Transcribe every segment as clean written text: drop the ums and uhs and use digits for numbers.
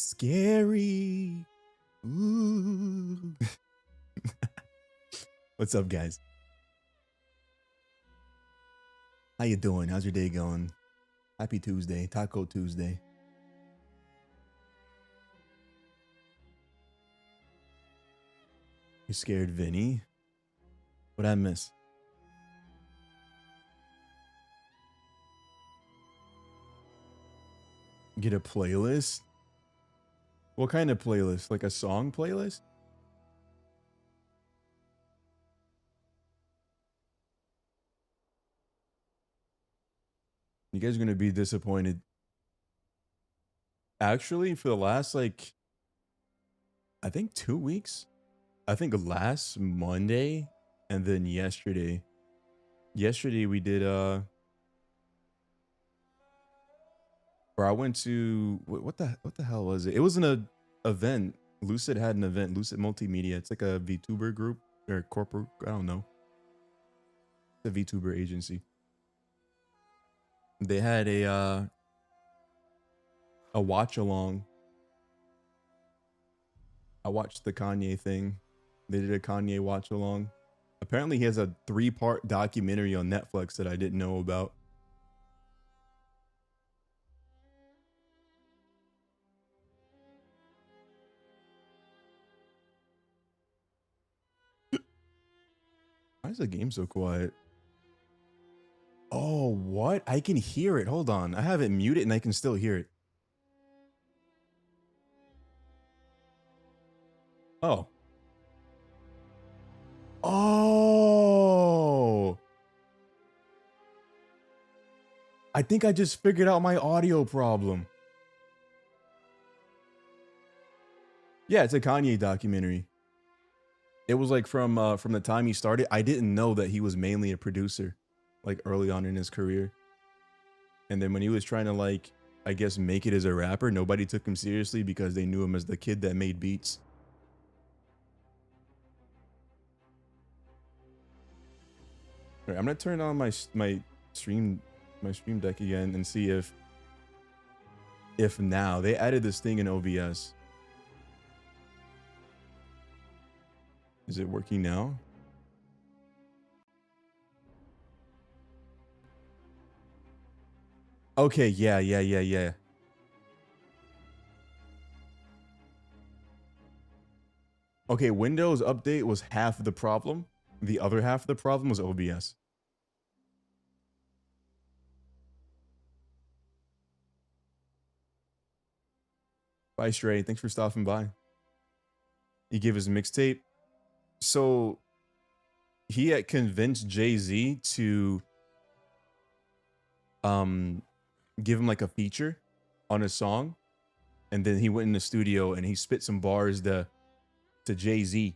Scary. Ooh. What's up, guys? How you doing? How's your day going? Happy Tuesday, Taco Tuesday. You scared, Vinny? What'd I miss? Get a playlist? What kind of playlist? Like a song playlist? You guys are gonna be disappointed. Actually, for the last, like, I think 2 weeks? I think last Monday and then yesterday. Yesterday we did, or I went to, what the hell was it? It was an event. Lucid had an event, Lucid Multimedia. It's like a VTuber group or corporate, I don't know. The VTuber agency. They had a watch along. I watched the Kanye thing. They did a Kanye watch along. Apparently he has a 3-part documentary on Netflix that I didn't know about. Why is the game so quiet? Oh, what? I can hear it. Hold on. I have it muted and I can still hear it. Oh. Oh. I think I just figured out my audio problem. Yeah, it's a Kanye documentary. It was like from the time he started. I didn't know that he was mainly a producer, like early on in his career. And then when he was trying to, like, I guess make it as a rapper, nobody took him seriously because they knew him as the kid that made beats. All right, I'm gonna turn on my stream deck again and see if now they added this thing in OBS. Is it working now? Okay, yeah. Okay, Windows Update was half the problem. The other half of the problem was OBS. Bye, Stray. Thanks for stopping by. He gave his mixtape. So he had convinced Jay-Z to give him like a feature on a song, and then he went in the studio and he spit some bars to Jay-Z,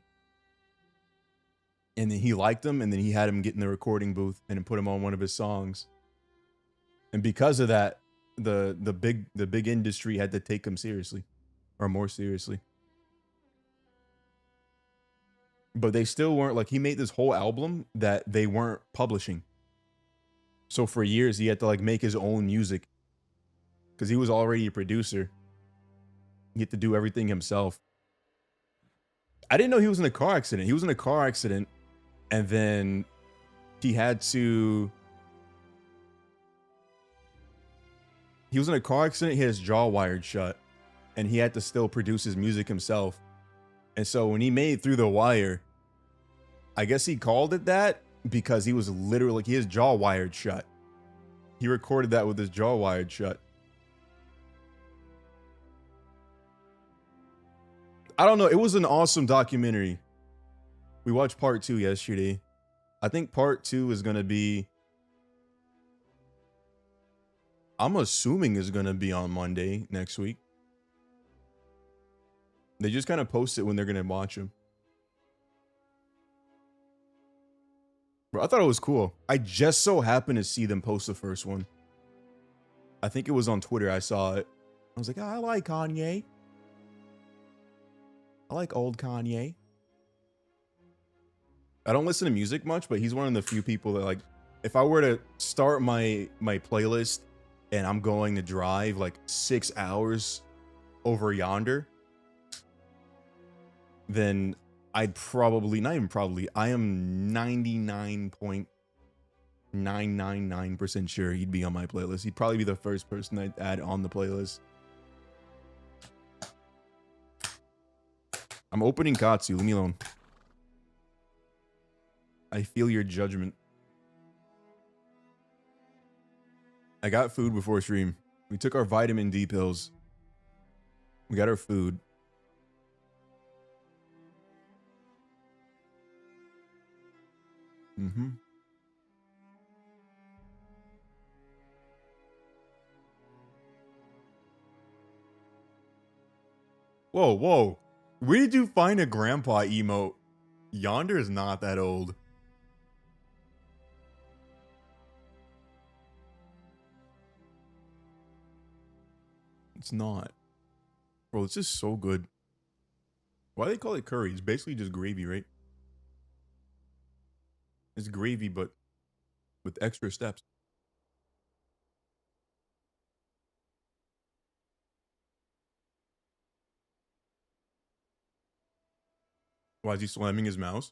and then he liked them, and then he had him get in the recording booth and then put him on one of his songs. And because of that, the big industry had to take him seriously, or more seriously. But they still weren't, like, he made this whole album that they weren't publishing. So for years he had to, like, make his own music because he was already a producer. He had to do everything himself. I didn't know he was in a car accident. He was in a car accident, and then he had to... He was in a car accident, he had his jaw wired shut, and he had to still produce his music himself. And so when he made Through the Wire, I guess he called it that because he was literally, like, his jaw wired shut. He recorded that with his jaw wired shut. I don't know. It was an awesome documentary. We watched part 2 yesterday. I think part 2 is going to be... I'm assuming is going to be on Monday next week. They just kind of post it when they're going to watch them. Bro, I thought it was cool. I just so happened to see them post the first one. I think it was on Twitter. I saw it. I was like, oh, I like Kanye. I like old Kanye. I don't listen to music much, but he's one of the few people that, like, if I were to start my playlist and I'm going to drive like 6 hours over Yonder, then I'd probably, not even probably, I am 99.999% sure he'd be on my playlist. He'd probably be the first person I'd add on the playlist. I'm opening Katsu, leave me alone. I feel your judgment. I got food before stream. We took our vitamin D pills. We got our food. Mm-hmm. Whoa, whoa. Where did you find a grandpa emote? Yonder is not that old. It's not. Bro, it's just so good. Why do they call it curry? It's basically just gravy, right? It's gravy, but with extra steps. Why is he slamming his mouse?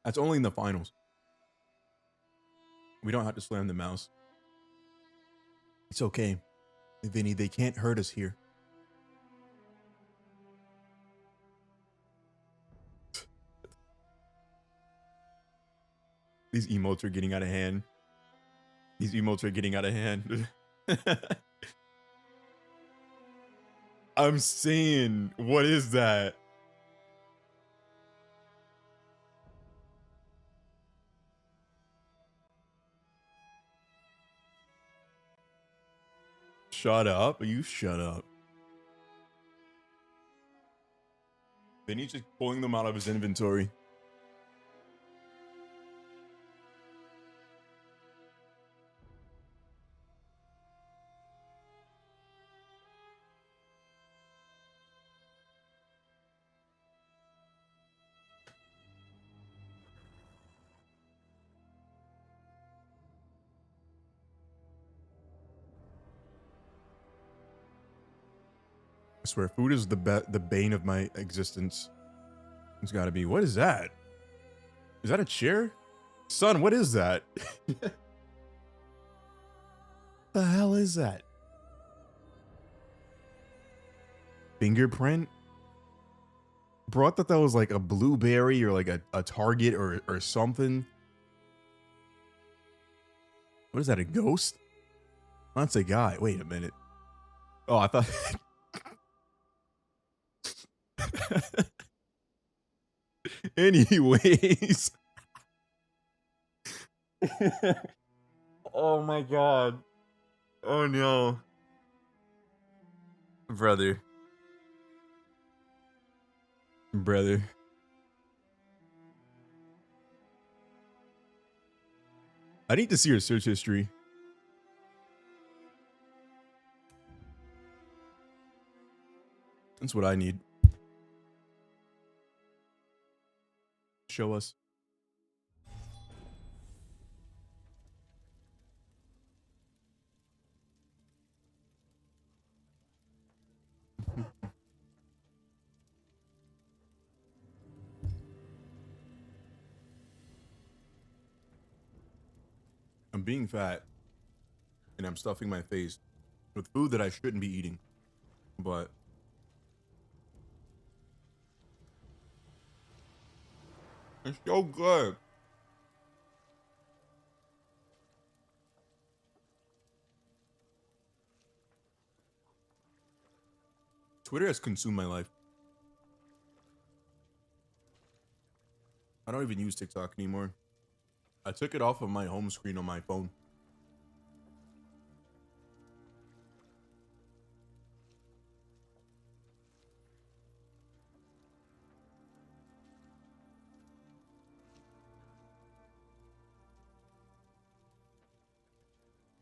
That's only in the finals. We don't have to slam the mouse. It's okay. Vinny, they can't hurt us here. These emotes are getting out of hand. These emotes are getting out of hand. I'm saying, what is that? Shut up. You shut up. Vinny's just pulling them out of his inventory. I swear, food is the bane of my existence. It's gotta be. What is that? Is that a chair? Son, what is that? The hell is that? Fingerprint? Bro, I thought that was like a blueberry or like a Target or something. What is that, a ghost? Oh, that's a guy. Wait a minute. Oh, I thought... Anyways. Oh my god. Oh no. Brother. I need to see your search history. That's what I need. Show us. I'm being fat and I'm stuffing my face with food that I shouldn't be eating, but it's so good. Twitter has consumed my life. I don't even use TikTok anymore. I took it off of my home screen on my phone.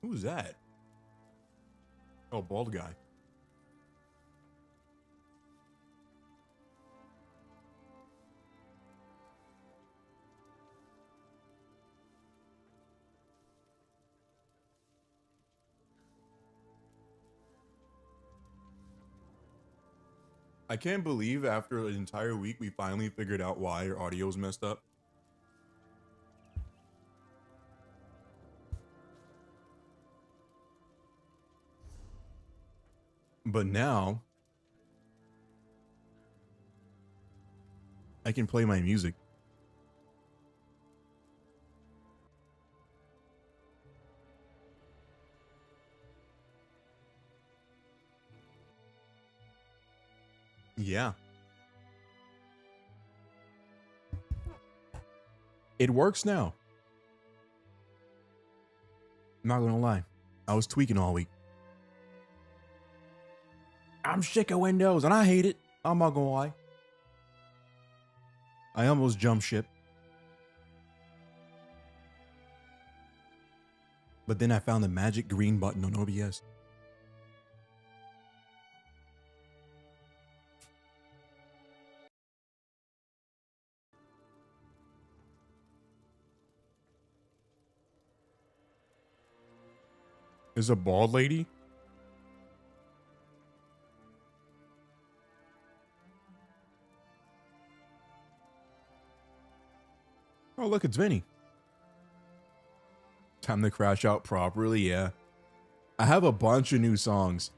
Who's that? Oh, bald guy. I can't believe after an entire week we finally figured out why your audio's messed up. But now I can play my music. Yeah. It works now. I'm not gonna lie. I was tweaking all week. I'm sick of Windows and I hate it. I'm not gonna lie. I almost jumped ship. But then I found the magic green button on OBS. Is a bald lady? Oh, look, it's Vinny. Time to crash out properly, yeah. I have a bunch of new songs.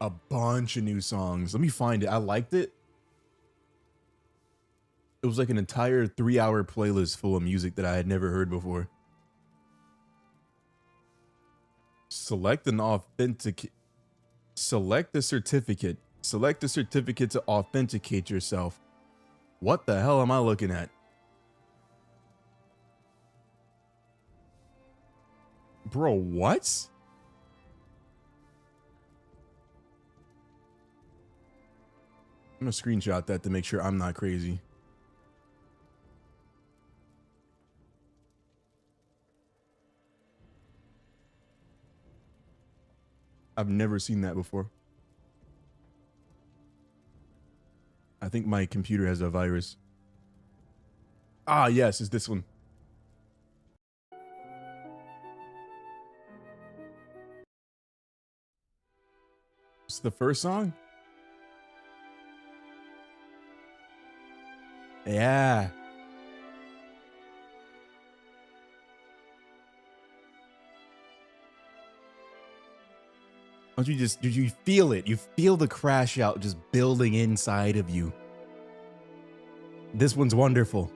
A bunch of new songs. Let me find it. I liked it. It was like an entire 3-hour playlist full of music that I had never heard before. Select an authentic. Select the certificate. Select the certificate to authenticate yourself. What the hell am I looking at? Bro, what? I'm gonna screenshot that to make sure I'm not crazy. I've never seen that before. I think my computer has a virus. Ah, yes, it's this one. It's the first song? Yeah. Don't you just, did you feel it? You feel the crash out just building inside of you. This one's wonderful.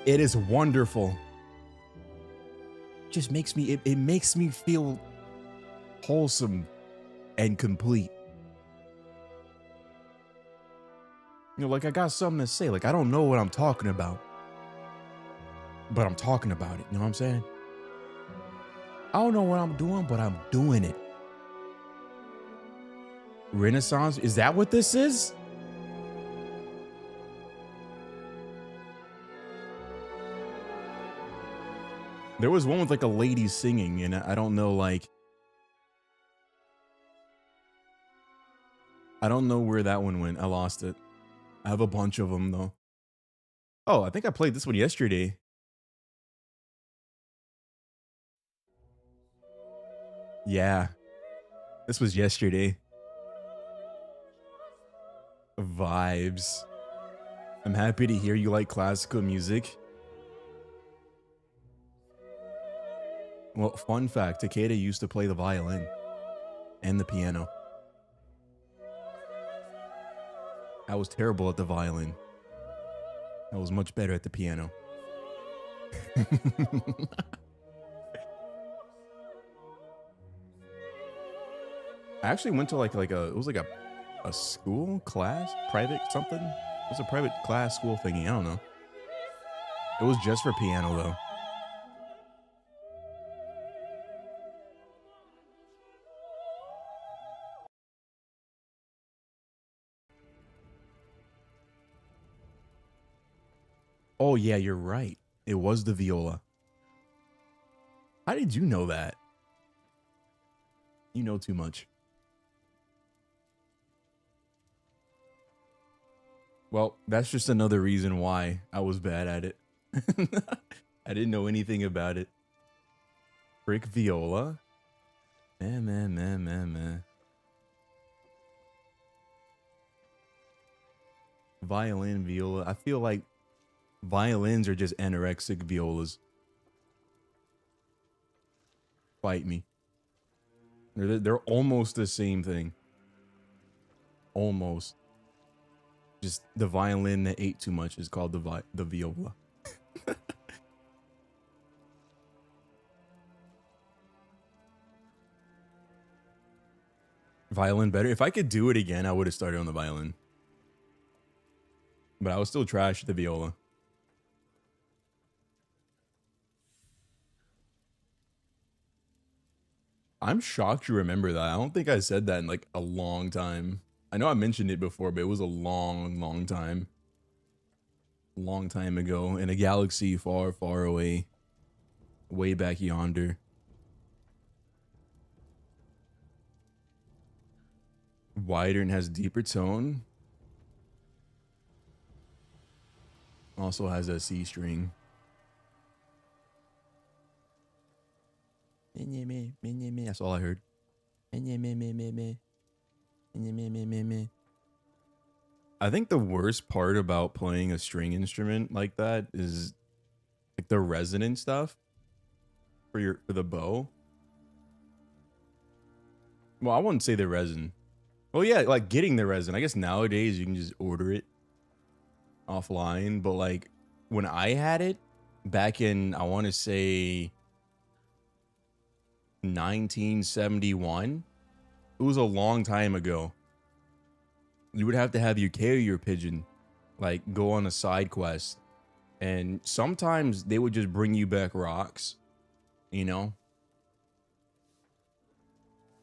It is wonderful. Just makes me, it makes me feel wholesome and complete. You know, like I got something to say. Like I don't know what I'm talking about, but I'm talking about it. You know what I'm saying? I don't know what I'm doing, but I'm doing it. Renaissance? Is that what this is? There was one with like a lady singing, and I don't know, like, I don't know where that one went. I lost it. I have a bunch of them though. Oh, I think I played this one yesterday. Yeah, this was yesterday. Vibes. I'm happy to hear you like classical music. Well, fun fact, Tekkeda used to play the violin and the piano. I was terrible at the violin. I was much better at the piano. I actually went to like it was like a school class, private something. It was a private class school thingy. I don't know. It was just for piano though. Oh yeah, you're right. It was the viola. How did you know that? You know too much. Well, that's just another reason why I was bad at it. I didn't know anything about it. Frick viola? Man. Violin, viola. I feel like violins are just anorexic violas. Fight me. They're almost the same thing. Almost. Just the violin that ate too much is called the viola. Violin better. If I could do it again, I would have started on the violin. But I was still trash at the viola. I'm shocked you remember that. I don't think I said that in like a long time. I know I mentioned it before, but it was a long time. Long time ago in a galaxy far, far away. Way back yonder. Wider and has deeper tone. Also has a C string. That's all I heard. I think the worst part about playing a string instrument like that is like the resonant stuff for the bow. Well, I wouldn't say the resin. Well, yeah, like getting the resin. I guess nowadays you can just order it offline, but like when I had it back in, I want to say 1971, it was a long time ago. You would have to have your carrier pigeon like go on a side quest, and sometimes they would just bring you back rocks, you know.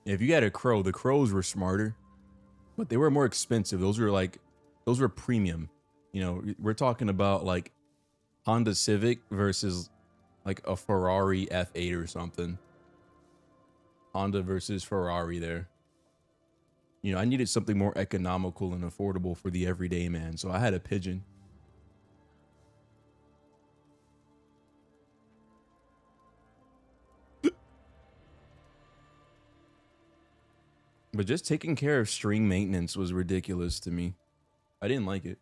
If you had a crow, the crows were smarter, but they were more expensive. Those were premium, you know. We're talking about like Honda Civic versus like a Ferrari F8 or something. Honda versus Ferrari there. You know, I needed something more economical and affordable for the everyday man, so I had a pigeon. But just taking care of string maintenance was ridiculous to me. I didn't like it.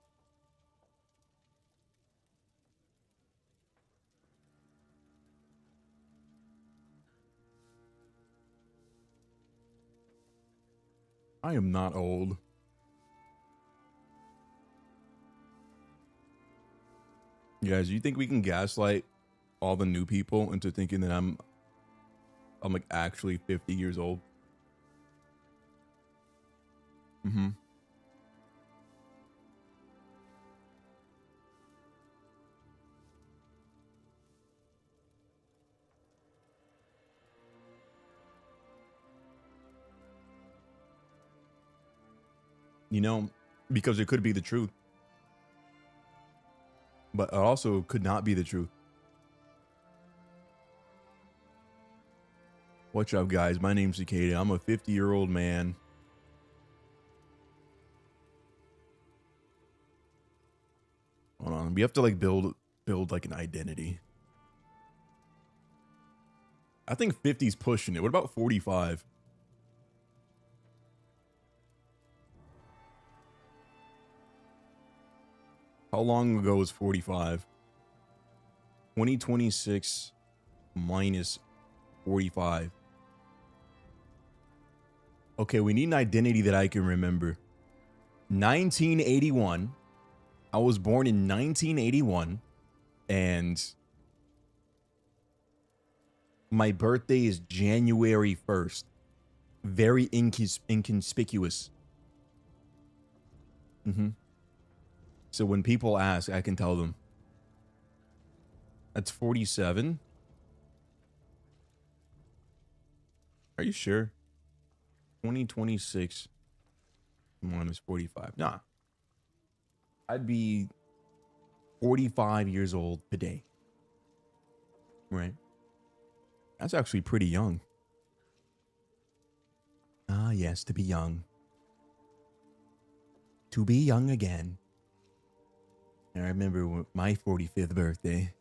I am not old. You guys, you think we can gaslight all the new people into thinking that I'm like actually 50 years old? Mm-hmm. You know, because it could be the truth, but it also could not be the truth. What's up, guys? My name's Tekkeda. I'm a 50-year-old man. Hold on, we have to like build like an identity. I think 50's pushing it. What about 45? How long ago was 45? 2026 minus 45. Okay, we need an identity that I can remember. 1981. I was born in 1981, and my birthday is January 1st. Very inconspicuous. Mm-hmm. So when people ask, I can tell them. That's 47. Are you sure? 2026 minus 45. Nah. I'd be 45 years old today. Right? That's actually pretty young. Ah, yes, to be young. To be young again. And I remember my 45th birthday.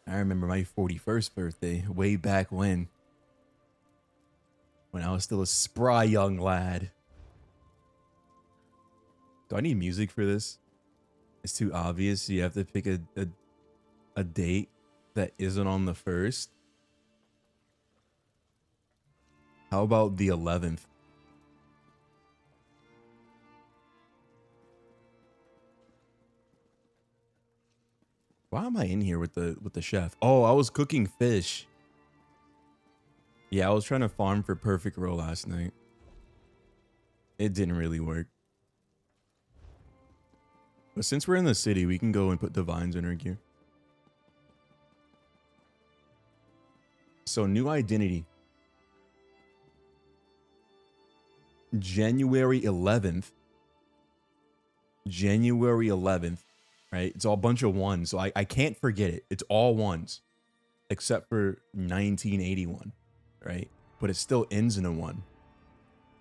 I remember my 41st birthday way back when I was still a spry young lad. Do I need music for this? It's too obvious. You have to pick a date that isn't on the 1st. How about the 11th? Why am I in here with the chef? Oh, I was cooking fish. Yeah, I was trying to farm for perfect roll last night. It didn't really work. But since we're in the city, we can go and put divines in our gear. So new identity. January 11th. January 11th. Right? It's all a bunch of ones. So I can't forget it. It's all ones. Except for 1981. Right? But it still ends in a 1.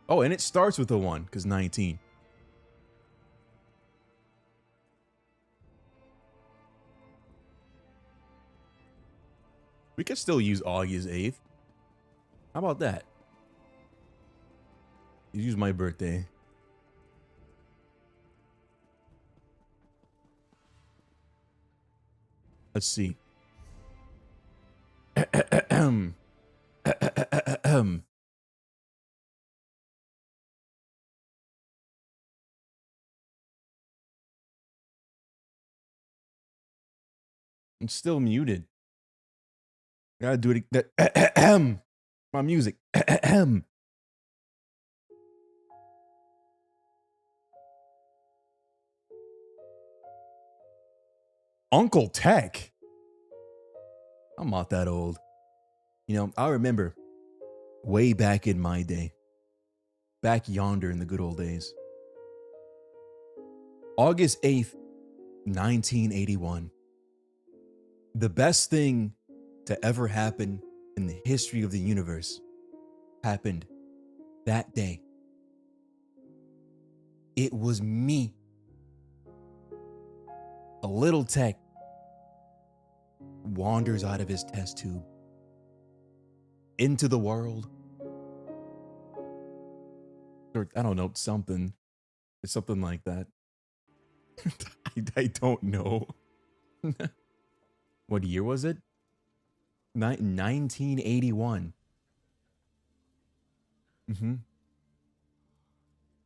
Oh, and it starts with a 1 because 19. We could still use August 8th. How about that? Use my birthday. Let's see. I'm still muted. Gotta do it. My music. Uncle Tech. I'm not that old. You know, I remember way back in my day. Back yonder in the good old days. August 8th, 1981. The best thing to ever happen in the history of the universe happened that day. It was me. A little Tech wanders out of his test tube into the world. Or I don't know, something. It's something like that. I don't know. What year was it? 1981. I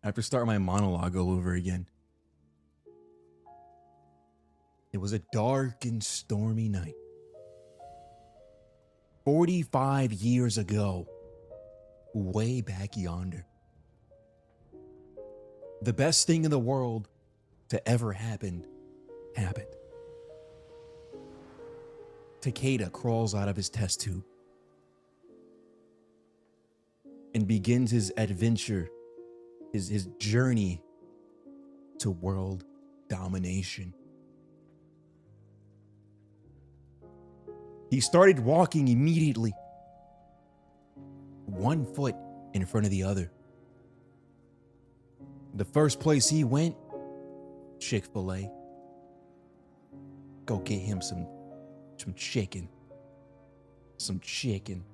have to start my monologue all over again. It was a dark and stormy night. 45 years ago, way back yonder. The best thing in the world to ever happen happened. Tekkeda crawls out of his test tube and begins his adventure, his journey to world domination. He started walking immediately, 1 foot in front of the other. The first place he went, Chick-fil-A. Go get him some chicken. Some chicken.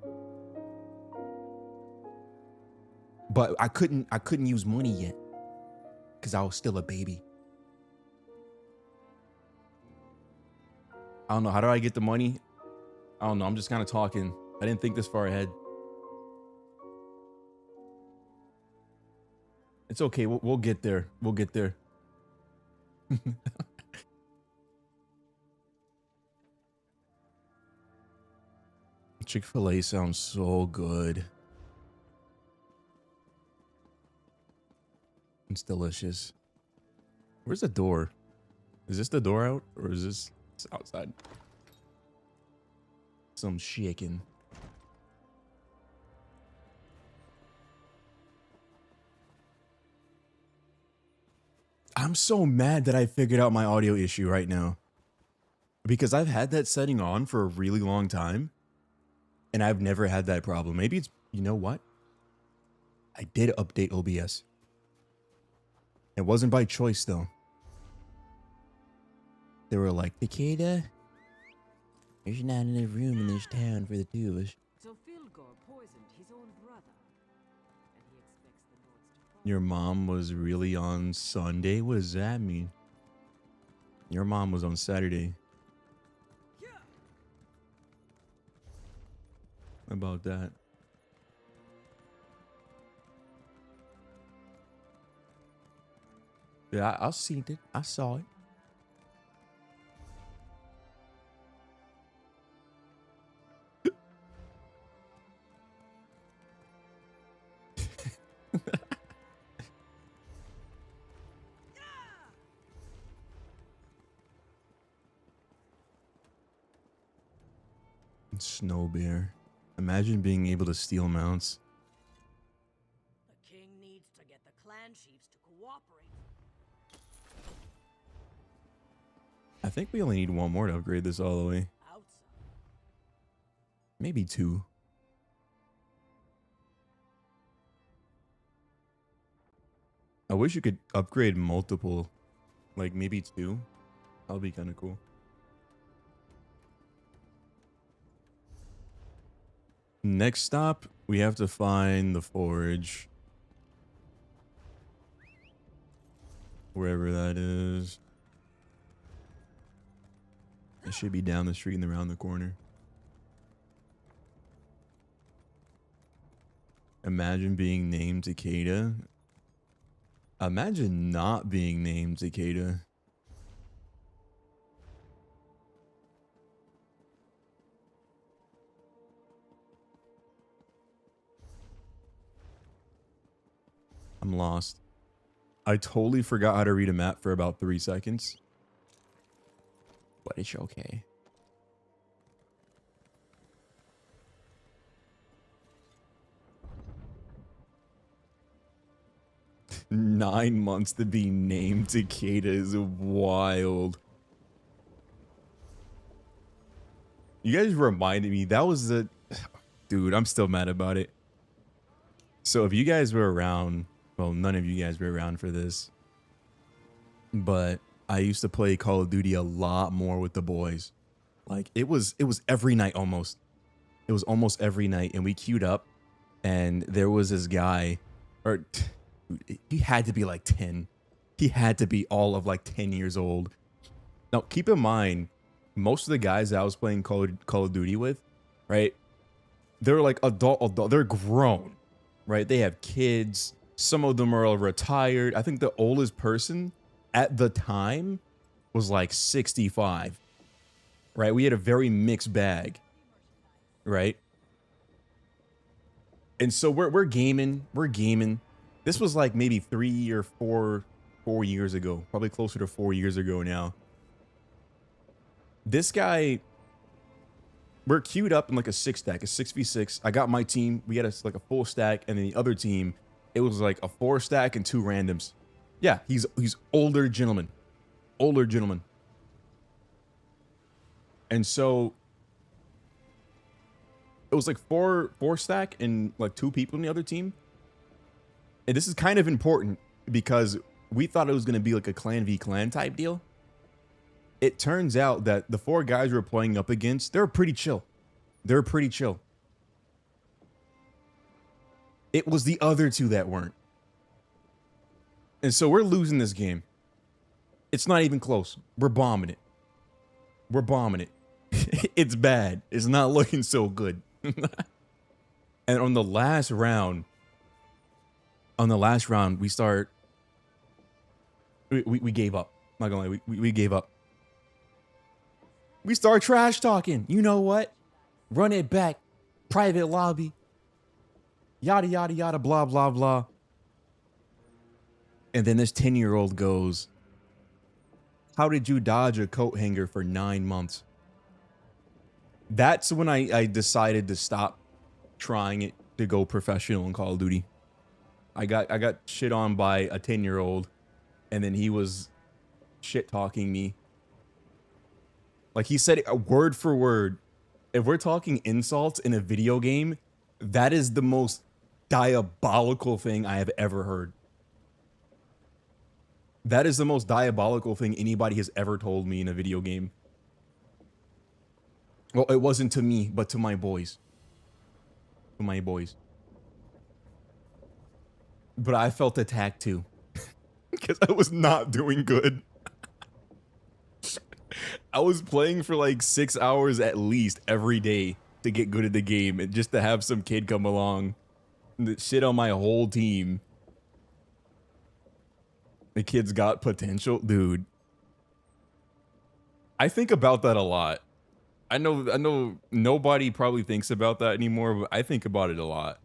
But I couldn't use money yet because I was still a baby. I don't know. How do I get the money? I don't know. I'm just kind of talking. I didn't think this far ahead. It's okay. We'll get there. We'll get there. Chick-fil-A sounds so good. It's delicious. Where's the door? Is this the door out or is this outside? Some chicken. I'm so mad that I figured out my audio issue right now. Because I've had that setting on for a really long time. And I've never had that problem. Maybe it's, you know what? I did update OBS. It wasn't by choice though. They were like, Tekkeda, there's not enough room in this town for the two of us. So Philgor poisoned his own brother, and he expects the Lords to Your mom was really on Sunday? What does that mean? Your mom was on Saturday. How about that? Yeah, I seen it. I saw it. Snow bear. Imagine being able to steal mounts. The king needs to get the clan chiefs to cooperate. I think we only need one more to upgrade this all the way. Outside. Maybe two. I wish you could upgrade multiple. Like maybe two. That'll be kind of cool. Next stop, we have to find the forge. Wherever that is. It should be down the street and around the corner. Imagine being named Tekkeda. Imagine not being named Tekkeda. I'm lost. I totally forgot how to read a map for about 3 seconds. But it's okay. Nine months to be named Tekkeda is wild. You guys reminded me, that was the... Dude, I'm still mad about it. So if you guys were around... Well, none of you guys were around for this. But I used to play Call of Duty a lot more with the boys. Like, it was every night almost. It was almost every night. And we queued up. And there was this guy... Or... He had to be like 10. He had to be all of like 10 years old. Now, keep in mind, most of the guys that I was playing Call of Duty with, right? They're like adult. They're grown, right? They have kids. Some of them are retired. I think the oldest person at the time was like 65, right? We had a very mixed bag, right? And so we're gaming. We're gaming. This was like maybe 3 or 4 years ago, probably closer to 4 years ago now. This guy, we're queued up in like a 6-stack, a 6v6. I got my team. We had like a full stack, and then the other team, it was like a 4-stack and 2 randoms. Yeah, he's older gentleman, older gentleman. And so it was like 4-stack and like 2 people in the other team. And this is kind of important because we thought it was going to be like a clan v clan type deal. It turns out that the 4 guys we were playing up against, they're pretty chill. They're pretty chill. It was the other 2 that weren't. And so we're losing this game. It's not even close. We're bombing it. We're bombing it. It's bad. It's not looking so good. And on the last round, we start. We gave up. Not gonna lie, we gave up. We start trash talking. You know what? Run it back. Private lobby. Yada yada yada. Blah blah blah. And then this 10-year-old goes, "How did you dodge a coat hanger for 9 months?" That's when I decided to stop trying it to go professional in Call of Duty. I got shit on by a 10-year-old, and then he was shit talking me. Like he said it word for word. If we're talking insults in a video game, that is the most diabolical thing I have ever heard. That is the most diabolical thing anybody has ever told me in a video game. Well, it wasn't to me, but to my boys. To my boys. but I felt attacked too because I was not doing good. I was playing for like 6 hours at least every day to get good at the game, and just to have some kid come along and shit on my whole team. The kid's got potential, dude. I think about that a lot. I know nobody probably thinks about that anymore, but I think about it a lot.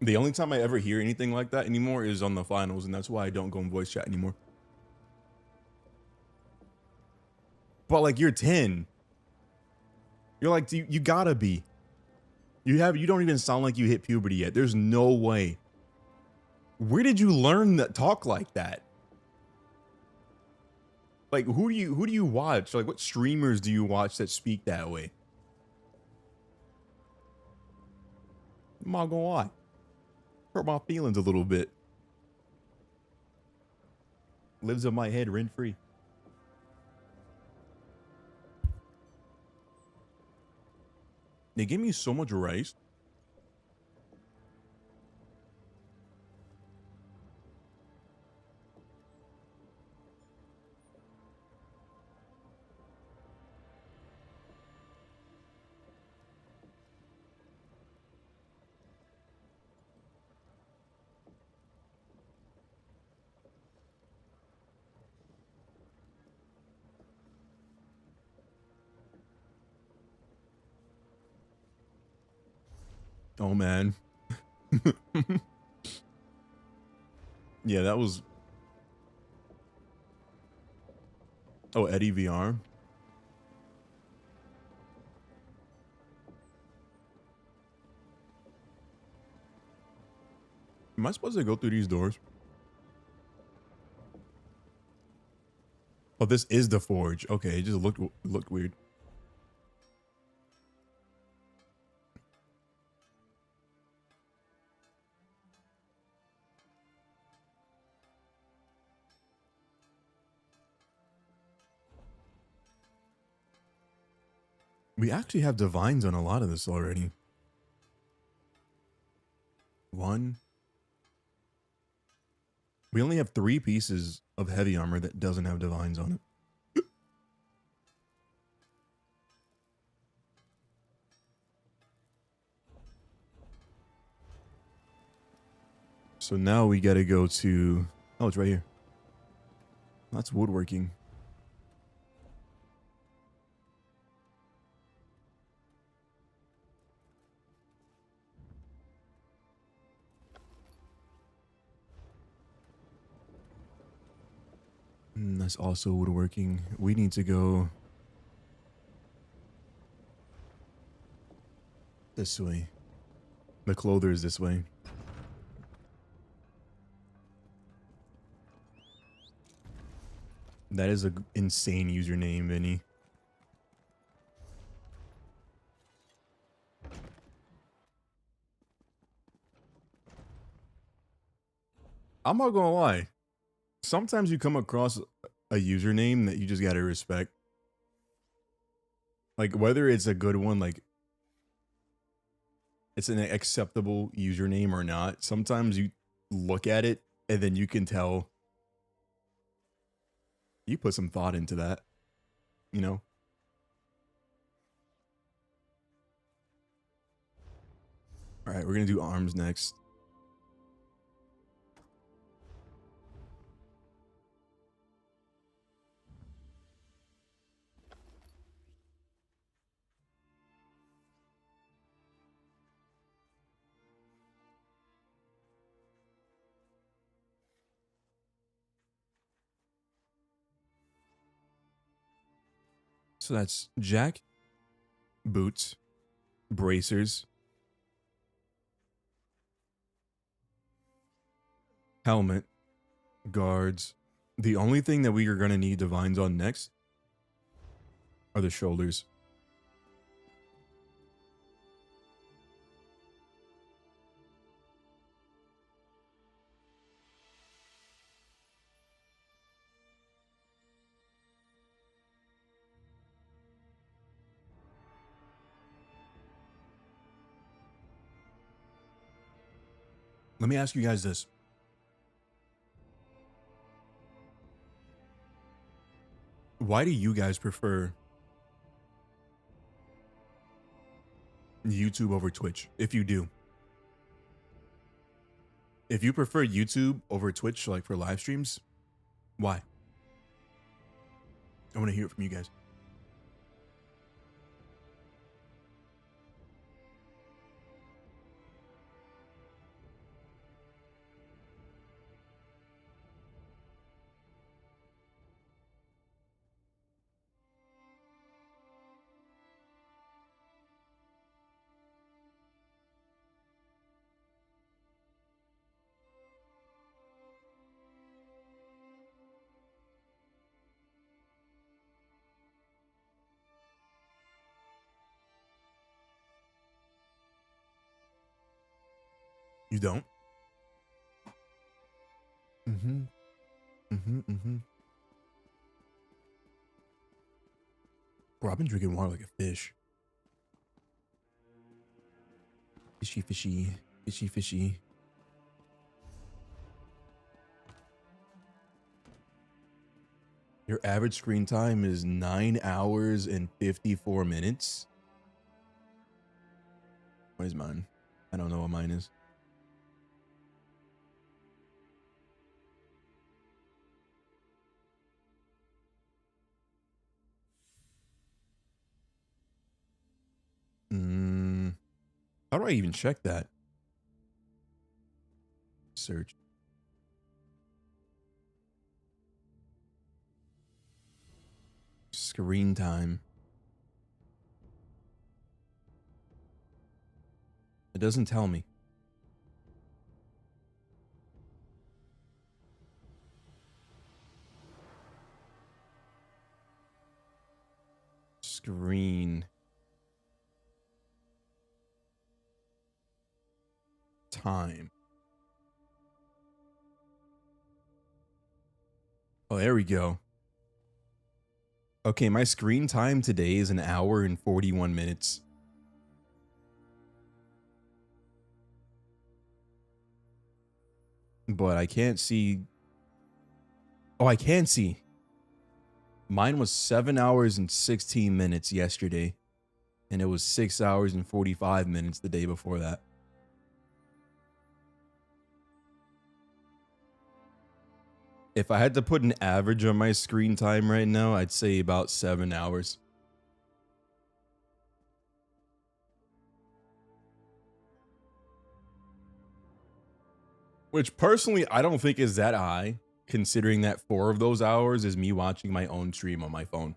The only time I ever hear anything like that anymore is on the finals, and that's why I don't go in voice chat anymore. But like, you're 10. You're like, you gotta be. You don't even sound like you hit puberty yet. There's no way. Where did you learn that talk like that? Like, who do you watch? Like, what streamers do you watch that speak that way? I'm not gonna lie. Hurt my feelings a little bit. Lives in my head rent free. They gave me so much rice. Oh man. Yeah, that was. Oh, Eddie VR. Am I supposed to go through these doors? Oh, this is the forge. Okay, it just looked weird. We actually have divines on a lot of this already. One. We only have 3 pieces of heavy armor that doesn't have divines on it. So now we gotta go to... Oh, it's right here. That's woodworking. That's also woodworking. We need to go this way. The clother is this way. That is an insane username, Vinny. I'm not gonna lie. Sometimes you come across a username that you just gotta respect. Like, whether it's a good one, like it's an acceptable username or not, sometimes you look at it and then you can tell you put some thought into that, you know? All right, we're gonna do arms next. So that's jack, boots, bracers, helmet, guards. The only thing that we are gonna need divines on next are the shoulders. Let me ask you guys this. Why do you guys prefer YouTube over Twitch? If you do. If you prefer YouTube over Twitch, like for live streams, why? I want to hear it from you guys. You don't? Mm-hmm. Mm-hmm. Mm-hmm. Bro, I've been drinking water like a fish. Fishy, fishy, fishy, fishy. Your average screen time is 9 hours and 54 minutes. What is mine? I don't know what mine is. How do I even check that? Search. Screen time. It doesn't tell me. Screen time. Oh, there we go. Okay, my screen time today is 1 hour and 41 minutes. But I can't see. Oh, I can see. Mine was 7 hours and 16 minutes yesterday. And it was 6 hours and 45 minutes the day before that. If I had to put an average on my screen time right now, I'd say about 7 hours. Which personally, I don't think is that high, considering that 4 of those hours is me watching my own stream on my phone.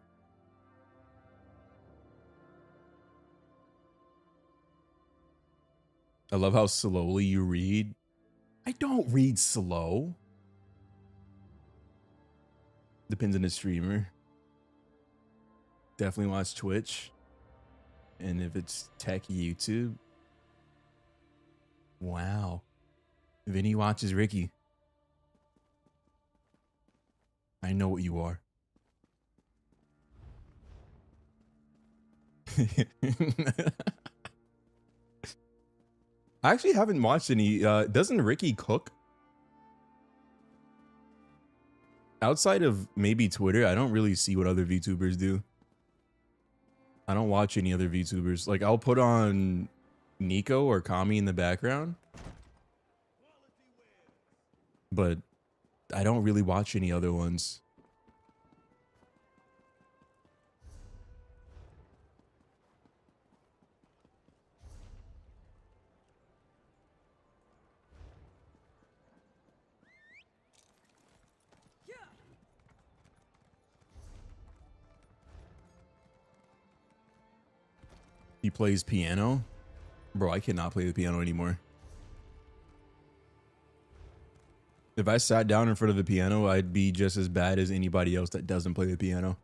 I love how slowly you read. I don't read slow. Depends on the streamer. Definitely watch Twitch. And if it's tech YouTube. Wow. Vinny watches Ricky. I know what you are. I actually haven't watched any. Doesn't Ricky cook? Outside of maybe Twitter, I don't really see what other VTubers do. I don't watch any other VTubers. Like, I'll put on Nico or Kami in the background. But I don't really watch any other ones. He plays piano? Bro, I cannot play the piano anymore. If I sat down in front of the piano, I'd be just as bad as anybody else that doesn't play the piano.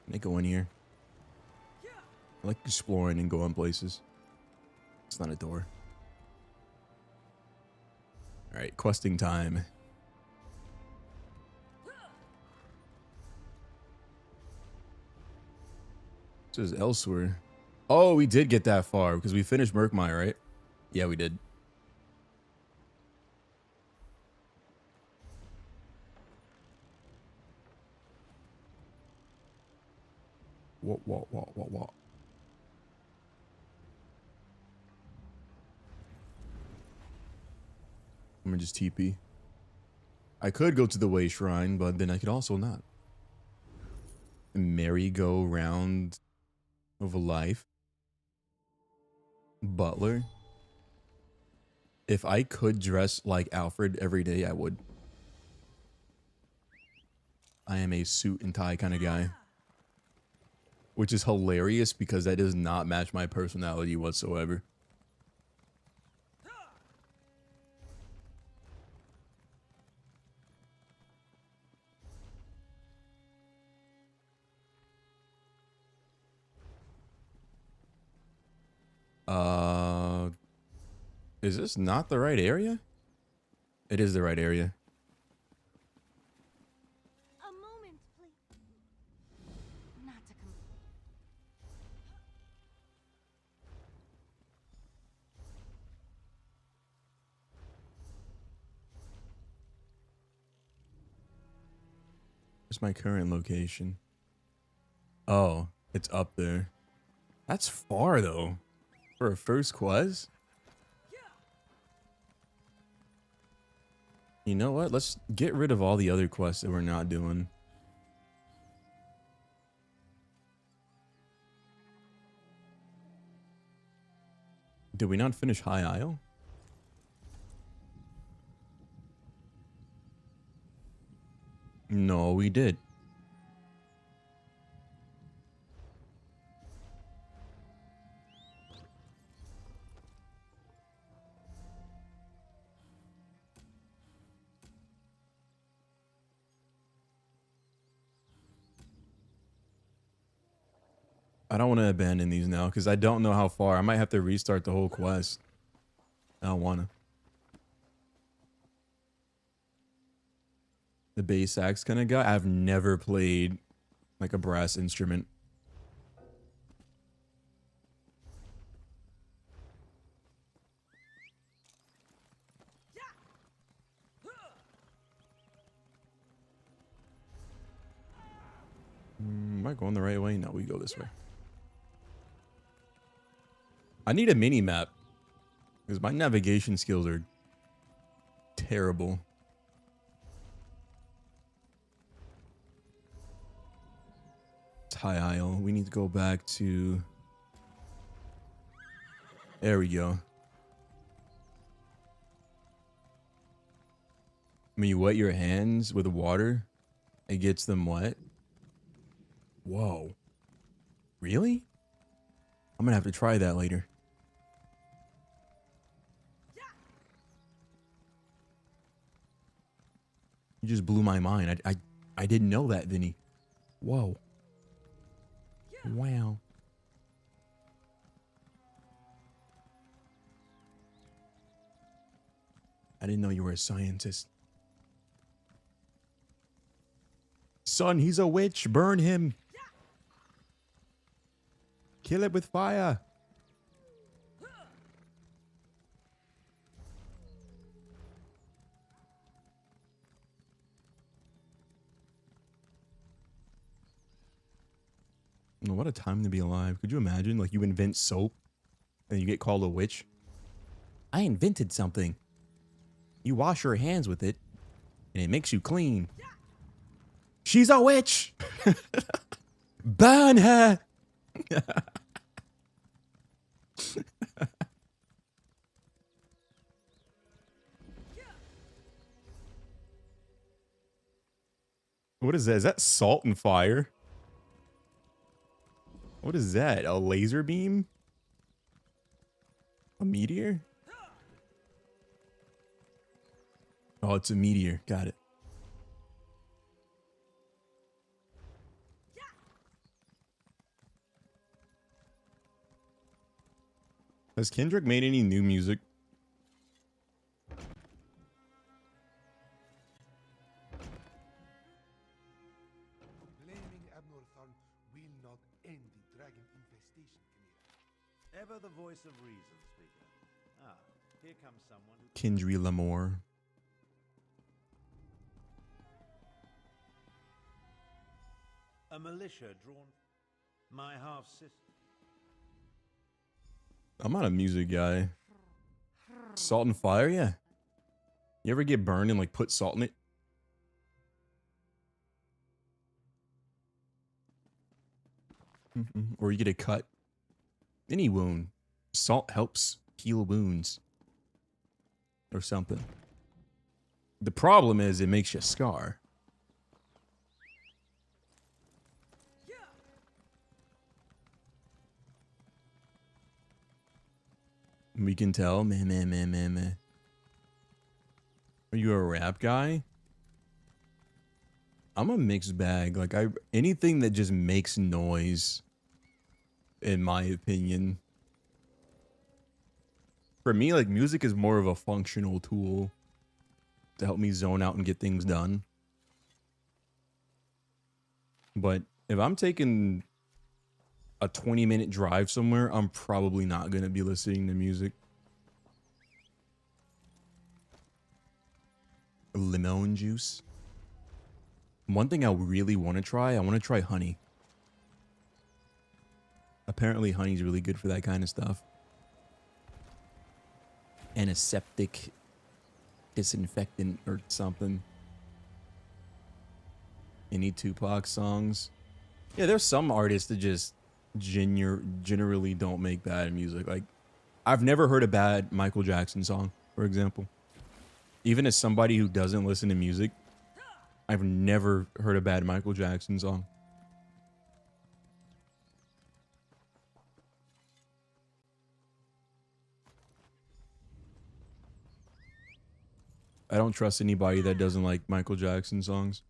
Can I go in here? I like exploring and going places. It's not a door. All right, questing time. This is elsewhere. Oh, we did get that far because we finished Murkmire, right? Yeah, we did. What? I'm gonna just TP. I could go to the Way Shrine, but then I could also not. Merry-go-round of life. Butler. If I could dress like Alfred every day, I would. I am a suit and tie kind of guy. Which is hilarious because that does not match my personality whatsoever. Is this not the right area? It is the right area. A moment, please. Not to complain. Where's my current location? Oh, it's up there. That's far though. For a first quest? You know what? Let's get rid of all the other quests that we're not doing. Did we not finish High Isle? No, we did. I don't want to abandon these now because I don't know how far. I might have to restart the whole quest. I don't want to. The bass sax kind of guy. I've never played like a brass instrument. Am I going the right way? No, we go this way. I need a mini map because my navigation skills are terrible. It's High Isle. We need to go back to... There we go. When you wet your hands with water, it gets them wet. Whoa. Really? I'm gonna have to try that later. You just blew my mind. I didn't know that, Vinny. Whoa. Wow. I didn't know you were a scientist. Son, he's a witch. Burn him. Kill it with fire. What a time to be alive. Could you imagine? Like, you invent soap and you get called a witch. I invented something. You wash your hands with it and it makes you clean. She's a witch. Burn her. What is that? Is that salt and fire? What is that? A laser beam? A meteor? Oh, it's a meteor. Got it. Has Kendrick made any new music? Blaming Abnorthon will not end the dragon infestation, Chimera. Ever the voice of reason, speaker. Ah, here comes someone who... Kendry Lamore. A militia drawn... My half-sister. I'm not a music guy. Salt and fire, yeah. You ever get burned and like put salt in it? Or you get a cut. Any wound. Salt helps heal wounds. Or something. The problem is it makes you scar. We can tell. Meh. Are you a rap guy? I'm a mixed bag. Like anything that just makes noise, in my opinion. For me, like music is more of a functional tool to help me zone out and get things done. But if I'm taking a 20-minute drive somewhere, I'm probably not going to be listening to music. Lemon juice. One thing I really want to try, I want to try honey. Apparently honey's really good for that kind of stuff. Antiseptic, disinfectant or something. Any Tupac songs? Yeah, there's some artists that just generally don't make bad music. Like, I've never heard a bad Michael Jackson song, for example. Even as somebody who doesn't listen to music, I've never heard a bad Michael Jackson song. I don't trust anybody that doesn't like Michael Jackson songs.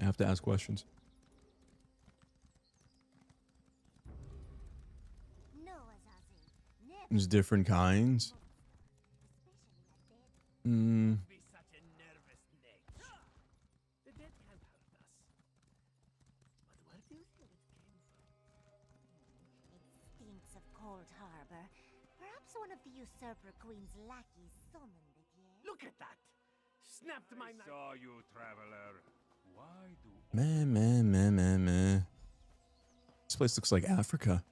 I have to ask questions. There's different kinds. Be such a nervous neck. The dead can't hurt us. But where do you think it came from? It stinks of Cold Harbor. Perhaps one of the usurper queen's lackeys summoned it, yeah? Look at that! Snapped my knife. Saw you, traveler. Why do... Meh. This place looks like Africa.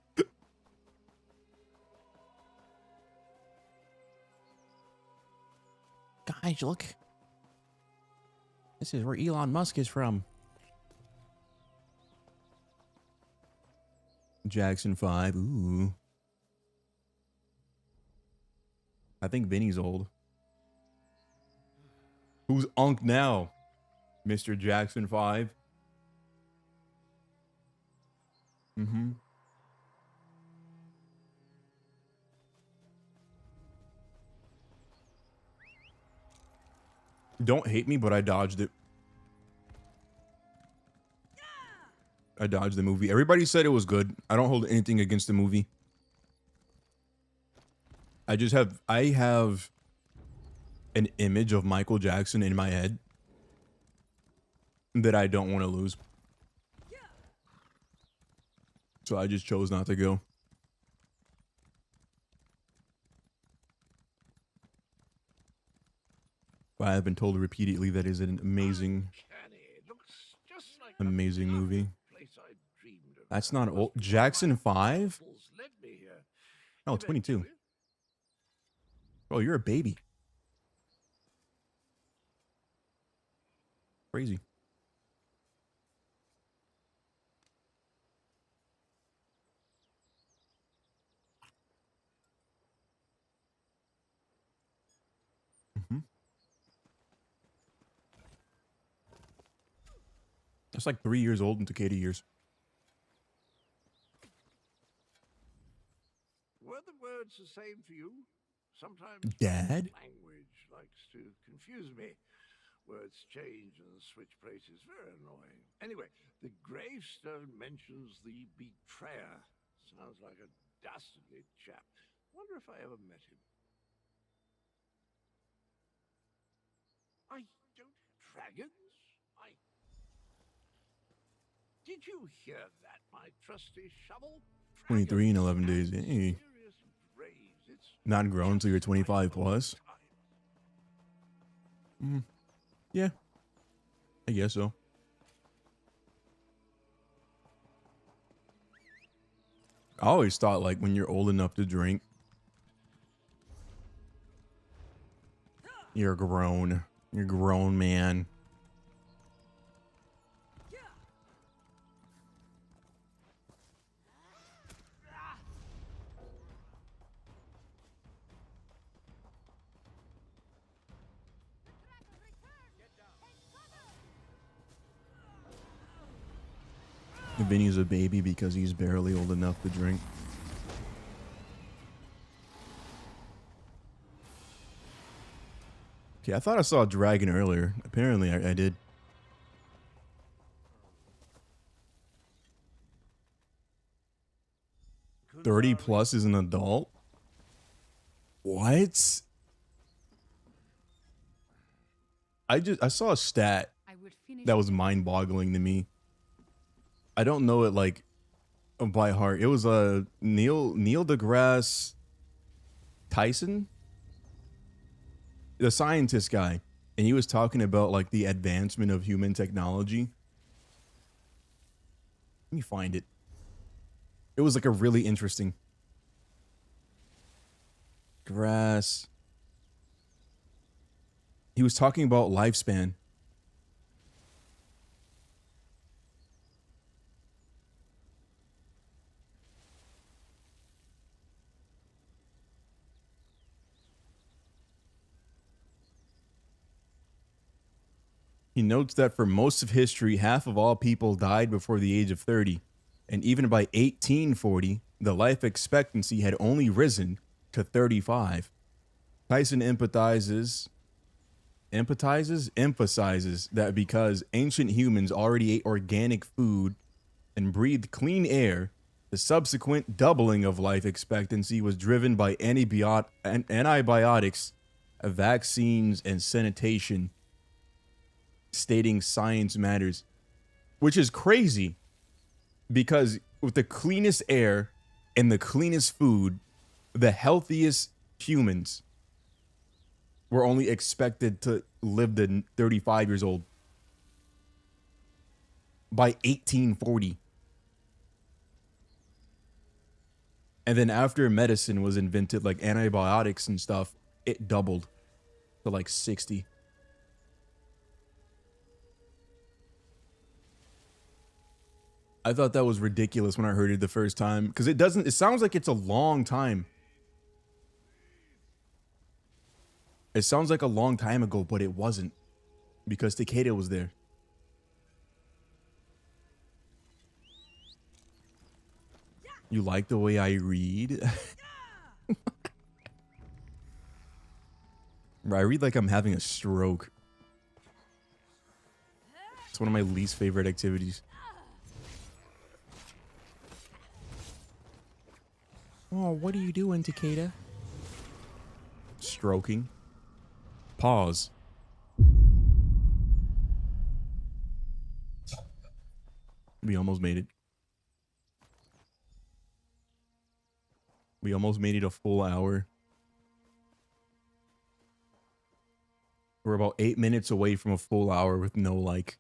Guys, look. This is where Elon Musk is from. Jackson 5. Ooh. I think Vinny's old. Who's Unk now? Mr. Jackson 5. Don't hate me, but I dodged it. I dodged the movie. Everybody said it was good. I don't hold anything against the movie. I have an image of Michael Jackson in my head that I don't want to lose. So I just chose not to go. But I have been told repeatedly that is an amazing, amazing movie. That's not old. Jackson 5? Oh, 22. Oh, you're a baby. Crazy. That's like 3 years old in Tekkeda years. Were the words the same for you? Sometimes Dad? language likes to confuse me. Words change and switch places. Very annoying. Anyway, the gravestone mentions the betrayer. Sounds like a dastardly chap. Wonder if I ever met him. I don't have dragons. Did you hear that, my trusty shovel? 23 in 11 days. Hey. Serious graves. It's Not grown until you're 25 plus. Yeah, I guess so. I always thought like when you're old enough to drink, you're grown. You're a grown man. Vinny's a baby because he's barely old enough to drink. Okay, I thought I saw a dragon earlier. Apparently, I did. Good 30 sorry. plus is an adult? What? I saw a stat I would finish that was mind-boggling to me. I don't know it like by heart. It was Neil deGrasse Tyson, the scientist guy, and he was talking about like the advancement of human technology. Let me find it. It was like a really interesting grass. He was talking about lifespan. He notes that for most of history, half of all people died before the age of 30. And even by 1840, the life expectancy had only risen to 35. Tyson emphasizes that because ancient humans already ate organic food and breathed clean air, the subsequent doubling of life expectancy was driven by antibiotics, vaccines, and sanitation, stating science matters, which is crazy because with the cleanest air and the cleanest food, the healthiest humans were only expected to live to 35 years old by 1840. And then after medicine was invented, like antibiotics and stuff, it doubled to like 60. I thought that was ridiculous when I heard it the first time because it sounds like it's a long time. It sounds like a long time ago, but it wasn't because Tekkeda was there. You like the way I read? Bro, I read like I'm having a stroke. It's one of my least favorite activities. Oh, what are you doing, Tekkeda? Stroking. Pause. We almost made it. We almost made it a full hour. We're about 8 minutes away from a full hour with no like.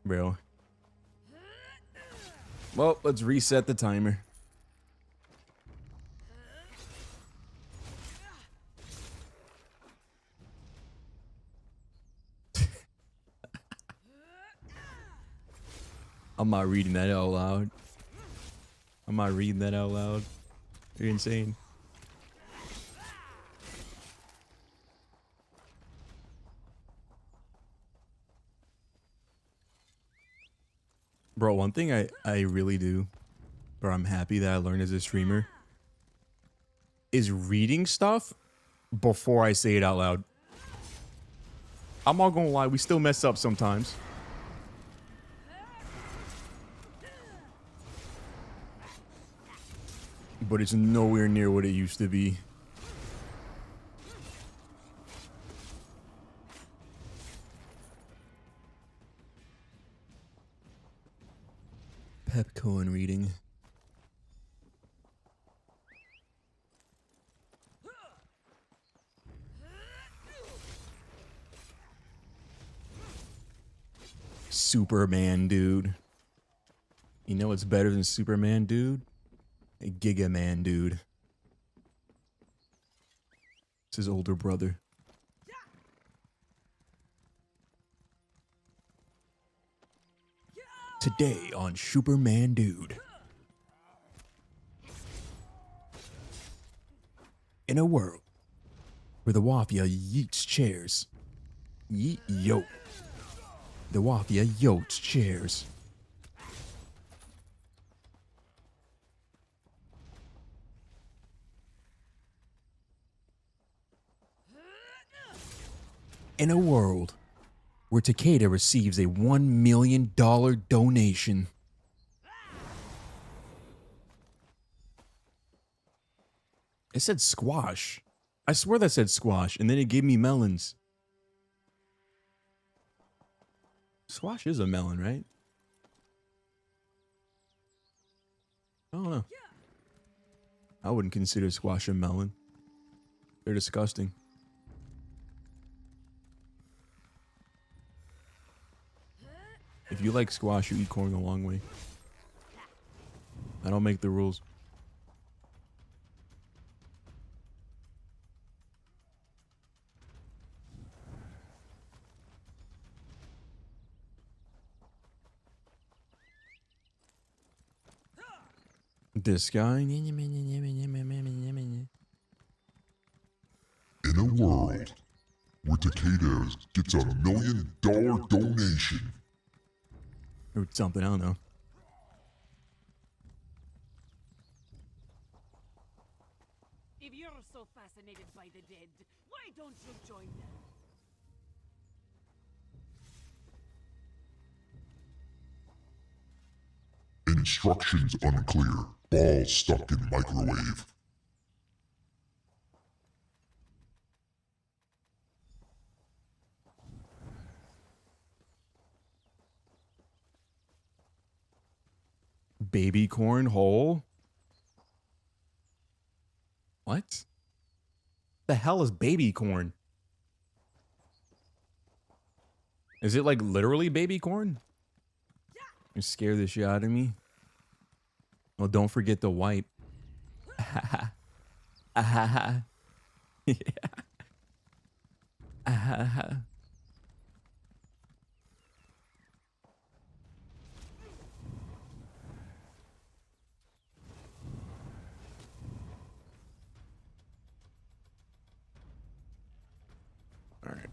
Bro. Well, let's reset the timer. I'm not reading that out loud. I'm not reading that out loud. You're insane. Bro, one thing I really do, or I'm happy that I learned as a streamer, is reading stuff before I say it out loud. I'm not gonna lie, we still mess up sometimes. But it's nowhere near what it used to be. Pepcorn reading. Superman, dude. You know what's better than Superman, dude? A Giga Man, dude. It's his older brother. Today on Superman, dude. In a world where the Wafia yeets chairs. Yeet yo. The Wafia yotes chairs. In a world where Tekkeda receives a $1 million donation. It said squash. I swear that said squash, and then it gave me melons. Squash is a melon, right? I don't know. I wouldn't consider squash a melon. They're disgusting. If you like squash, you eat corn the long way. I don't make the rules. This guy. In a world where Tekkeda gets $1 million donation. Or something, I don't know. If you're so fascinated by the dead, why don't you join them? Instructions unclear. Ball stuck in microwave. Baby corn hole? What? The hell is baby corn? Is it like literally baby corn? You scare the shit out of me. Well, don't forget the wipe. Yeah. All right.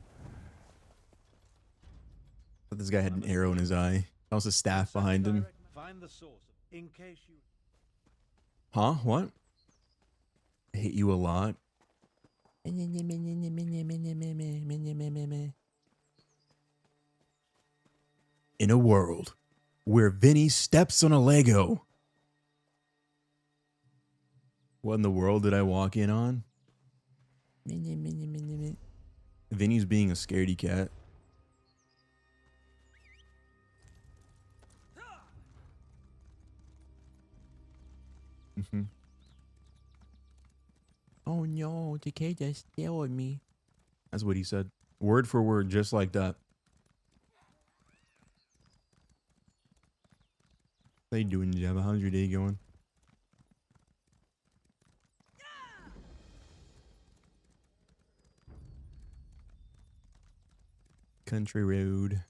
But this guy had an arrow in his eye. That was a staff behind him. Find the source in case you. Huh? What? I hate you a lot. In a world where Vinny steps on a Lego. What in the world did I walk in on? Vinny's being a scaredy cat. Oh no, Tekkeda stared me. That's what he said. Word for word, just like that. How you doing, Jabba? How's your day going? Country road.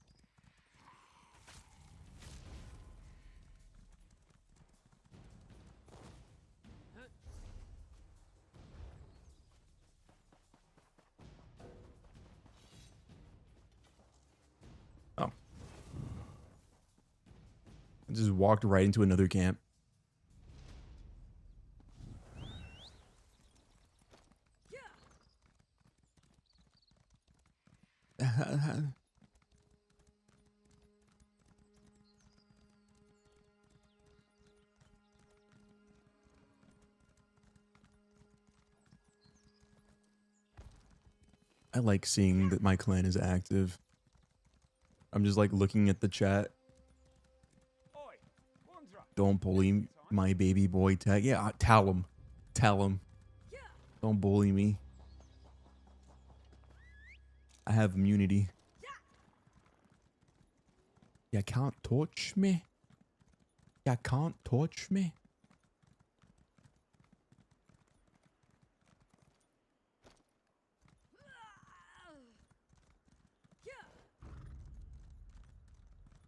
Oh. I just walked right into another camp. I like seeing that my clan is active. I'm just like looking at the chat. Oi, Wondra, Don't bully my baby boy tag. Yeah, tell him. Tell him. Don't bully me. I have immunity. You can't touch me. You can't touch me.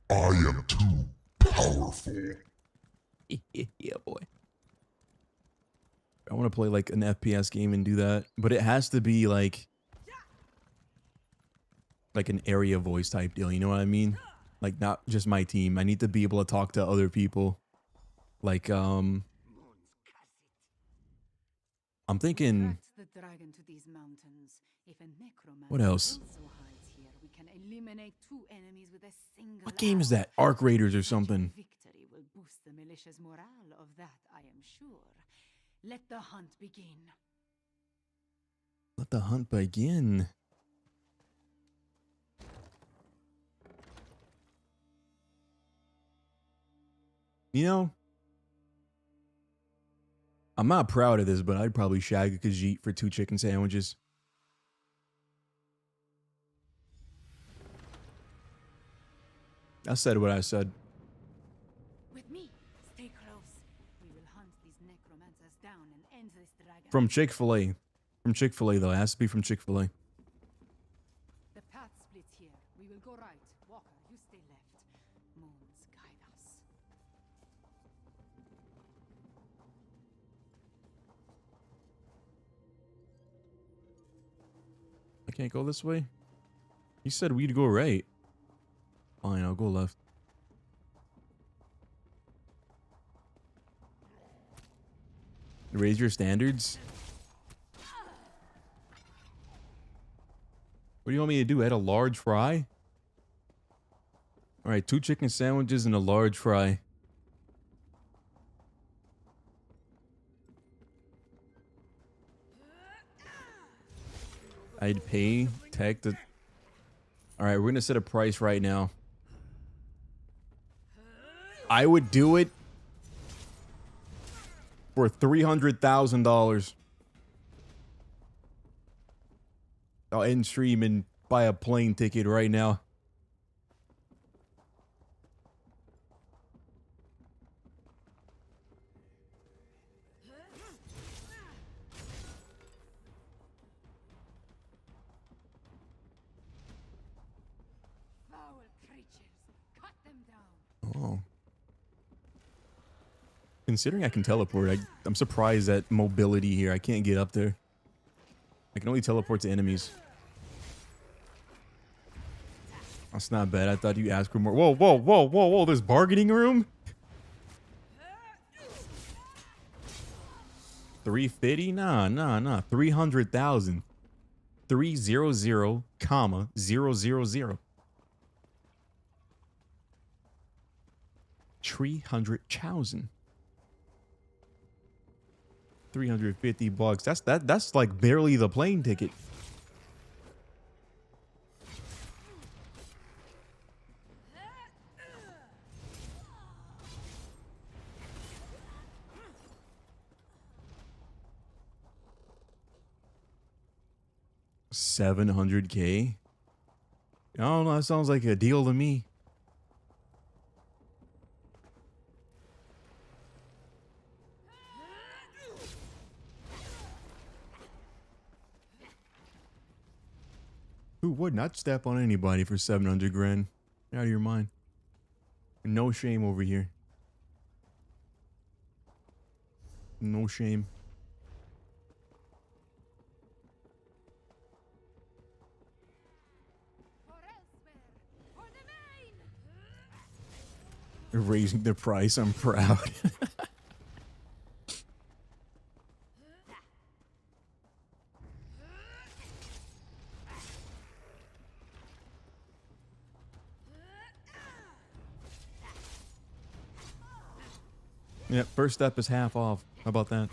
I am too powerful. Yeah, boy. I want to play like an FPS game and do that, but it has to be like an area voice type deal. You know what I mean? Like not just my team. I need to be able to talk to other people. Like I'm thinking. The dragon to these mountains. If a necromancer What else? also hides here, we can eliminate 2 enemies with a single What game is arrow. that? Arc Raiders or Such a something. victory will boost the militia's morale, of that I am sure. Let the hunt begin. Let the hunt begin. You know, I'm not proud of this, but I'd probably shag a Khajiit for 2 chicken sandwiches. I said what I said. With me, stay close. We will hunt these necromancers down and end this dragon. From Chick-fil-A. From Chick-fil-A, though. It has to be from Chick-fil-A. The path splits here. We will go right. Walker, you stay left. Moons guide us. I can't go this way? You said we'd go right. Fine, I'll go left. Raise your standards? What do you want me to do? Add a large fry? Alright, 2 chicken sandwiches and a large fry. I'd pay tech to... Alright, we're gonna set a price right now. I would do it for $300,000. I'll end stream and buy a plane ticket right now. Foul creatures, cut them down. Oh. Considering I can teleport, I'm surprised at mobility here. I can't get up there. I can only teleport to enemies. That's not bad. I thought you asked for more. Whoa, whoa, whoa, whoa, whoa. There's bargaining room? 350? Nah. 300,000. 300, comma, 000. 300,000. 350 bucks. That's like barely the plane ticket. $700K. I don't know. That sounds like a deal to me. Who would not step on anybody for 700 grand? You're out of your mind. No shame over here. No shame. For elsewhere, for the main. They're raising the price. I'm proud. Yep, first step is half off. How about that?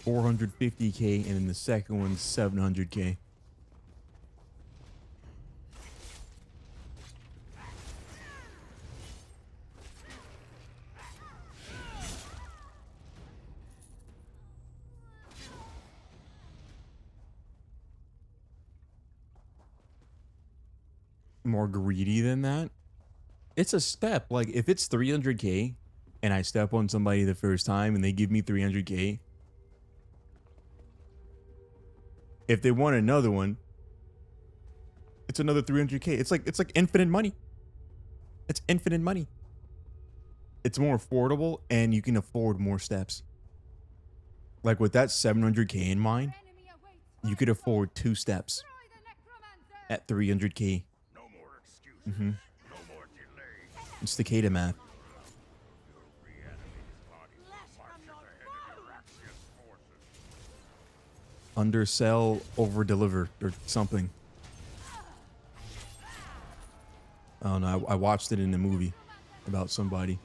$450K, and then the second one's $700K. more greedy than that. It's a step. Like, if it's 300k and I step on somebody the first time and they give me 300k, if they want another one, it's another 300k. It's like infinite money. It's infinite money. It's more affordable and you can afford more steps. Like with that 700k in mind, you could afford 2 steps at 300k. No more excuses. No more delay. It's Tekkeda math. Undersell, over deliver, or something. I don't know. I watched it in a movie about somebody.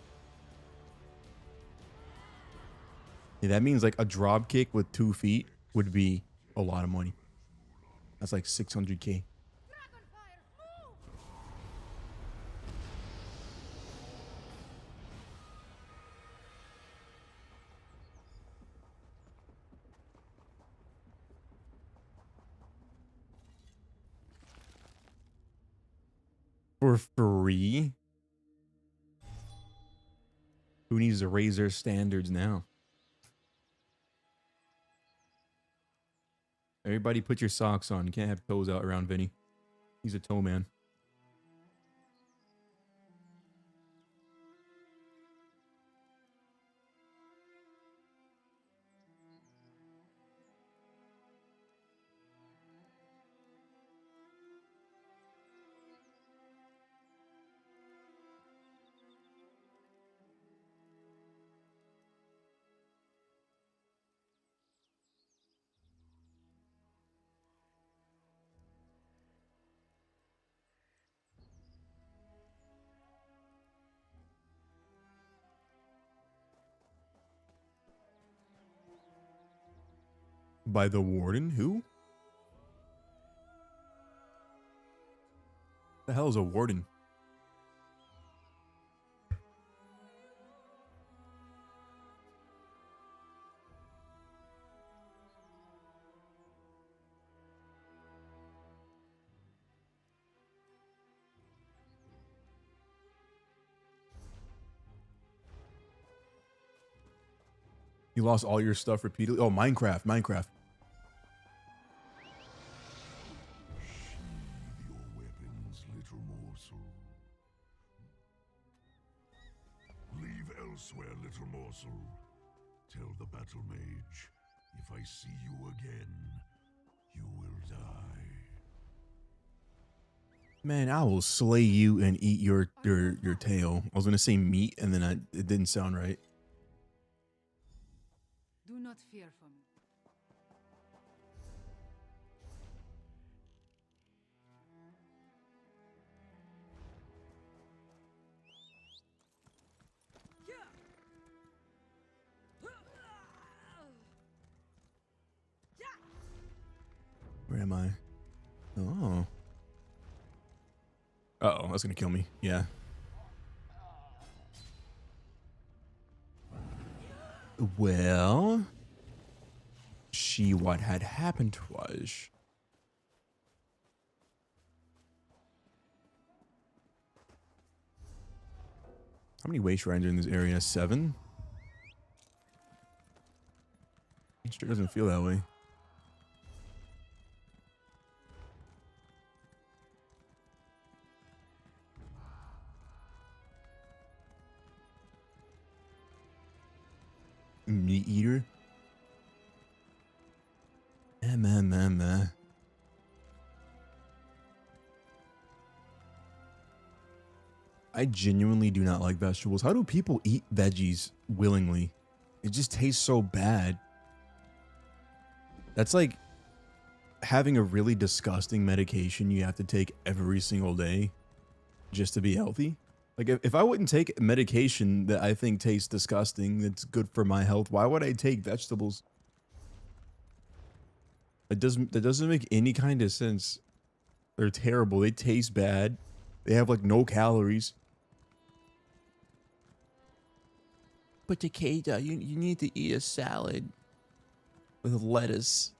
Yeah, that means like a drop kick with 2 feet would be a lot of money. That's like 600k. For free? Who needs to raise their standards now? Everybody put your socks on. You can't have toes out around Vinny. He's a toe man. By the warden? Who? The hell is a warden? You lost all your stuff repeatedly? Oh, Minecraft. Minecraft. Sheathe your weapons, little morsel. Leave elsewhere, little morsel. Tell the battle mage, if I see you again, you will die. Man, I will slay you and eat your tail. I was gonna say meat, and then it didn't sound right. Do not fear for me. Where am I? Oh. Uh-oh, that's gonna kill me. Yeah. Well, what had happened was, how many waste shrines are in this area? 7? It sure doesn't feel that way. Meat eater. I genuinely do not like vegetables. How do people eat veggies willingly? It just tastes so bad. That's like having a really disgusting medication you have to take every single day just to be healthy. Like, if I wouldn't take medication that I think tastes disgusting, that's good for my health, why would I take vegetables? That doesn't make any kind of sense. They're terrible. They taste bad. They have like no calories. But Tekkeda, you need to eat a salad with lettuce.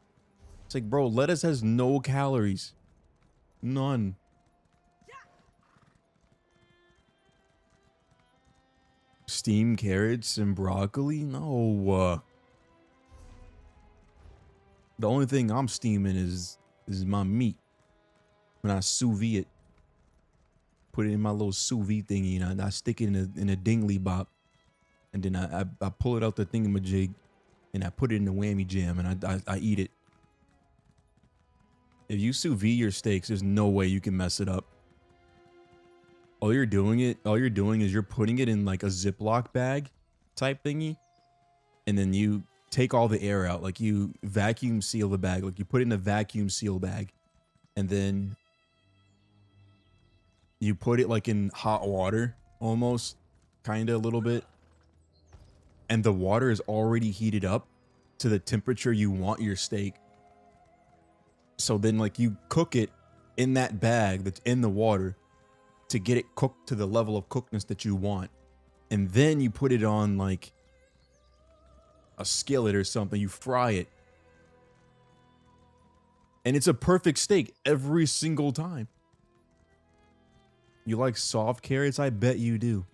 It's like, bro, lettuce has no calories. None. steam carrots and broccoli? No. The only thing I'm steaming is my meat. When I sous vide it, put it in my little sous vide thingy, and I stick it in a dingly bop, and then I pull it out the thingamajig, and I put it in the whammy jam, and I eat it. If you sous vide your steaks, there's no way you can mess it up. All you're doing is you're putting it in like a Ziploc bag type thingy, and then you take all the air out, like you vacuum seal the bag, like you put it in a vacuum seal bag, and then you put it like in hot water, almost, kind of a little bit, and the water is already heated up to the temperature you want your steak. So then like you cook it in that bag that's in the water to get it cooked to the level of cookedness that you want. And then you put it on like a skillet or something, you fry it. And it's a perfect steak every single time. You like soft carrots? I bet you do.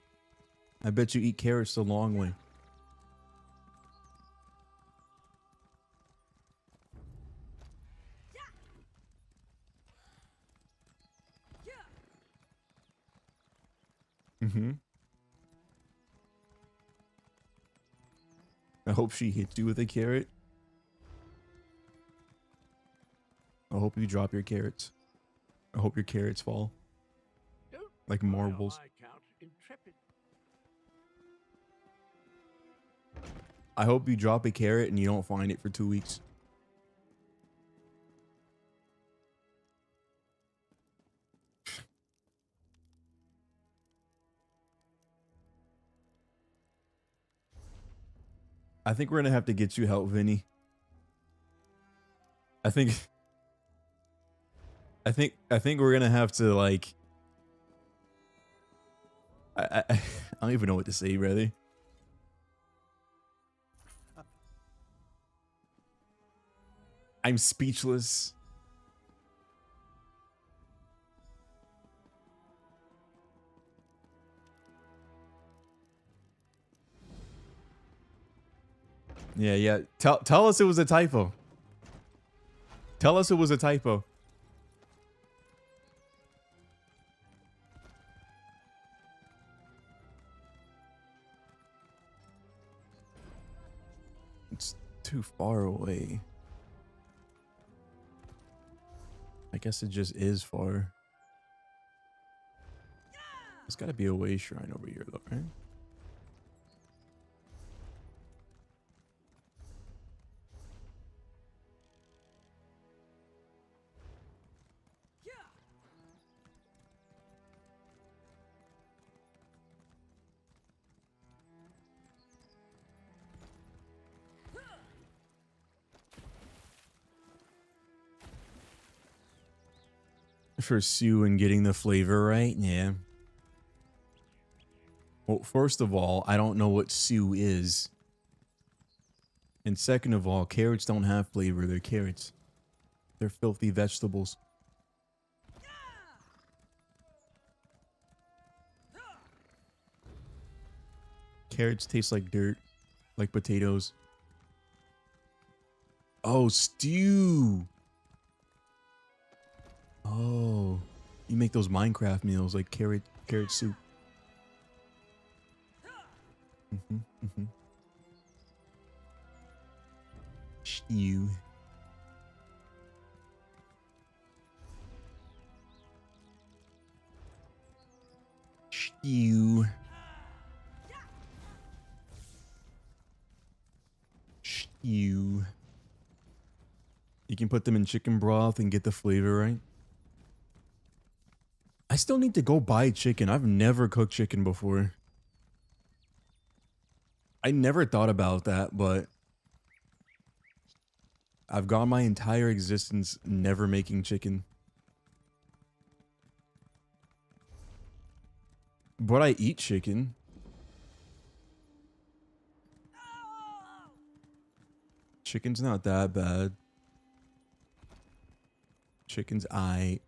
I bet you eat carrots the long way. I hope she hits you with a carrot. I hope you drop your carrots. I hope your carrots fall. Like marbles. I hope you drop a carrot and you don't find it for 2 weeks. I think we're gonna have to get you help, Vinny. I think we're gonna have to like. I don't even know what to say, brother. I'm speechless. Yeah. Tell us it was a typo. Tell us it was a typo. It's too far away. I guess it just is far. There's got to be a way shrine over here, though, right? For Sue and getting the flavor right, yeah. Well, first of all, I don't know what Sue is. And second of all, carrots don't have flavor. They're carrots. They're filthy vegetables. Carrots taste like dirt, like potatoes. Oh, stew. Oh, you make those Minecraft meals like carrot soup. Stew. Stew. Stew. You can put them in chicken broth and get the flavor right. I still need to go buy chicken. I've never cooked chicken before. I never thought about that, but I've gone my entire existence never making chicken. But I eat chicken. Chicken's not that bad. Chicken's aight.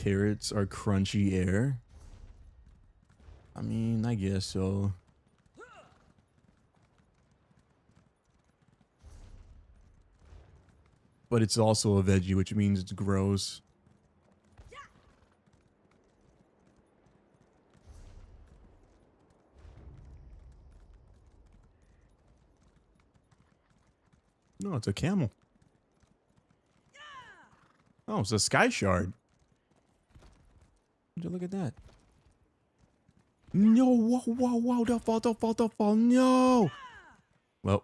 carrots are crunchy air. I mean, I guess so. But it's also a veggie, which means it's gross. No, it's a camel. Oh, it's a sky shard. Would you look at that? No, whoa, whoa, whoa, don't fall, don't fall, don't fall, no! Well,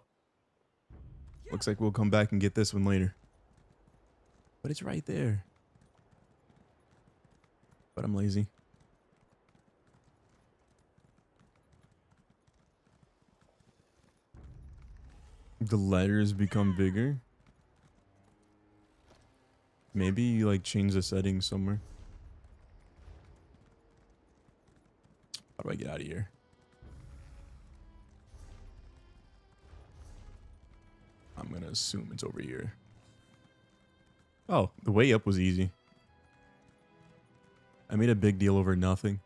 looks like we'll come back and get this one later. But it's right there. But I'm lazy. The letters become bigger. Maybe you like change the settings somewhere. How do I get out of here? I'm gonna assume it's over here. Oh, the way up was easy. I made a big deal over nothing.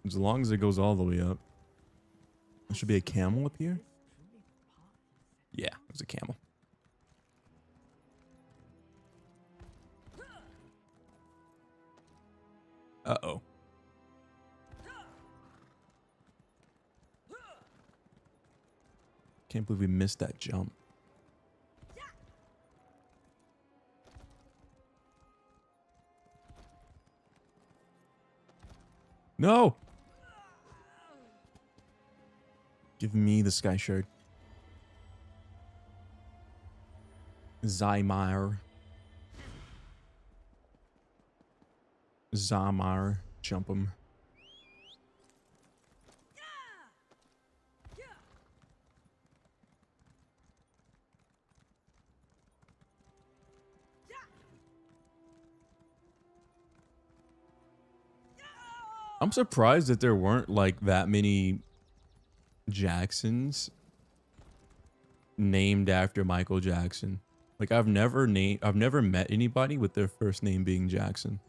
As long as it goes all the way up. There should be a camel up here? Yeah, there's a camel. Uh-oh. Can't believe we missed that jump. No! Give me the sky shard. Zymar. Zamar. Jump him. I'm surprised that there weren't like that many Jacksons named after Michael Jackson. Like I've never met anybody with their first name being Jackson.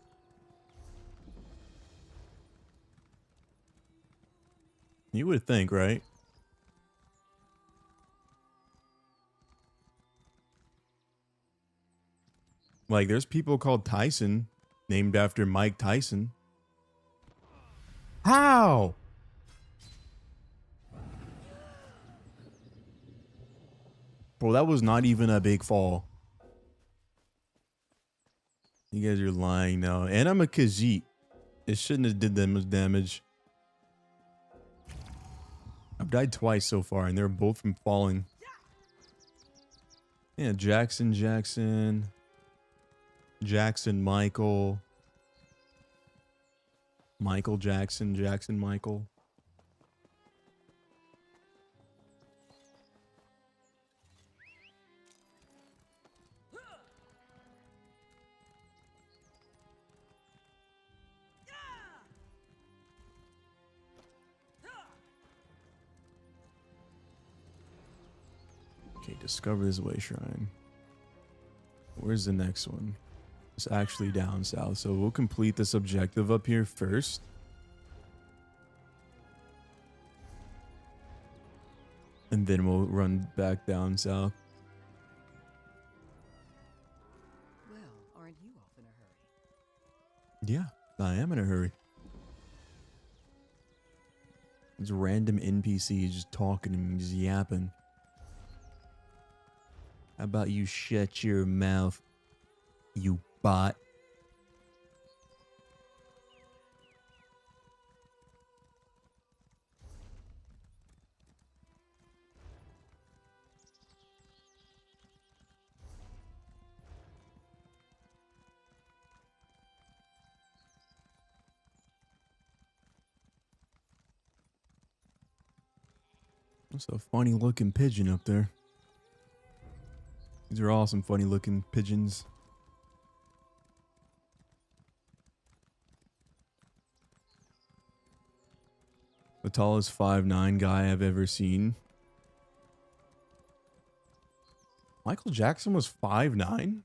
You would think, right? Like there's people called Tyson named after Mike Tyson. How? Bro, that was not even a big fall. You guys are lying now. And I'm a Khajiit. It shouldn't have did that much damage. I've died twice so far, and they're both from falling. Yeah, Jackson, Michael. Michael Jackson, Michael. Okay, discover this way shrine. Where's the next one? It's actually down south, so we'll complete this objective up here first. And then we'll run back down south. Well, aren't you off in a hurry? Yeah, I am in a hurry. There's random NPCs just talking and just yapping. How about you shut your mouth, you bot? That's a funny looking pigeon up there. These are all some funny looking pigeons. The tallest 5'9" guy I've ever seen. Michael Jackson was 5'9"?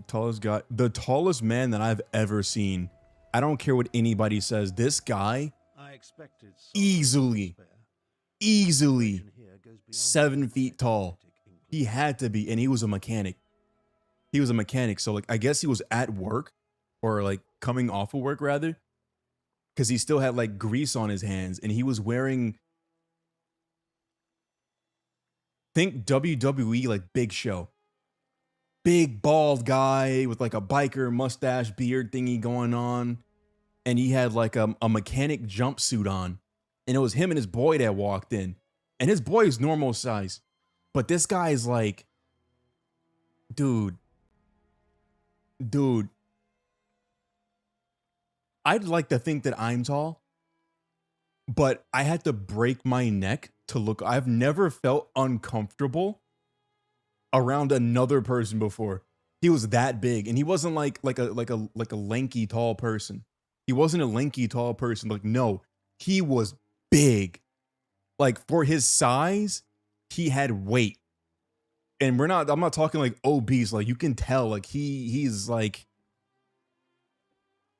Tallest guy, the tallest man that I've ever seen. I don't care what anybody says. This guy I expected easily 7 feet tall. He had to be, and he was a mechanic. He was a mechanic, so like I guess he was at work, or like coming off of work rather, because he still had like grease on his hands, and he was wearing, think WWE, like Big Show. Big bald guy with like a biker mustache beard thingy going on. And he had like a mechanic jumpsuit on. And it was him and his boy that walked in. And his boy is normal size. But this guy is like, dude. I'd like to think that I'm tall. But I had to break my neck to look. I've never felt uncomfortable around another person before. He was that big, and he wasn't like a lanky tall person. He wasn't a lanky tall person. Like, no, he was big. Like, for his size, he had weight. And I'm not talking like obese. Like, you can tell, like he's like,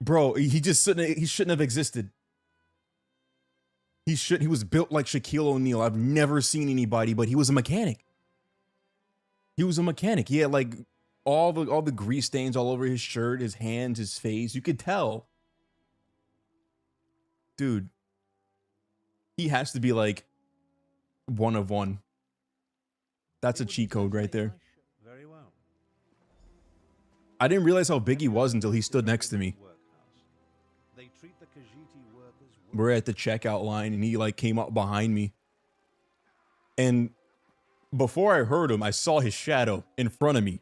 bro, he shouldn't have existed. He was built like Shaquille O'Neal. I've never seen anybody, but he was a mechanic. He was a mechanic. He had like all the grease stains all over his shirt, his hands, his face. You could tell. Dude. He has to be like one of one. That's a cheat code right there. Very well. I didn't realize how big he was until he stood next to me. They treat the Khajiiti workers We're at the checkout line, and he like came up behind me. And before I heard him, I saw his shadow in front of me.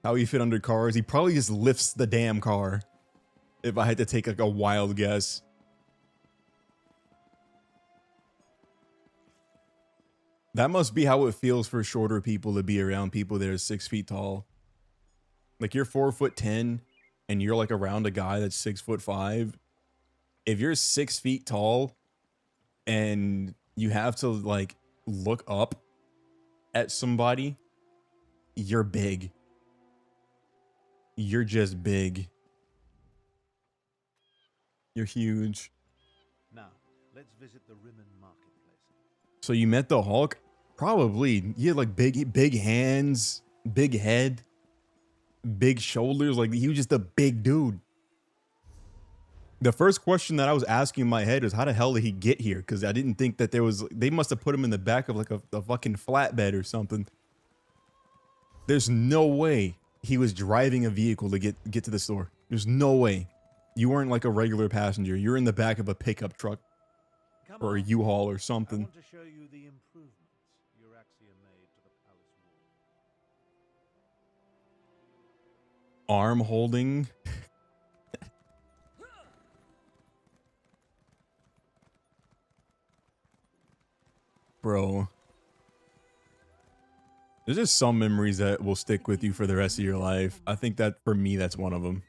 How he fit under cars. He probably just lifts the damn car. If I had to take like a wild guess. That must be how it feels for shorter people to be around people that are 6 feet tall. Like, you're 4'10" and you're like around a guy that's 6'5". If you're 6 feet tall and you have to like look up at somebody, you're big. You're just big. You're huge. Now, let's visit the Rimmon marketplace. So you met the Hulk? Probably. He had like big hands, big head, big shoulders. Like, he was just a big dude. The first question that I was asking in my head is, how the hell did he get here? Because I didn't think that they must have put him in the back of like a fucking flatbed or something. There's no way he was driving a vehicle to get to the store. There's no way. You weren't like a regular passenger. You're in the back of a pickup truck or a U-Haul or something. I want to show you the improvements Euraxia made to the palace wall. Arm holding. Bro. There's just some memories that will stick with you for the rest of your life. I think that for me, that's one of them.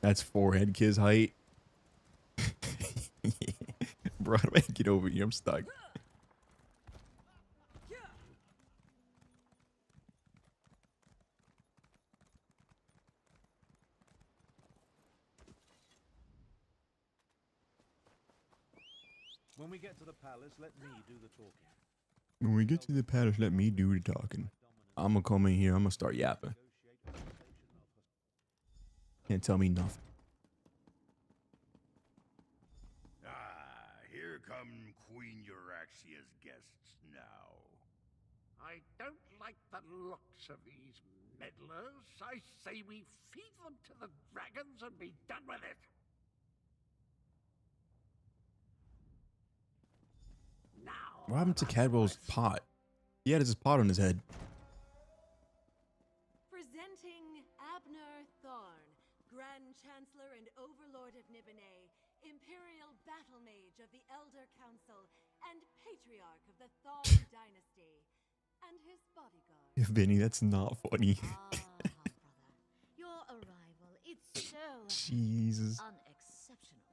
That's forehead kiss height. Bro, how do I get over here? I'm stuck. When we get to the palace, let me do the talking. When we get to the palace, let me do the talking. I'm gonna come in here. I'm gonna start yapping. Can't tell me nothing. Here come Queen Euraxia's guests now. I don't like the looks of these meddlers. I say we feed them to the dragons and be done with it. Now, What happened to Cadwell's pot? He had his pot on his head. Presenting Abner Tharn, Grand Chancellor and Overlord of Nibene, Imperial Battle Mage of the Elder Council, and Patriarch of the Tharn Dynasty, and his bodyguard. Vinny, that's not funny. Brother. Your arrival, it's so Jesus. unexceptional.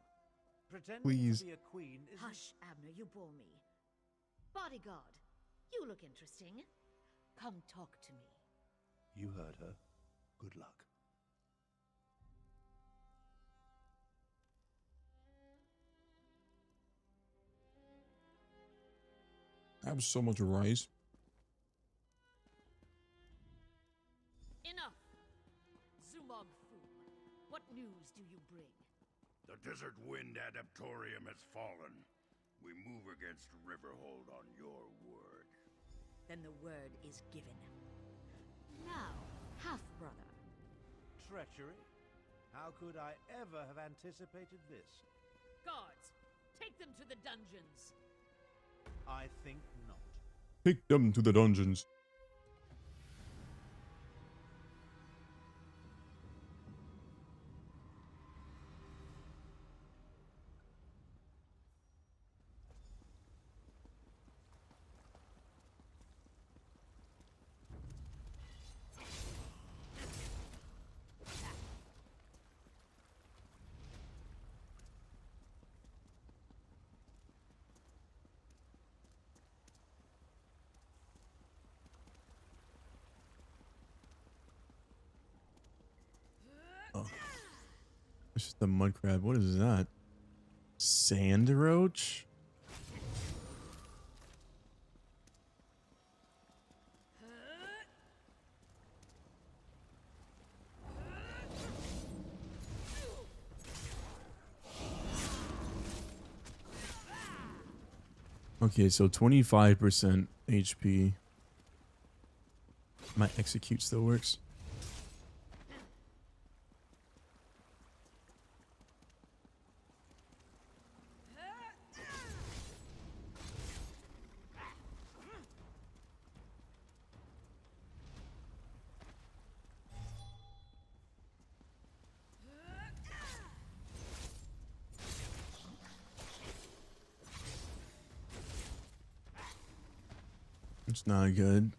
Pretending Please. to be a queen is Hush, Abner, you bore me. Bodyguard, you look interesting. Come talk to me. You heard her. Good luck. I have so much rice. Enough! Zumog Fu, what news do you bring? The Desert Wind Adaptorium has fallen. We move against Riverhold on your word. Then the word is given. Now, half-brother. Treachery? How could I ever have anticipated this? Guards, take them to the dungeons. I think not. Take them to the dungeons. It's just a mud crab. What is that? Sand roach? Okay, so 25% HP. My execute still works. It's not good.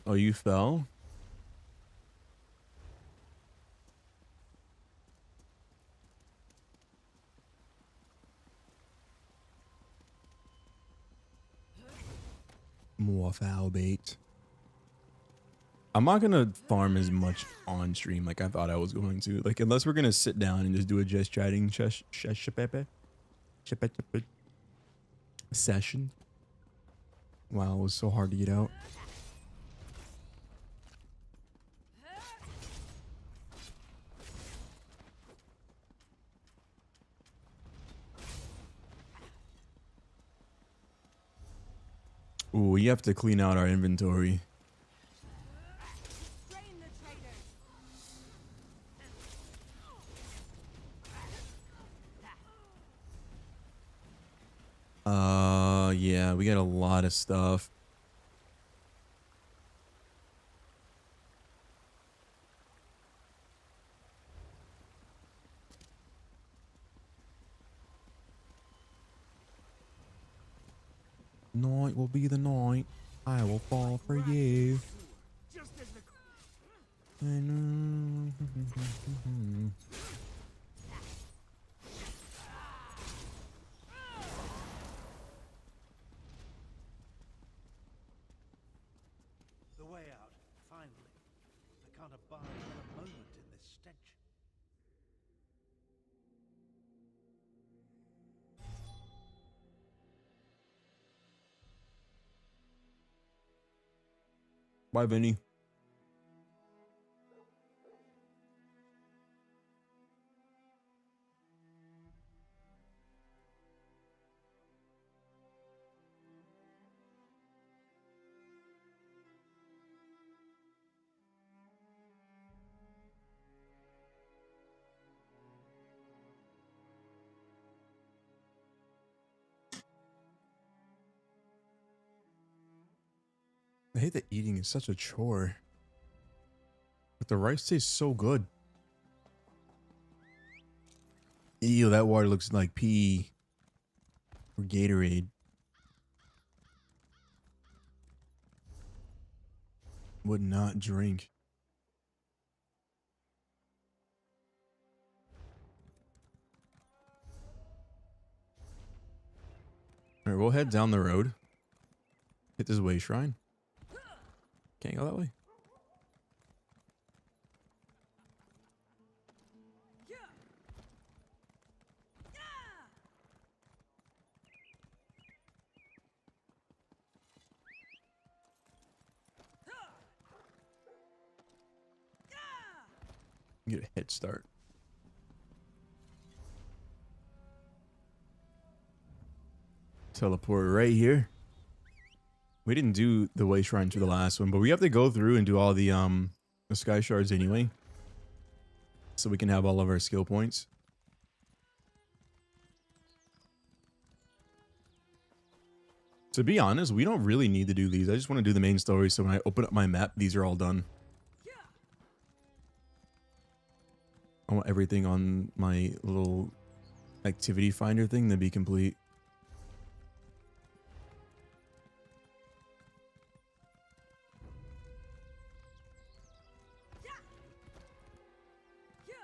Oh, you fell? More foul bait. I'm not gonna farm as much on stream like I thought I was going to. Like, unless we're gonna sit down and just do a just chatting session. Wow, it was so hard to get out. Ooh, we have to clean out our inventory. Train the traitors! Yeah, we got a lot of stuff. Night will be the night. I will fall for you. Just as the I know. The way out, finally. I can't abide a moment in this stench. Bye, Vinny. hate that eating is such a chore. But the rice tastes so good. Ew, that water looks like pee or Gatorade. Would not drink. Alright, we'll head down the road. Hit this way shrine. Can't go that way. Get a head start. Teleport right here. We didn't do the way shrine to the last one, but we have to go through and do all the sky shards anyway, so we can have all of our skill points. To be honest, we don't really need to do these. I just want to do the main story, so when I open up my map, these are all done. I want everything on my little activity finder thing to be complete.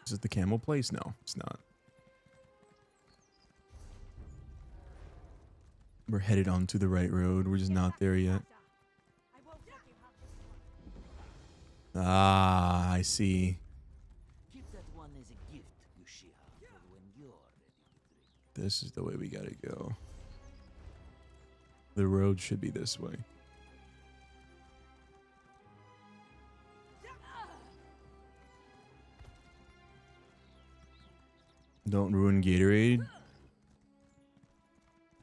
Is it the camel place? No, it's not. We're headed onto the right road. We're just not there yet. Ah, I see. Keep that one as a gift, Wafia, for when you're ready to drink. This is the way we gotta go. The road should be this way. Don't ruin Gatorade.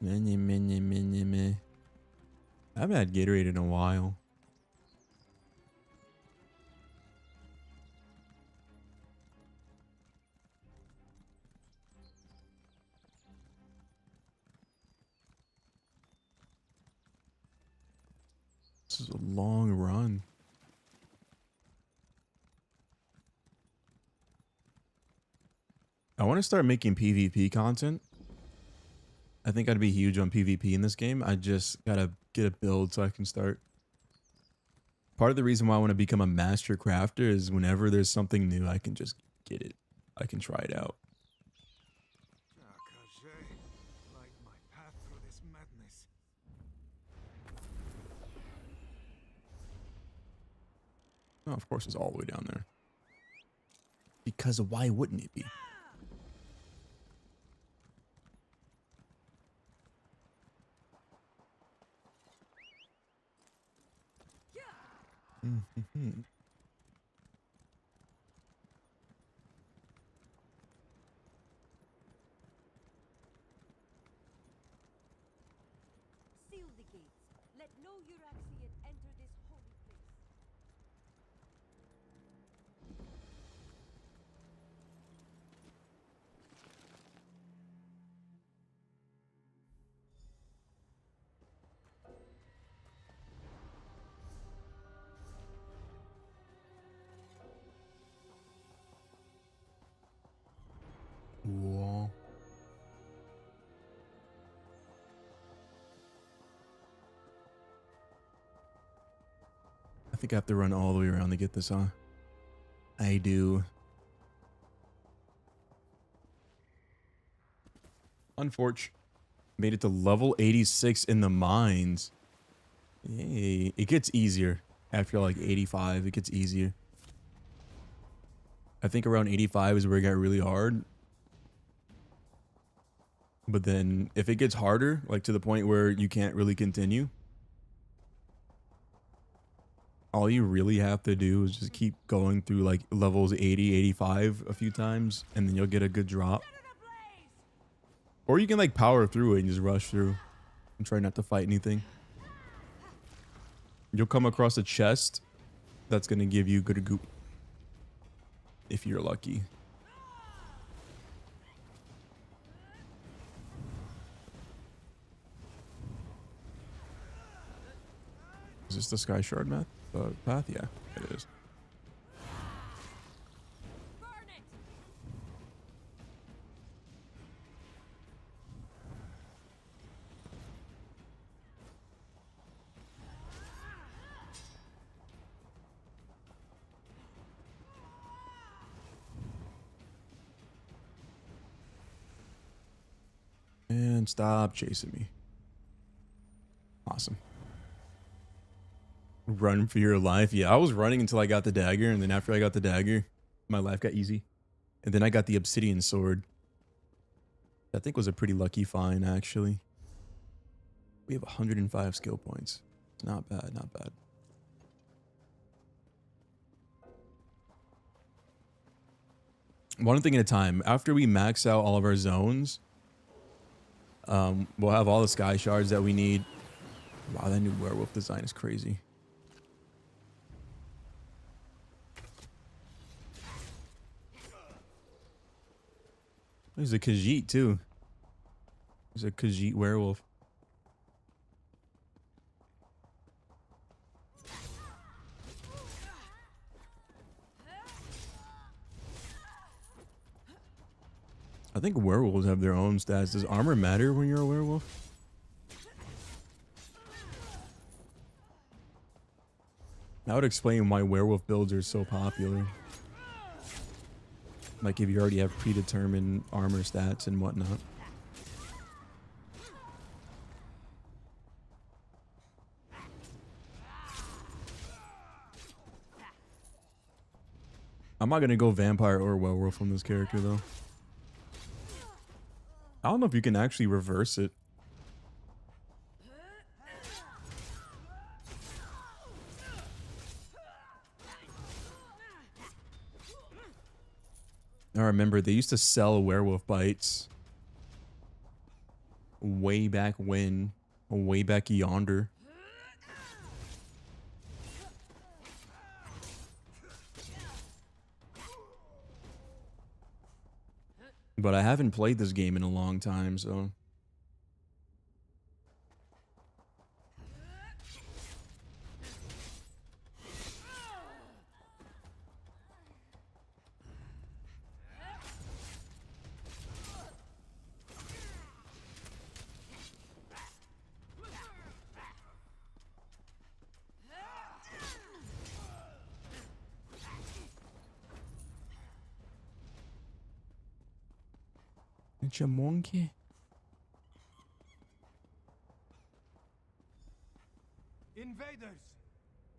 Meh, meh, meh, meh, meh, meh. I haven't had Gatorade in a while. This is a long run. I want to start making PvP content. I think I'd be huge on PvP in this game. I just gotta get a build so I can start. Part of the reason why I want to become a master crafter is whenever there's something new, I can just get it. I can try it out. Light my path through this madness. Oh, of course, it's all the way down there. Because why wouldn't it be? Mm-hmm. Seal the gates. Let no Euraxian enter this holy place. Whoa. I think I have to run all the way around to get this on. I do. Unfortunate. Made it to level 86 in the mines. Yay. It gets easier. After like 85, it gets easier. I think around 85 is where it got really hard. But then if it gets harder, like to the point where you can't really continue, all you really have to do is just keep going through like levels 80, 85 a few times, and then you'll get a good drop. Or you can like power through it and just rush through and try not to fight anything. You'll come across a chest that's going to give you good goop if you're lucky. Is this the Sky Shard path? Yeah, it is. Burn it! And stop chasing me. Awesome. Run for your life. Yeah, I was running until I got the dagger, and then after I got the dagger, my life got easy. And then I got the obsidian sword. I think was a pretty lucky find, actually. We have 105 skill points. Not bad, not bad. One thing at a time. After we max out all of our zones, we'll have all the sky shards that we need. Wow, that new werewolf design is crazy. There's a Khajiit too. There's a Khajiit werewolf. I think werewolves have their own stats. Does armor matter when you're a werewolf? That would explain why werewolf builds are so popular. Like if you already have predetermined armor stats and whatnot. I'm not gonna go vampire or werewolf on this character though. I don't know if you can actually reverse it. I remember they used to sell werewolf bites way back when, way back yonder. But I haven't played this game in a long time, so. It's a monkey. Invaders!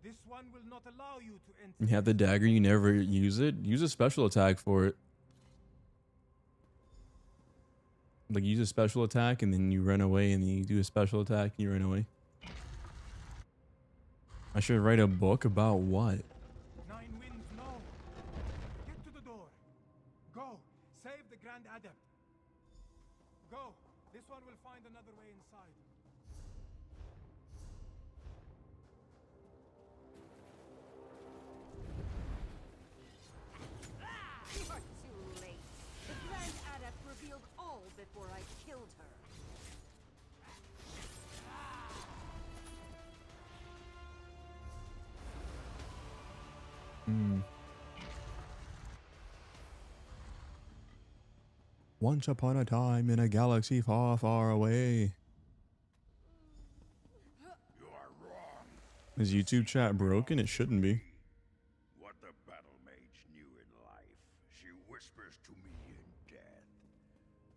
This one will not allow you to enter. You have the dagger, you never use it. Use a special attack for it. Like use a special attack and then you run away and then you do a special attack and you run away. I should write a book about what? Nine winds, no. Get to the door. Go. Save the Grand Adept. Go. This one will find another way inside. Too late. The Grand Adept revealed all before I killed her. Once upon a time in a galaxy far, far away. You are wrong. Is YouTube chat broken? It shouldn't be. What the battle mage knew in life, she whispers to me in death.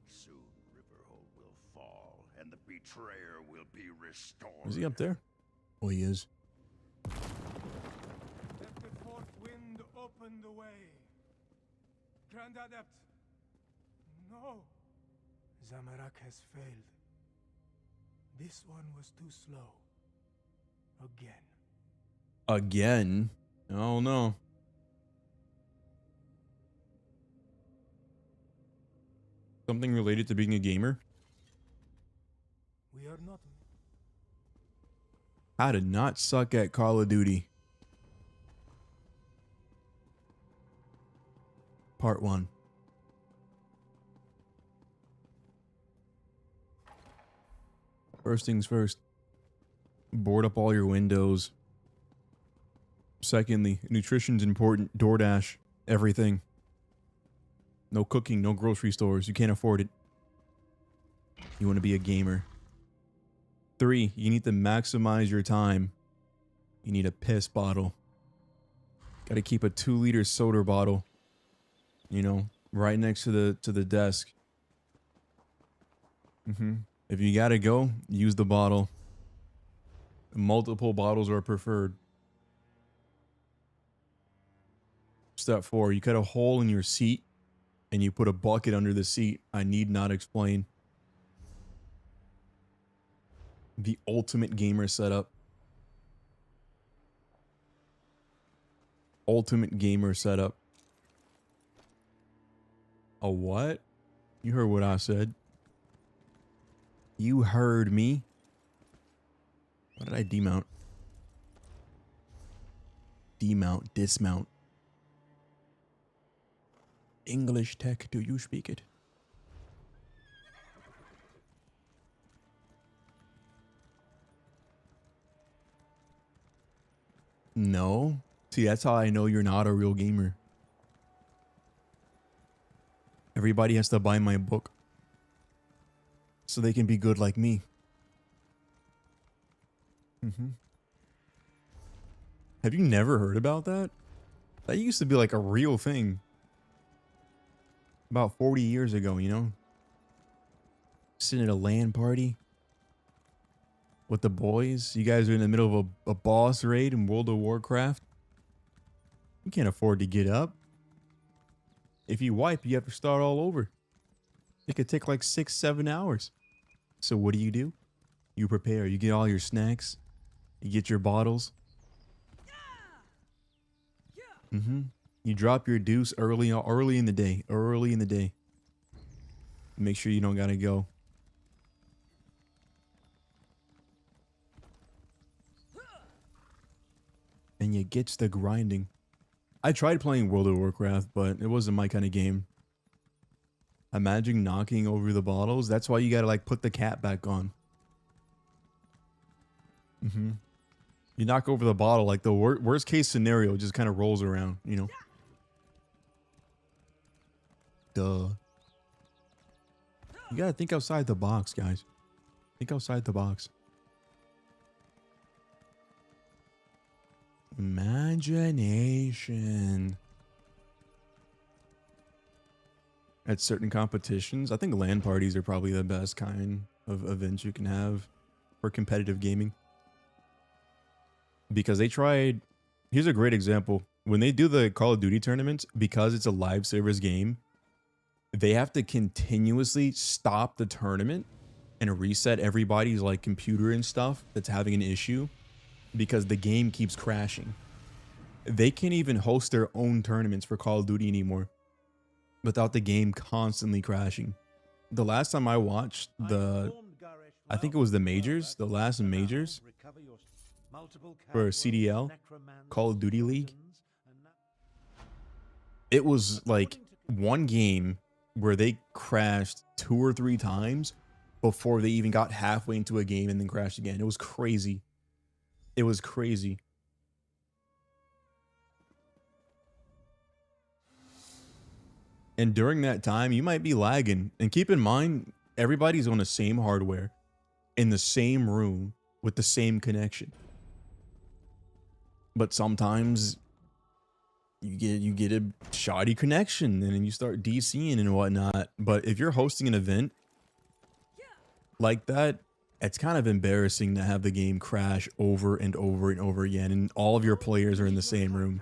Soon Riverhold will fall, and the betrayer will be restored. Is he up there? Oh, he is. Let the fourth wind open the way. Grand Adept. No. Zamorak has failed. This one was too slow. Again. Again? Oh no. Something related to being a gamer? We are not. How to not suck at Call of Duty. Part 1. First things first. Board up all your windows. Secondly, nutrition's important. DoorDash, everything. No cooking, no grocery stores. You can't afford it. You want to be a gamer. 3, you need to maximize your time. You need a piss bottle. Got to keep a 2-liter soda bottle, you know, right next to the desk. If you got to go, use the bottle. Multiple bottles are preferred. Step 4, you cut a hole in your seat and you put a bucket under the seat. I need not explain. The ultimate gamer setup. Ultimate gamer setup. A what? You heard what I said. You heard me. What did I demount? Demount, dismount. English tech, do you speak it? No. See, that's how I know you're not a real gamer. Everybody has to buy my book so they can be good like me. Have you never heard about that? That used to be like a real thing. About 40 years ago, you know? Sitting at a LAN party with the boys. You guys are in the middle of a boss raid in World of Warcraft. You can't afford to get up. If you wipe, you have to start all over. It could take like 6-7 hours. So what do? You prepare. You get all your snacks. You get your bottles. You drop your deuce early in the day. Early in the day. Make sure you don't gotta go. And you gets the grinding. I tried playing World of Warcraft, but it wasn't my kind of game. Imagine knocking over the bottles. That's why you gotta like put the cap back on. You knock over the bottle, like the worst case scenario just kind of rolls around, you know? Duh. You gotta think outside the box, guys. Think outside the box. Imagination. At certain competitions, I think LAN parties are probably the best kind of events you can have for competitive gaming. Because they tried, here's a great example. When they do the Call of Duty tournaments, because it's a live service game, they have to continuously stop the tournament and reset everybody's like computer and stuff that's having an issue because the game keeps crashing. They can't even host their own tournaments for Call of Duty anymore without the game constantly crashing. The last time I watched I think it was the majors, the last majors for CDL, Call of Duty League. It was like one game where they crashed 2 or 3 times before they even got halfway into a game and then crashed again. It was crazy. It was crazy. And during that time, you might be lagging. And keep in mind, everybody's on the same hardware, in the same room, with the same connection. But sometimes you get a shoddy connection and then you start DCing and whatnot. But if you're hosting an event like that, it's kind of embarrassing to have the game crash over and over and over again and all of your players are in the same room.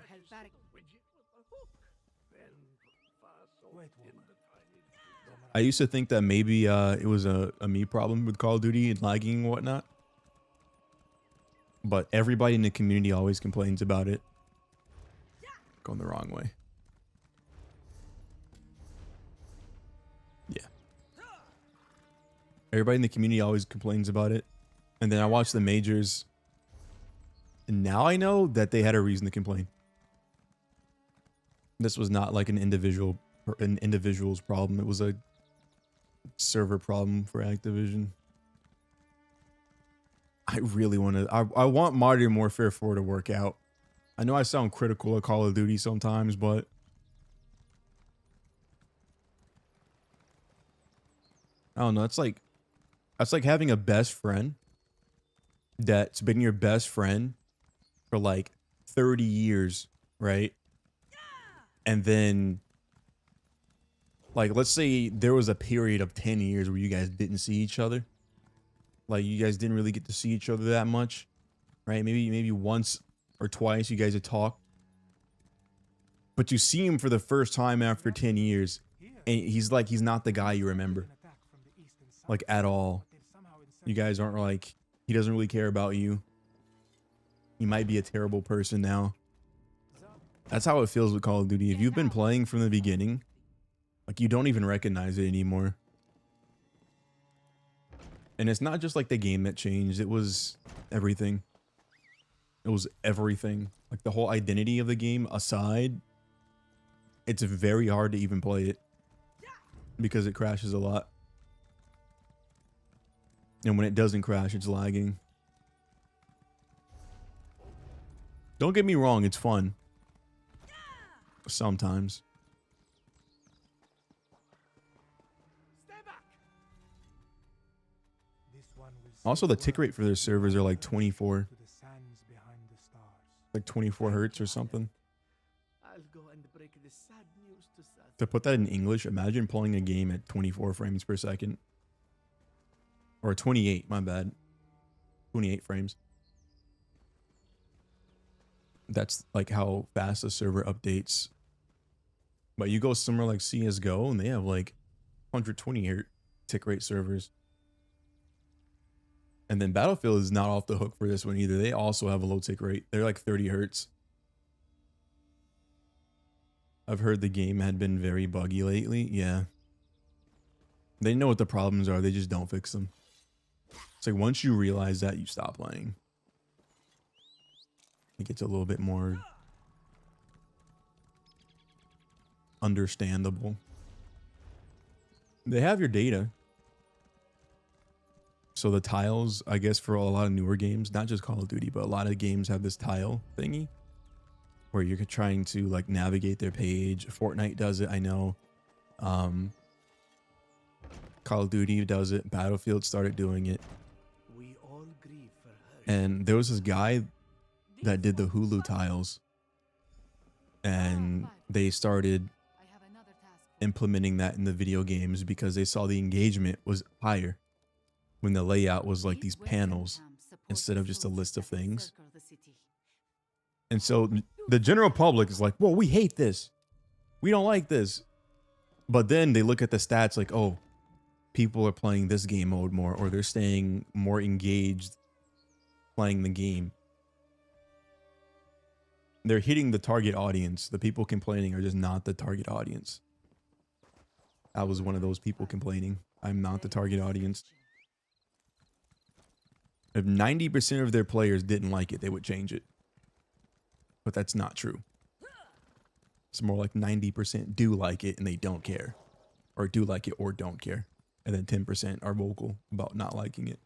I used to think that maybe it was a me problem with Call of Duty and lagging and whatnot. But everybody in the community always complains about it. Going the wrong way. Yeah. Everybody in the community always complains about it. And then I watch the majors. And now I know that they had a reason to complain. This was not like an individual's problem. It was a server problem for Activision. I really want to. I want Modern Warfare 4 to work out. I know I sound critical of Call of Duty sometimes, but I don't know. That's like having a best friend that's been your best friend for like 30 years, right? And then, like, let's say there was a period of 10 years where you guys didn't see each other. Like, you guys didn't really get to see each other that much, right? Maybe once or twice you guys had talked. But you see him for the first time after 10 years, and he's not the guy you remember. Like, at all. You guys aren't like, he doesn't really care about you. He might be a terrible person now. That's how it feels with Call of Duty. If you've been playing from the beginning, like, you don't even recognize it anymore. And it's not just like the game that changed. It was everything. It was everything. Like, the whole identity of the game aside, it's very hard to even play it because it crashes a lot. And when it doesn't crash, it's lagging. Don't get me wrong, it's fun. Sometimes. Also, the tick rate for their servers are like 24. Like 24 hertz or something. I'll go and break the sad news to Seth. To put that in English, imagine playing a game at 24 frames per second. Or 28, my bad. 28 frames. That's like how fast the server updates. But you go somewhere like CSGO and they have like 120 hertz tick rate servers. And then Battlefield is not off the hook for this one either. They also have a low tick rate. They're like 30 hertz. I've heard the game had been very buggy lately. Yeah. They know what the problems are. They just don't fix them. It's like once you realize that, you stop playing. It gets a little bit more understandable. They have your data. So the tiles, I guess, for a lot of newer games, not just Call of Duty, but a lot of games have this tile thingy where you're trying to like navigate their page. Fortnite does it, I know. Call of Duty does it. Battlefield started doing it. We all grieve for her. And there was this guy that did the Hulu tiles. And they started implementing that in the video games because they saw the engagement was higher when the layout was like these panels instead of just a list of things. And so the general public is like, well, we hate this. We don't like this. But then they look at the stats like, oh, people are playing this game mode more, or they're staying more engaged playing the game. They're hitting the target audience. The people complaining are just not the target audience. I was one of those people complaining. I'm not the target audience. If 90% of their players didn't like it, they would change it. But that's not true. It's more like 90% do like it and they don't care. Or do like it or don't care. And then 10% are vocal about not liking it.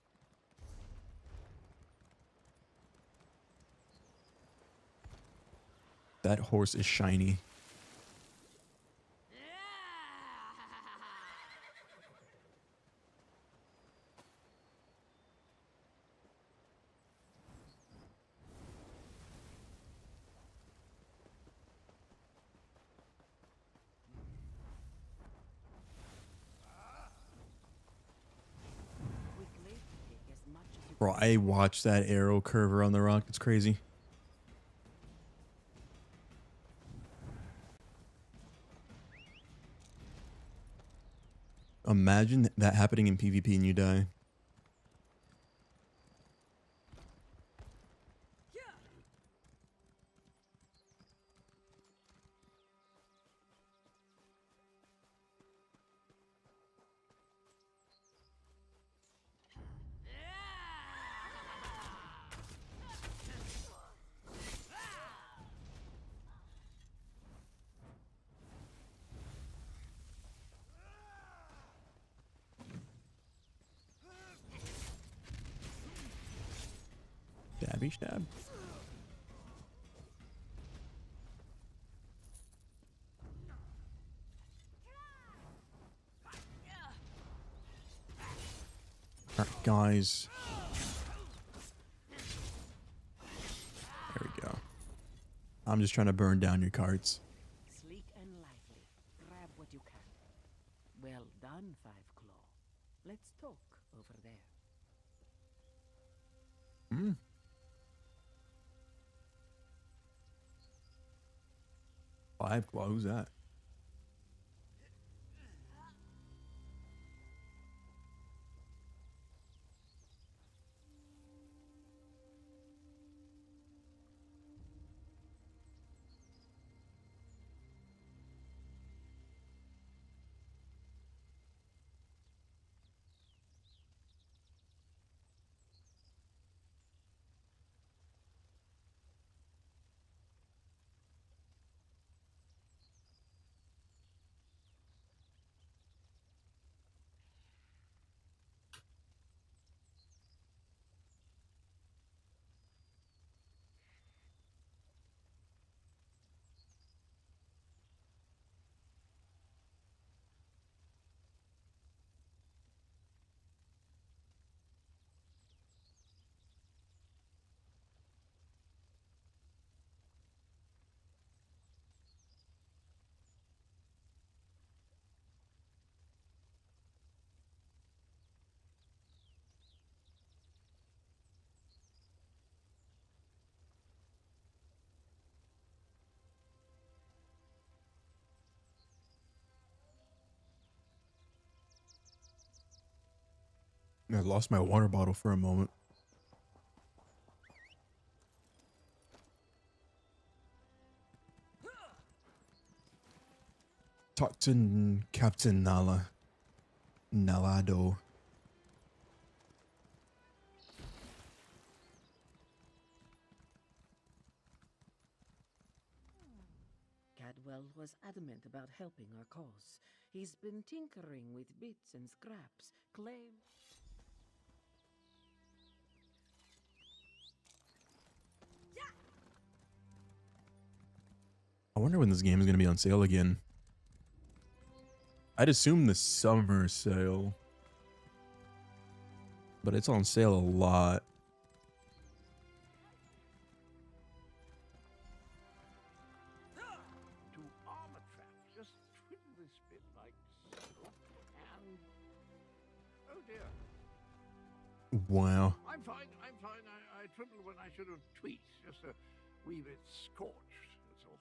That horse is shiny. Bro, I watched that arrow curve around the rock. It's crazy. Imagine that happening in PvP and you die. Stabby stab. Alright, guys. There we go. I'm just trying to burn down your carts. Sleek and lively. Grab what you can. Well done, Five Claw. Let's talk over there. Hmm. Five Claw, who's that? I lost my water bottle for a moment. Talk to Captain Nalado. Cadwell was adamant about helping our cause. He's been tinkering with bits and scraps, claim. I wonder when this game is going to be on sale again. I'd assume the summer sale. But it's on sale a lot. To arm a trap, just twiddle this bit like so, and... Oh dear. Wow. I'm fine, I'm fine. I twiddled when I should have tweaked. Just a wee bit scorched, that's all.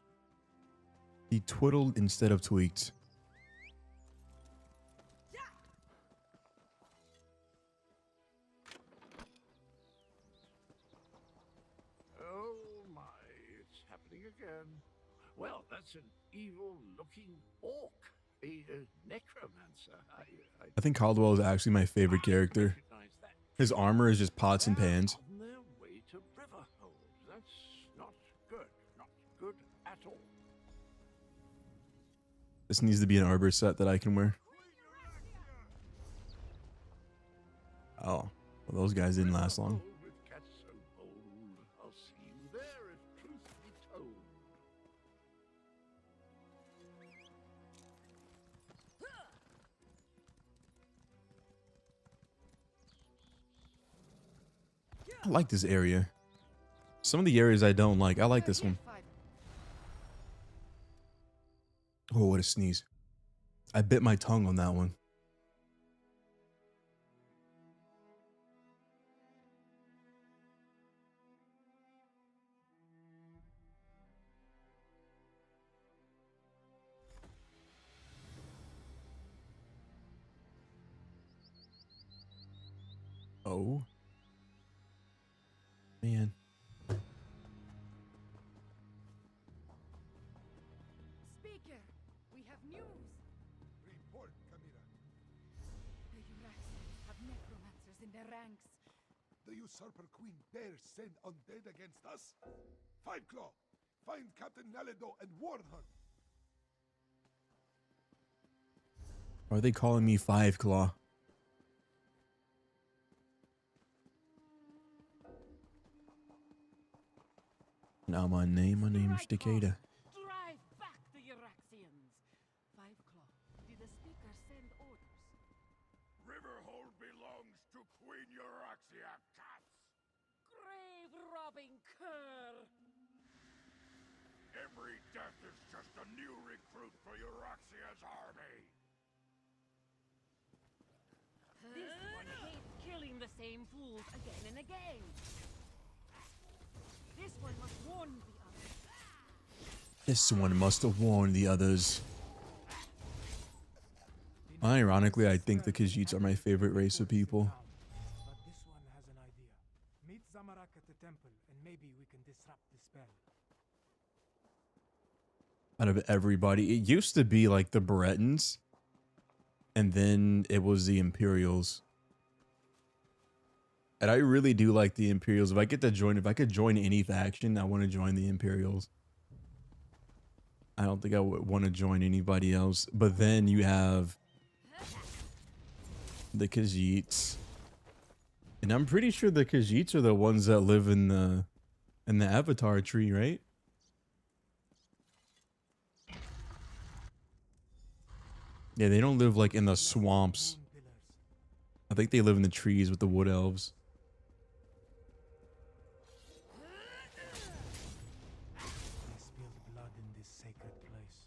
He twiddled instead of tweaked. Oh my, it's happening again. Well, that's an evil-looking orc. A necromancer. I think Caldwell is actually my favorite character. recognize that. His armor is just pots and pans. On their way to Riverhold. That's not good. Not good at all. This needs to be an arbor set that I can wear. Oh, well, those guys didn't last long. Riverhold with cats so bold. I'll see you there if truth be told. I like this area. Some of the areas I don't like. I like this one. Oh, what a sneeze. I bit my tongue on that one. Oh. Man. Speaker, we have news. Report, Camila. The Uraxians have necromancers in their ranks. The usurper queen dares send undead against us? Five Claw, find Captain Nalado and warn her. Are they calling me Five Claw? Now my name's Tekkeda. Drive back the Uraxians. Five Claw, did the speaker send orders? Riverhold belongs to Queen sobbing cur. Every death is just a new recruit for Euraxia's army. This one hates killing the same fools again and again. This one must warn the others. This one must have warned the others. Ironically, I think the Khajiits are my favorite race of people. But this one has an idea. Meet Zamarak at the temple, and maybe we can disrupt the spell. Out of everybody, it used to be like the Bretons, and then it was the Imperials. And I really do like the Imperials. If I could join any faction, I want to join the Imperials. I don't think I would want to join anybody else. But then you have the Khajiits. And I'm pretty sure the Khajiits are the ones that live in the Avatar tree, right? Yeah, they don't live like in the swamps. I think they live in the trees with the wood elves. They spilled blood in this sacred place.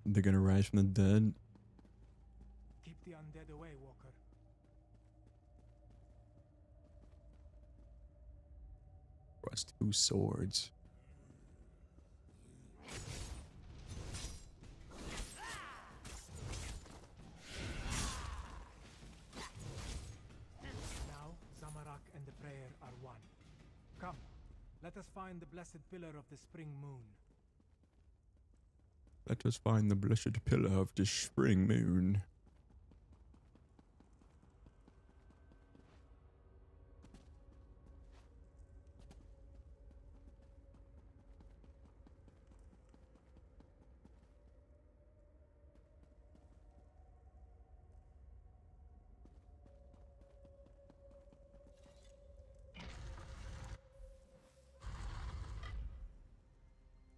They're gonna rise from the dead. Keep the undead away, Walker. Thrust 2 swords. Now, Zamarak and the prayer are one. Come, let us find the blessed pillar of the spring moon. Let us find the blessed pillar of the spring moon.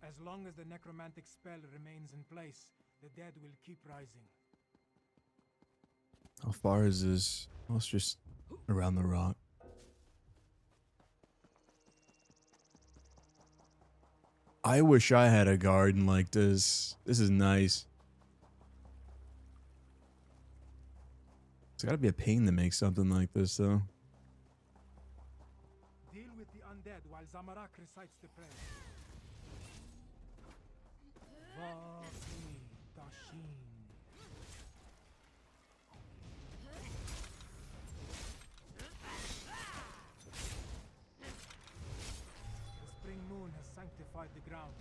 As long as the necromantic spell remains in place, the dead will keep rising. How far is this? Oh, it's just around the rock. I wish I had a garden like this. This is nice. It's gotta be a pain to make something like this, though. Deal with the undead while Zamarak recites the prayer. Wafia. The spring moon has sanctified the ground.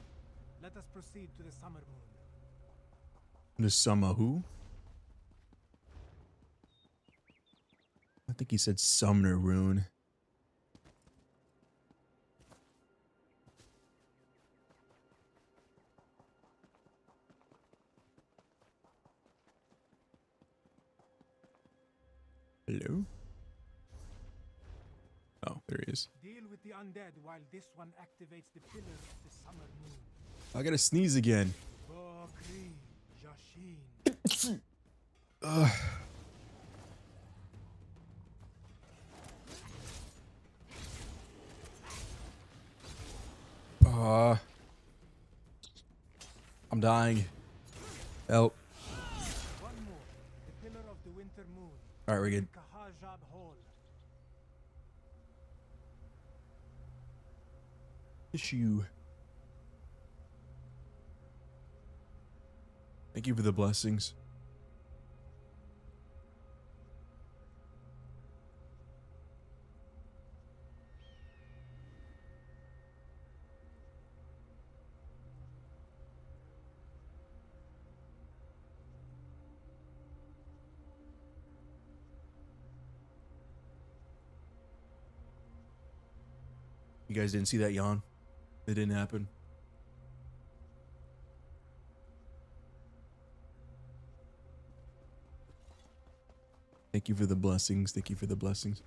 Let us proceed to the summer moon. The summer who? I think he said Sumner Rune. Hello? Oh, there he is. Deal with the undead while this one activates the pillar of the summer moon. I gotta sneeze again. Bakri Jashin. Ugh. I'm dying. Help. One more. The pillar of the winter moon. Alright, we're good. Kahajab Hall. Issue. Thank you for the blessings. You guys didn't see that yawn? It didn't happen. Thank you for the blessings. Thank you for the blessings.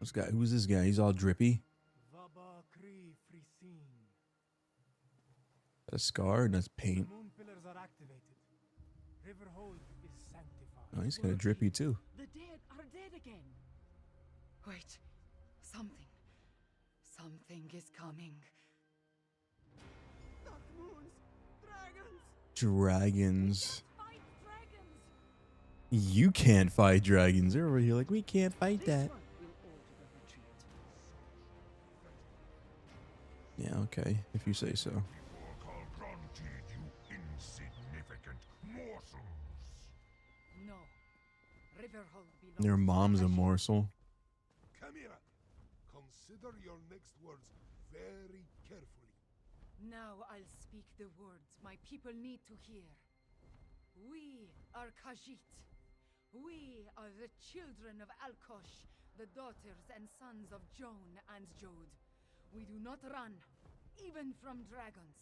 This guy, who's this guy? He's all drippy. A scar and that's paint. The moon pillars are activated. Riverhold is sanctified. Oh, he's kind of drippy too. The dead are dead again. Wait. Something is coming. Dark moons. Dragons. Dragons. Fight dragons. You can't fight dragons. They're over here like, we can't fight that. This one will alter the retreat. Yeah, okay. If you say so. Granted, you insignificant morsels. No. Riverhold belongs Their to mom's a Kashyyyk. morsel. Chimera, consider your next words very carefully. Now I'll speak the words my people need to hear. We are Khajiit. We are the children of Alkosh, the daughters and sons of Joan and Jode. We do not run, even from dragons.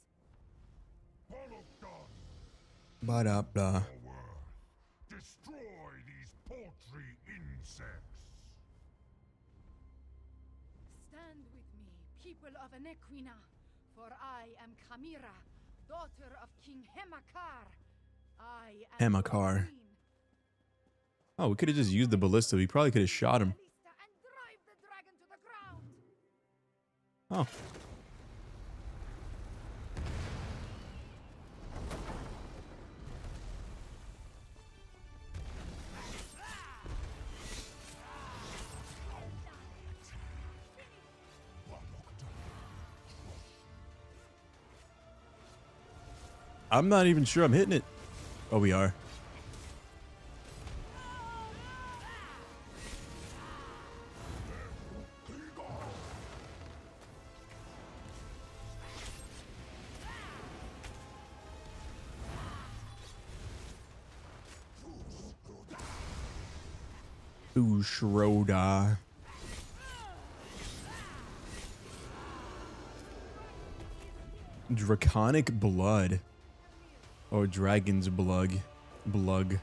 Ba-da-ba. Destroy these paltry insects. Stand with me, people of Anequina, for I am Khamira, daughter of King Hemakar. I am your Hemakar. queen. Oh, we could have just used the ballista. We probably could have shot him. Ballista and drive the dragon to the ground. Oh. I'm not even sure I'm hitting it. Oh, we are. Ooh, Schroeder. Draconic blood. Or dragon's blood. Blood. We have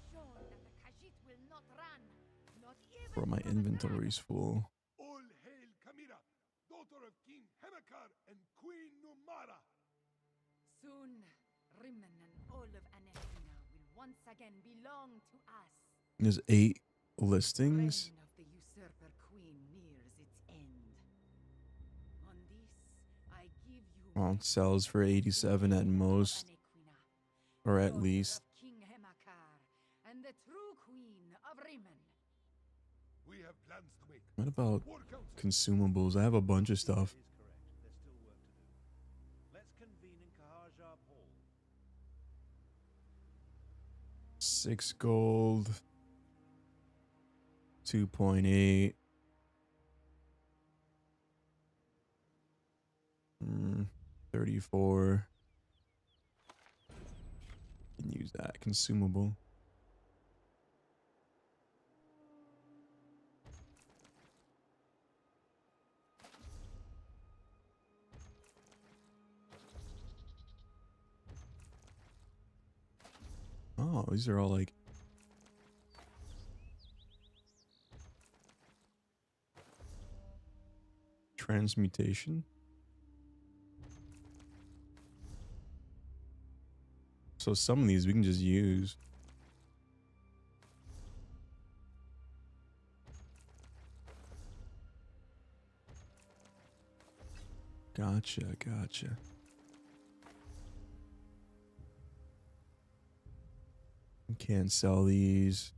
shown that the Khajiit will not run, not even Bro, my from a inventory's full. All hail Chimera, daughter of King Hemakar and Queen Numara. Soon, Rimmen and all of Anequina will once again belong to us. There's 8 listings. Reign of the usurper queen nears its end. On this, I give you Well, it sells for 87 at most. Anequina, Or at daughter least. of King Hemakar and the true queen of Rimmen. We have plans to make. What about War Council. consumables? I have a bunch of stuff. Is correct. There's still work to do. Let's convene in Kahajab Hall. 6 gold. 2.8. 34. Can use that consumable. Oh, these are all like transmutation. So some of these we can just use. Gotcha, gotcha. Can't sell these.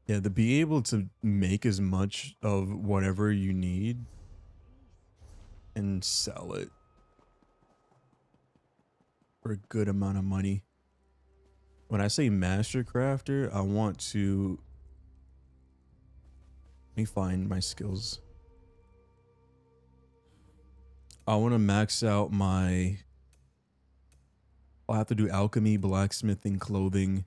Yeah, to be able to make as much of whatever you need and sell it for a good amount of money. When I say master crafter, I want to... Let me find my skills. I want to max out my... I'll have to do alchemy, blacksmithing, clothing,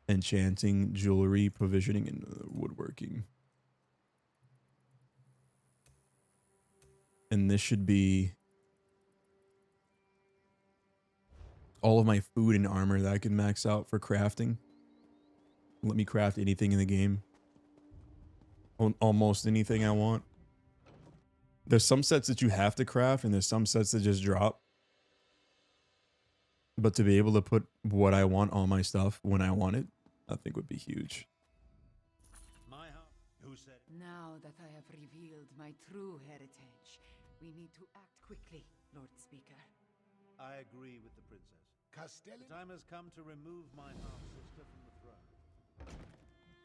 enchanting, jewelry, provisioning, and woodworking. And this should be all of my food and armor that I can max out for crafting. Let me craft anything in the game. Almost anything I want. There's some sets that you have to craft, and there's some sets that just drop. But to be able to put what I want on my stuff when I want it, I think would be huge. My house. Who said it? Now that I have revealed my true heritage, we need to act quickly, Lord Speaker. I agree with the princess. Castellan? The time has come to remove my half-sister from the throne.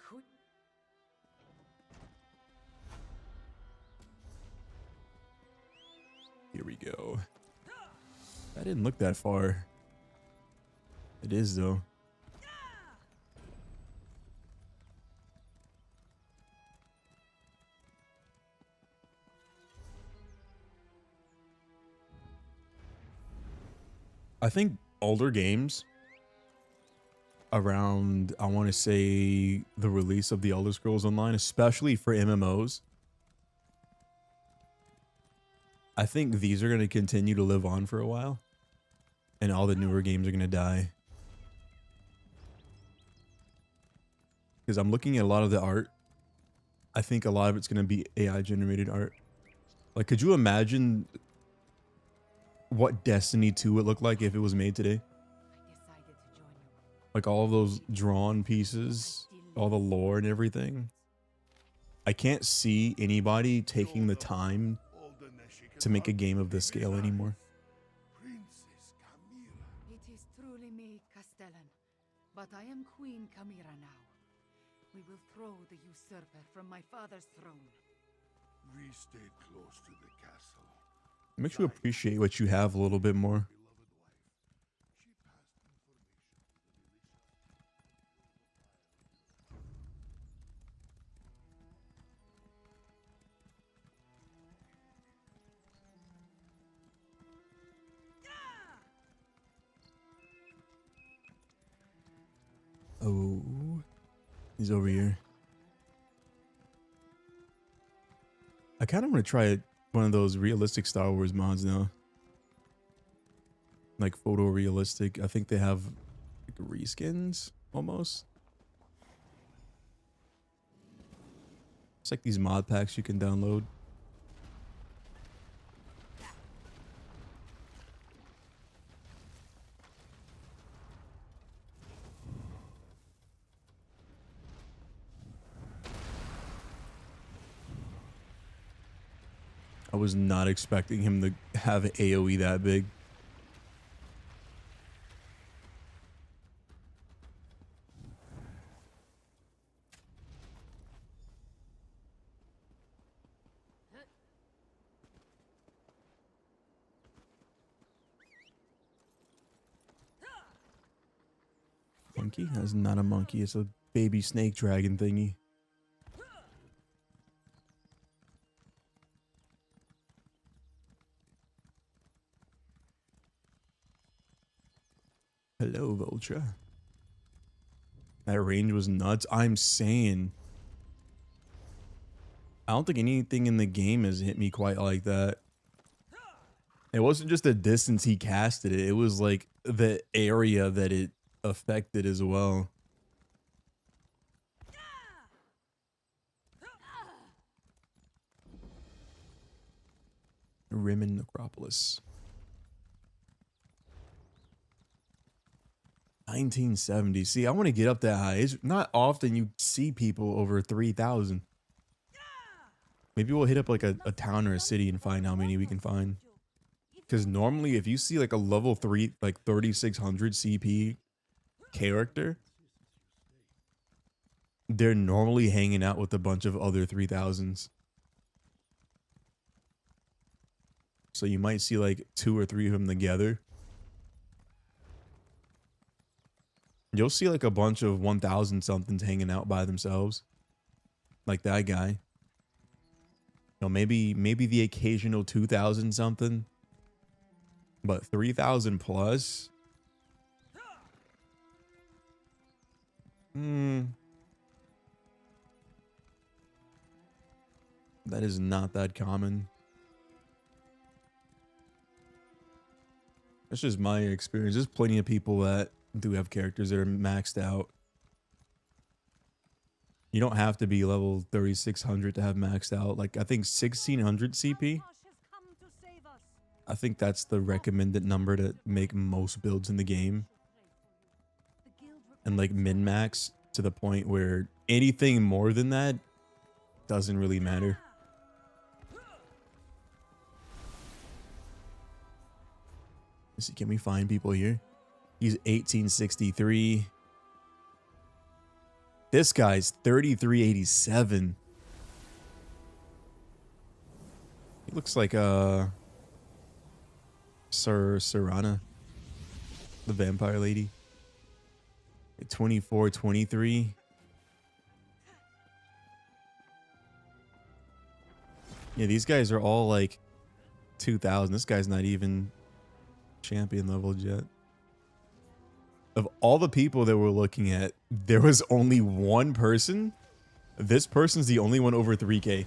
Could Here we go. I didn't look that far. It is though. I think older games around, I want to say, the release of the Elder Scrolls Online, especially for MMOs, I think these are going to continue to live on for a while, and all the newer games are going to die. Because I'm looking at a lot of the art. I think a lot of it's going to be AI generated art. Like, could you imagine what Destiny 2 would look like if it was made today? I decided to join you. Like all of those drawn pieces, all the lore and everything. I can't see anybody taking the time to make a game of this scale anymore. It is truly me, Castellan, but I am Queen Camira now. We will throw the usurper from my father's throne. We stayed close to the castle. It makes you appreciate what you have a little bit more. Oh, he's over here. I kind of want to try one of those realistic Star Wars mods now. Like photorealistic. I think they have like reskins almost. It's like these mod packs you can download. I was not expecting him to have AoE that big. Monkey? That's not a monkey. It's a baby snake dragon thingy. Hello, Vulture. That range was nuts. I'm saying, I don't think anything in the game has hit me quite like that. It wasn't just the distance he casted it. It was like the area that it affected as well. Rimmon Necropolis. 1970. See, I want to get up that high. It's not often you see people over 3,000. Maybe we'll hit up like a town or a city and find how many we can find. Because normally if you see like a level 3, like 3600 CP character, they're normally hanging out with a bunch of other 3000s. So you might see like 2 or 3 of them together. You'll see like a bunch of 1000 somethings hanging out by themselves. Like that guy. You know, maybe the occasional 2000 something. But 3000 plus? That is not that common. That's just my experience. There's plenty of people that do have characters that are maxed out. You don't have to be level 3600 to have maxed out. Like, I think 1600 CP. I think that's the recommended number to make most builds in the game. And like min-max to the point where anything more than that doesn't really matter. Let's see, can we find people here? He's 1863. This guy's 3387. He looks like Serana, the vampire lady. 2423. Yeah, these guys are all like 2000. This guy's not even champion level yet. Of all the people that we're looking at, there was only one person. This person's the only one over 3K.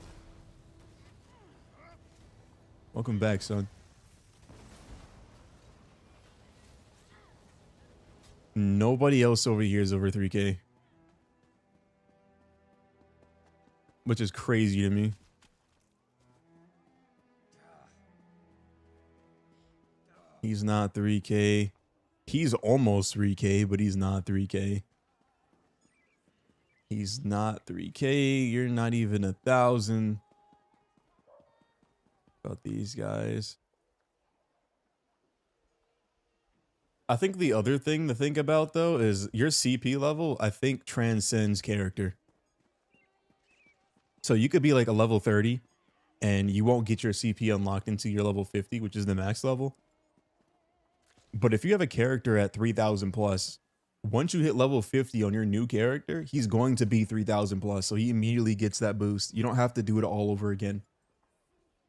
Welcome back, son. Nobody else over here is over 3K. Which is crazy to me. He's not 3K. He's almost 3K, but he's not 3K. He's not 3K. You're not even 1,000. About these guys. I think the other thing to think about, though, is your CP level, I think, transcends character. So you could be like a level 30, and you won't get your CP unlocked until your level 50, which is the max level. But if you have a character at 3,000 plus, once you hit level 50 on your new character, he's going to be 3,000 plus. So he immediately gets that boost. You don't have to do it all over again.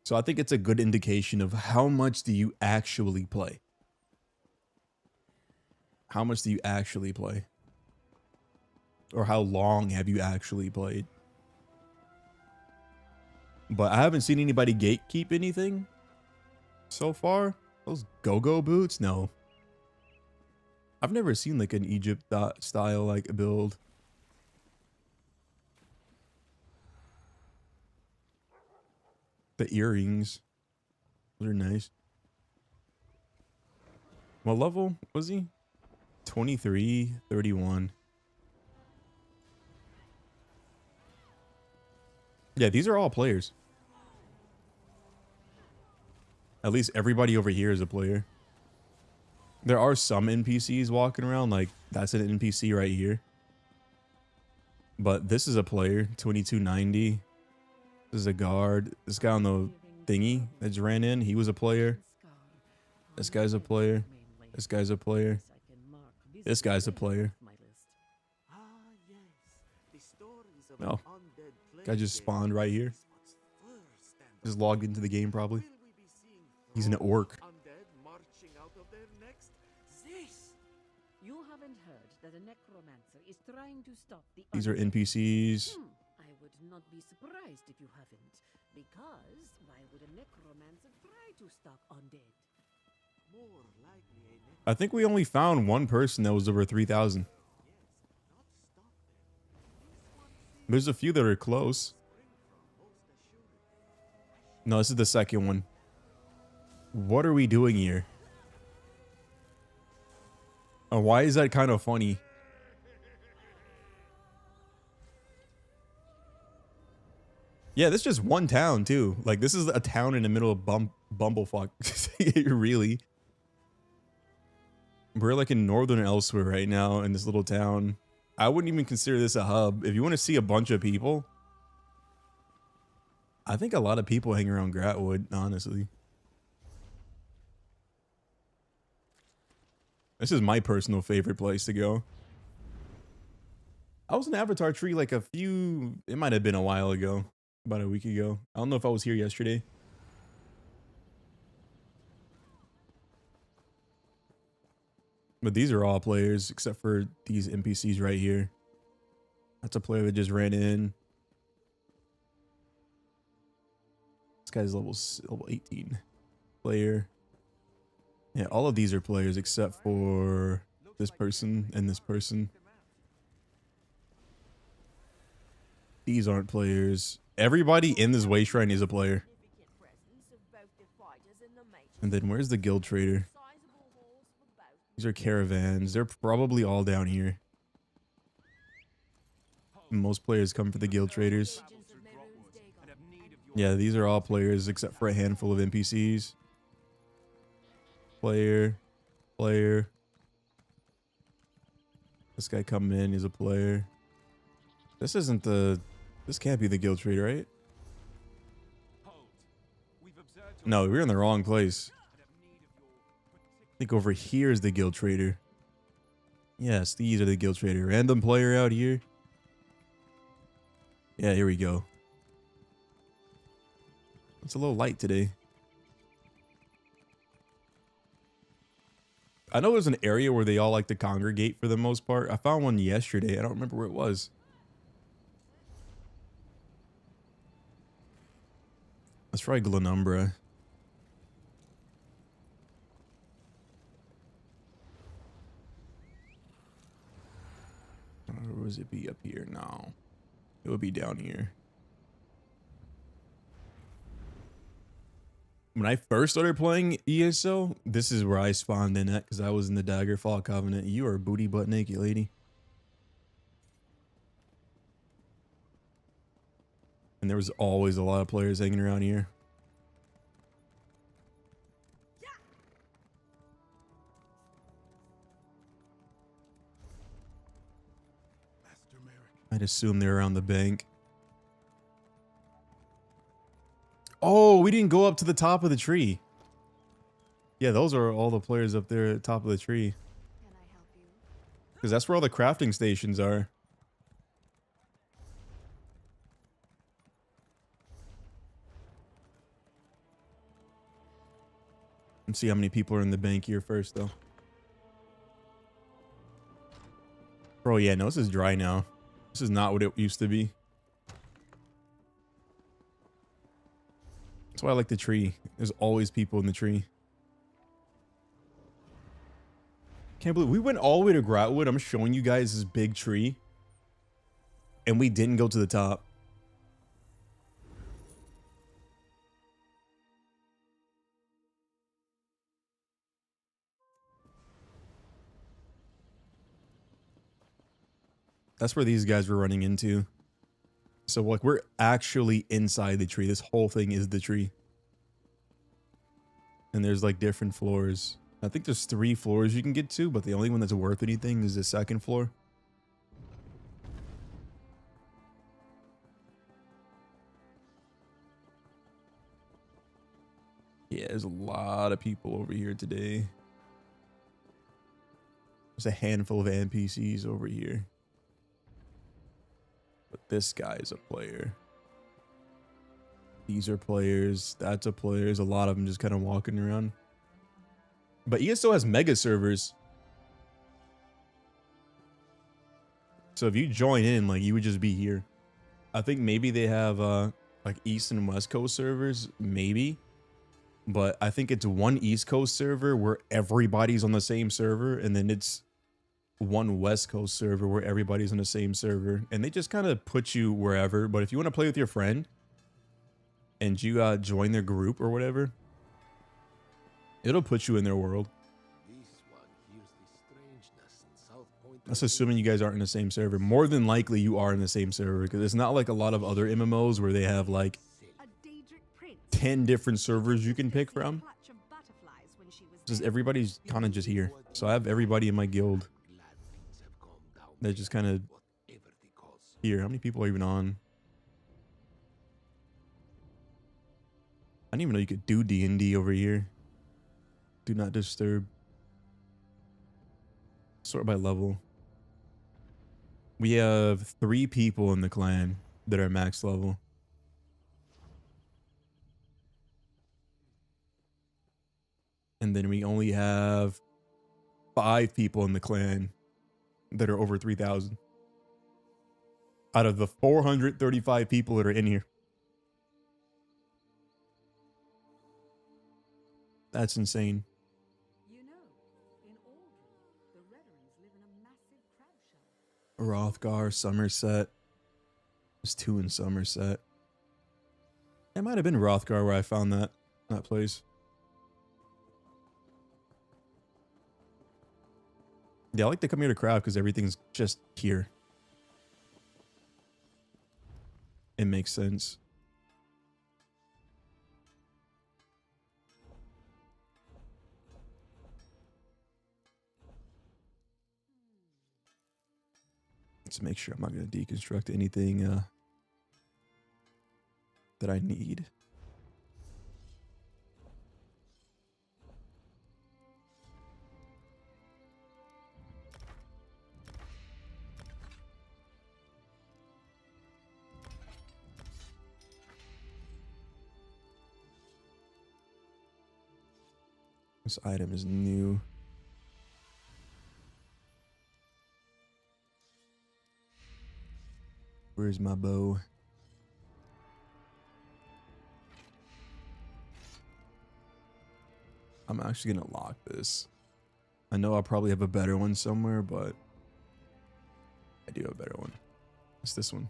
So I think it's a good indication of how much do you actually play. How much do you actually play? Or how long have you actually played? But I haven't seen anybody gatekeep anything so far. Those go-go boots? No. I've never seen like an Egypt style like build. The earrings. Those are nice. What level was he? 23, 31. Yeah, these are all players. At least everybody over here is a player. There are some NPCs walking around, like that's an NPC right here. But this is a player, 2290. This is a guard. This guy on the thingy that just ran in, he was a player. This guy's a player. This guy's a player. This guy's a player. No. Guy just spawned right here. Just logged into the game probably. He's an orc. You haven't heard that a necromancer is trying to stop the These are NPCs. I would not be surprised if you haven't. Because why would a necromancer try to stop undead? More likely I think we only found one person that was over 3,000. There's a few that are close. No, this is the second one. What are we doing here? Why is that kind of funny? Yeah, this is just one town too. Like this is a town in the middle of Bumblefuck. Really? We're like in northern elsewhere right now in this little town. I wouldn't even consider this a hub. If you want to see a bunch of people, I think a lot of people hang around Gratwood, honestly. This is my personal favorite place to go. I was in Avatar Tree like it might have been a while ago, about a week ago. I don't know if I was here yesterday. But these are all players except for these NPCs right here. That's a player that just ran in. This guy's level 18 player. Yeah, all of these are players except for this person and this person. These aren't players. Everybody in this way shrine is a player. And then where's the guild trader? These are caravans. They're probably all down here. Most players come for the guild traders. Yeah, these are all players except for a handful of NPCs. Player. Player. This guy coming in, he's a player. This isn't the... This can't be the guild trader, right? No, we're in the wrong place. I think over here is the guild trader. Yes, these are the guild trader. Random player out here. Yeah, here we go. It's a little light today. I know there's an area where they all like to congregate for the most part. I found one yesterday. I don't remember where it was. Let's try Glenumbra. Or would it be up here? No. It would be down here. When I first started playing ESO, this is where I spawned in at because I was in the Daggerfall Covenant. You are booty butt naked, lady. And there was always a lot of players hanging around here. I'd assume they're around the bank. Oh, we didn't go up to the top of the tree. Yeah, those are all the players up there at the top of the tree. Because that's where all the crafting stations are. Let's see how many people are in the bank here first, though. Bro, yeah, no, this is dry now. This is not what it used to be. That's why I like the tree. There's always people in the tree. Can't believe we went all the way to Gratwood. I'm showing you guys this big tree. And we didn't go to the top. That's where these guys were running into. So, like, we're actually inside the tree. This whole thing is the tree. And there's, like, different floors. I think there's 3 floors you can get to, but the only one that's worth anything is the 2nd floor. Yeah, there's a lot of people over here today. There's a handful of NPCs over here. But this guy is a player. These are players. That's a player. There's a lot of them just kind of walking around. But ESO has mega servers. So if you join in, like, you would just be here. I think maybe they have like East and West Coast servers, maybe. But I think it's one East Coast server where everybody's on the same server, and then it's one West Coast server where everybody's on the same server, and they just kind of put you wherever. But if you want to play with your friend and you join their group or whatever, it'll put you in their world. That's assuming you guys aren't in the same server. More than likely you are in the same server, because it's not like a lot of other MMOs where they have like 10 different servers you can pick from. Just everybody's kind of just here. So I have everybody in my guild. They're just kind of here. How many people are even on? I didn't even know you could do D&D over here. Do not disturb. Sort by level. We have 3 people in the clan that are max level. And then we only have 5 people in the clan that are over 3,000. Out of the 435 people that are in here. That's insane. Rothgar, Somerset. There's 2 in Somerset. It might have been Rothgar where I found that place. Yeah, I like to come here to craft because everything's just here. It makes sense. Let's make sure I'm not going to deconstruct anything that I need. This item is new. Where's my bow? I'm actually gonna lock this. I know I'll probably have a better one somewhere, but I do have a better one. It's this one.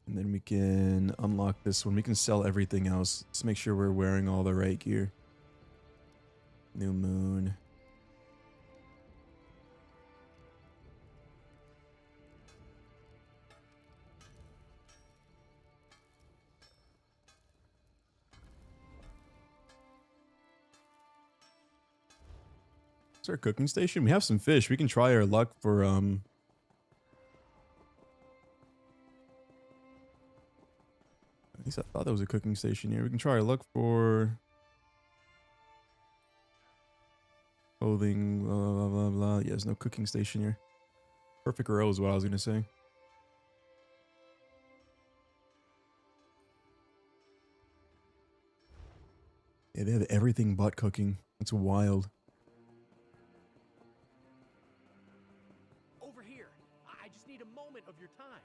And then we can unlock this one. We can sell everything else. Let's make sure we're wearing all the right gear. New moon. Is our cooking station? We have some fish. We can try our luck for At least I thought there was a cooking station here. We can try our luck for clothing, blah, blah, blah, blah. Yeah, there's no cooking station here. Perfect row is what I was going to say. Yeah, they have everything but cooking. It's wild. Over here. I just need a moment of your time.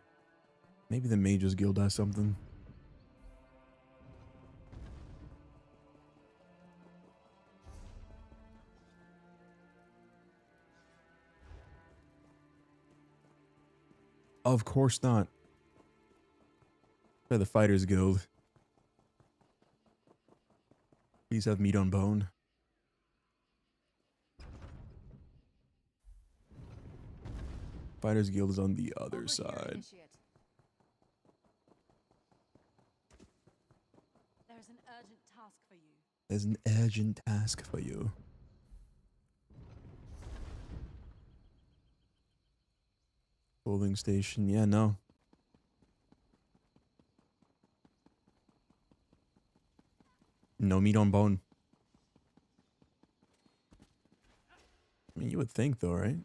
Maybe the Mages Guild has something. Of course not. Try the Fighters Guild. Please have meat on bone. Fighters Guild is on the other side. There's an urgent task for you. There's an urgent task for you. Clothing station. Yeah, no. No meat on bone. I mean, you would think though, right?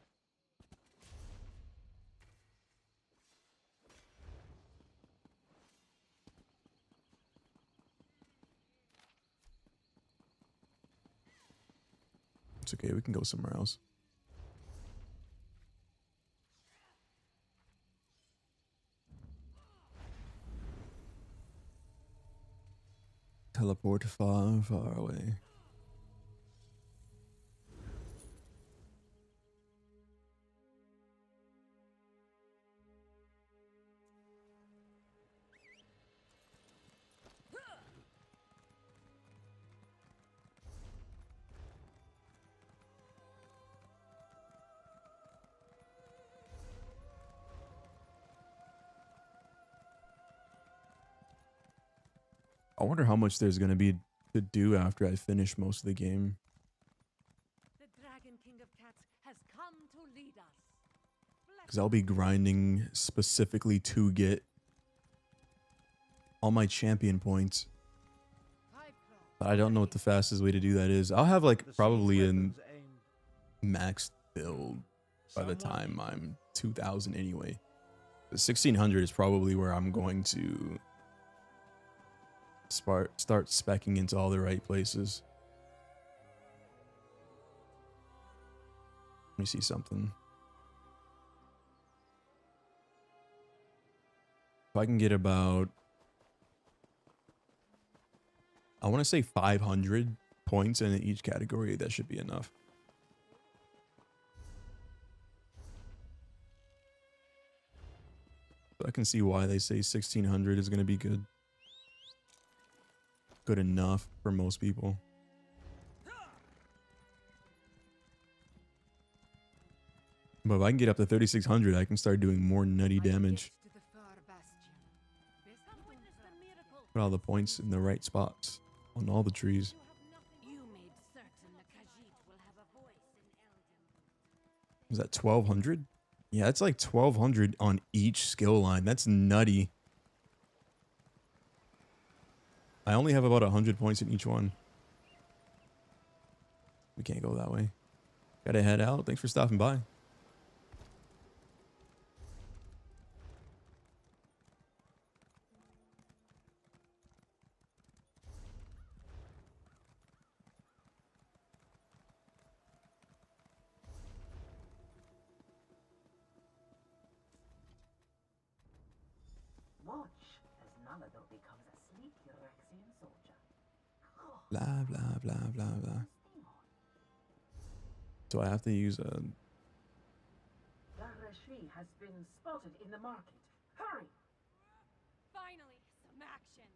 It's okay, we can go somewhere else. Teleport far, far away. I wonder how much there's going to be to do after I finish most of the game. The Dragon King of Cats has come to lead us. Because I'll be grinding specifically to get all my champion points. But I don't know what the fastest way to do that is. I'll have like probably a maxed build by the time I'm 2000 anyway. The 1600 is probably where I'm going to start speccing into all the right places. Let me see something. If I can get about I want to say 500 points in each category. That should be enough. But I can see why they say 1600 is going to be good. Good enough for most people. But if I can get up to 3600, I can start doing more nutty damage. Put all the points in the right spots on all the trees. Is that 1200? Yeah, it's like 1200 on each skill line. That's nutty. I only have about 100 points in each one. We can't go that way. Gotta head out. Thanks for stopping by. Blah, blah, blah, blah, blah. So I have to use a... has been spotted in the market. Hurry! Finally, some action.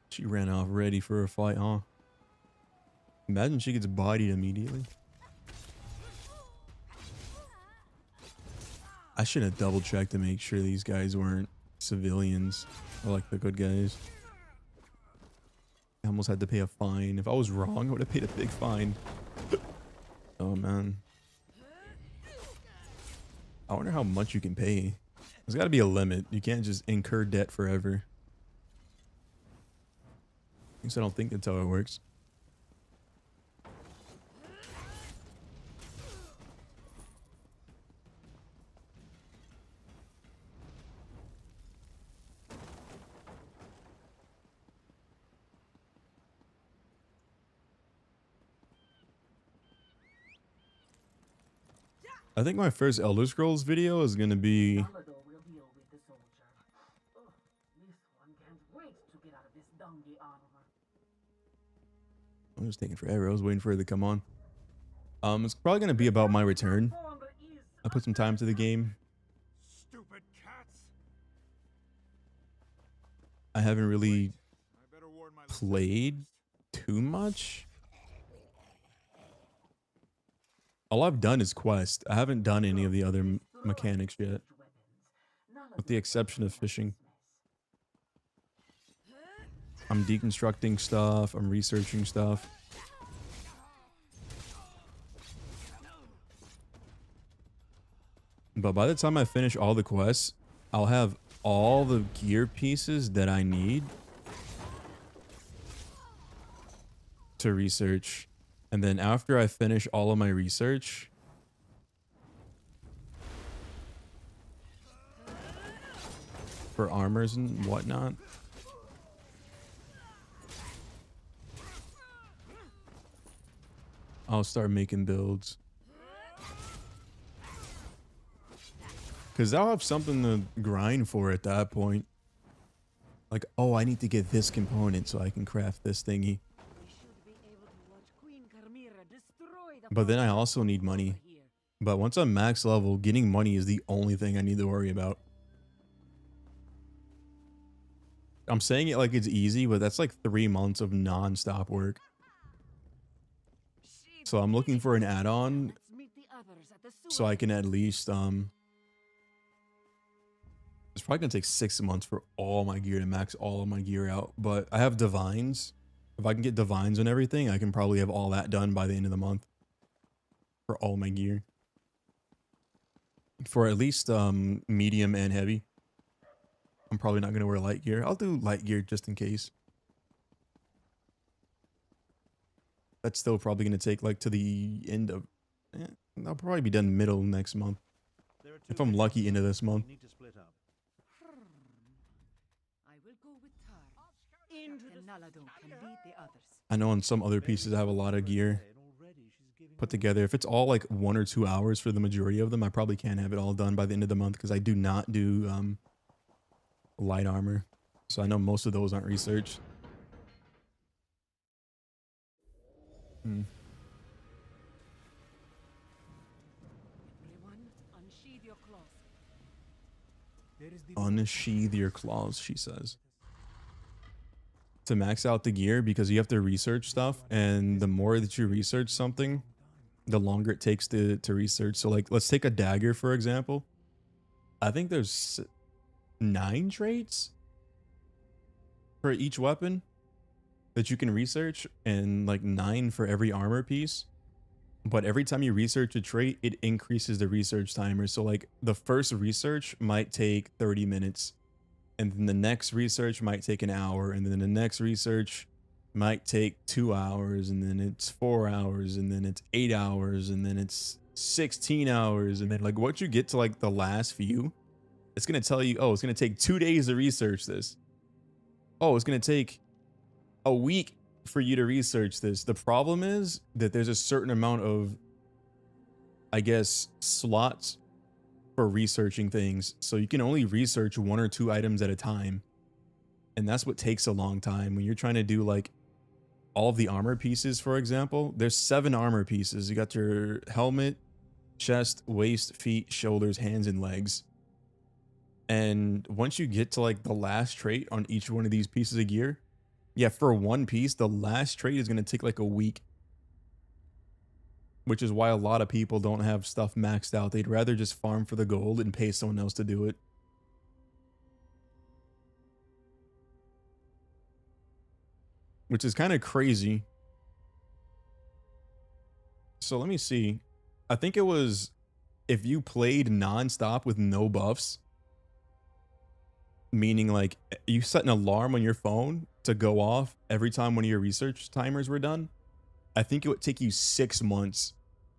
She ran off ready for a fight, huh? Imagine she gets bodied immediately. I should have double checked to make sure these guys weren't civilians or like the good guys. I almost had to pay a fine. If I was wrong, I would have paid a big fine. Oh man. I wonder how much you can pay. There's got to be a limit. You can't just incur debt forever. At least I don't think that's how it works. I think my first Elder Scrolls video is going to be... I'm just taking forever. I was waiting for it to come on. It's probably going to be about my return. I put some time to the game. Stupid cats. I haven't really played too much. All I've done is quest. I haven't done any of the other mechanics yet. With the exception of fishing. I'm deconstructing stuff. I'm researching stuff. But by the time I finish all the quests, I'll have all the gear pieces that I need to research. And then after I finish all of my research, for armors and whatnot, I'll start making builds. Because I'll have something to grind for at that point. Like, oh, I need to get this component so I can craft this thingy. But then I also need money. But once I'm max level, getting money is the only thing I need to worry about. I'm saying it like it's easy, but that's like 3 months of non-stop work. So I'm looking for an add-on so I can at least it's probably gonna take 6 months for all my gear to max all of my gear out, but I have divines. If I can get divines and everything, I can probably have all that done by the end of the month for all my gear. For at least medium and heavy. I'm probably not gonna wear light gear. I'll do light gear just in case. That's still probably gonna take like to the end of I'll probably be done middle next month. If I'm lucky into this month. I know on some other pieces I have a lot of gear put together. If it's all like 1 or 2 hours for the majority of them, I probably can't have it all done by the end of the month because I do not do light armor. So I know most of those aren't researched. Hmm. Everyone, unsheathe your claws. There is the Unsheathe your claws, she says. To max out the gear, because you have to research stuff, and the more that you research something, the longer it takes to research. So like, let's take a dagger, for example. I think there's 9 traits for each weapon that you can research, and like 9 for every armor piece. But every time you research a trait, it increases the research timer. So like the first research might take 30 minutes, and then the next research might take an hour, and then the next research might take 2 hours, and then it's 4 hours, and then it's 8 hours, and then it's 16 hours, and then like once you get to like the last few, it's gonna tell you, oh, it's gonna take 2 days to research this. Oh, it's gonna take a week for you to research this. The problem is that there's a certain amount of, I guess, slots for researching things. So you can only research 1 or 2 items at a time. And that's what takes a long time. When you're trying to do like all of the armor pieces, for example, there's 7 armor pieces. You got your helmet, chest, waist, feet, shoulders, hands, and legs. And once you get to like the last trait on each one of these pieces of gear, yeah, for one piece, the last trait is going to take like a week. Which is why a lot of people don't have stuff maxed out. They'd rather just farm for the gold and pay someone else to do it. Which is kind of crazy. So let me see. I think it was if you played non-stop with no buffs, meaning like you set an alarm on your phone to go off every time one of your research timers were done, I think it would take you 6 months,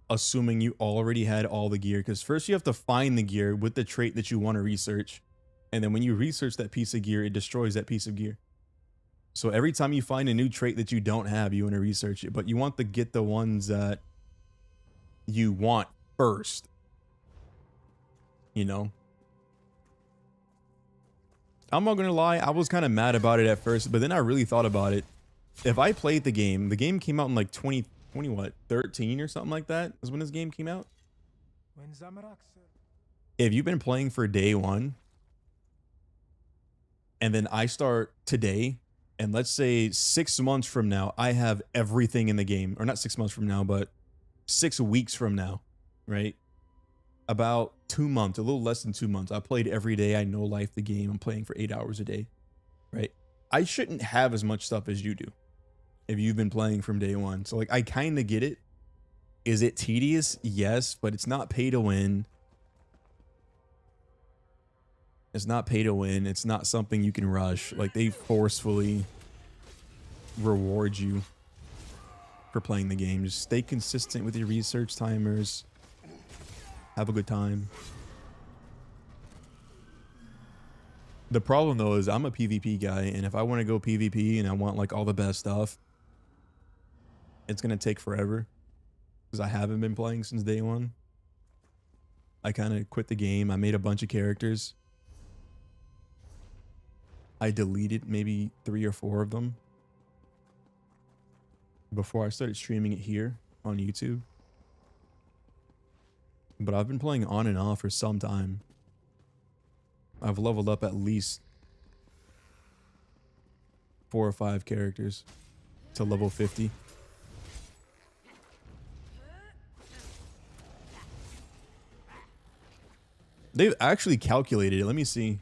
assuming you already had all the gear. Because first you have to find the gear with the trait that you want to research. And then when you research that piece of gear, it destroys that piece of gear. So every time you find a new trait that you don't have, you want to research it. But you want to get the ones that you want first. You know? I'm not gonna lie, I was kind of mad about it at first, but then I really thought about it. If I played the game came out in like 2013 or something like that is when this game came out. When Zamorak, sir. If you've been playing for day 1, and then I start today, and let's say 6 months from now, I have everything in the game, or not 6 months from now, but 6 weeks from now, right? About 2 months, a little less than 2 months. I played every day. I know life the game. I'm playing for 8 hours a day, right? I shouldn't have as much stuff as you do if you've been playing from day 1. So like, I kind of get it. Is it tedious? Yes, but it's not pay to win. It's not pay to win. It's not something you can rush. Like, they forcefully reward you for playing the game. Just stay consistent with your research timers. Have a good time. The problem though is I'm a PvP guy, and if I want to go PvP and I want like all the best stuff, it's gonna take forever because I haven't been playing since day 1. I kind of quit the game. I made a bunch of characters. I deleted maybe 3 or 4 of them before I started streaming it here on YouTube. But I've been playing on and off for some time. I've leveled up at least 4 or 5 characters to level 50. They've actually calculated it. Let me see.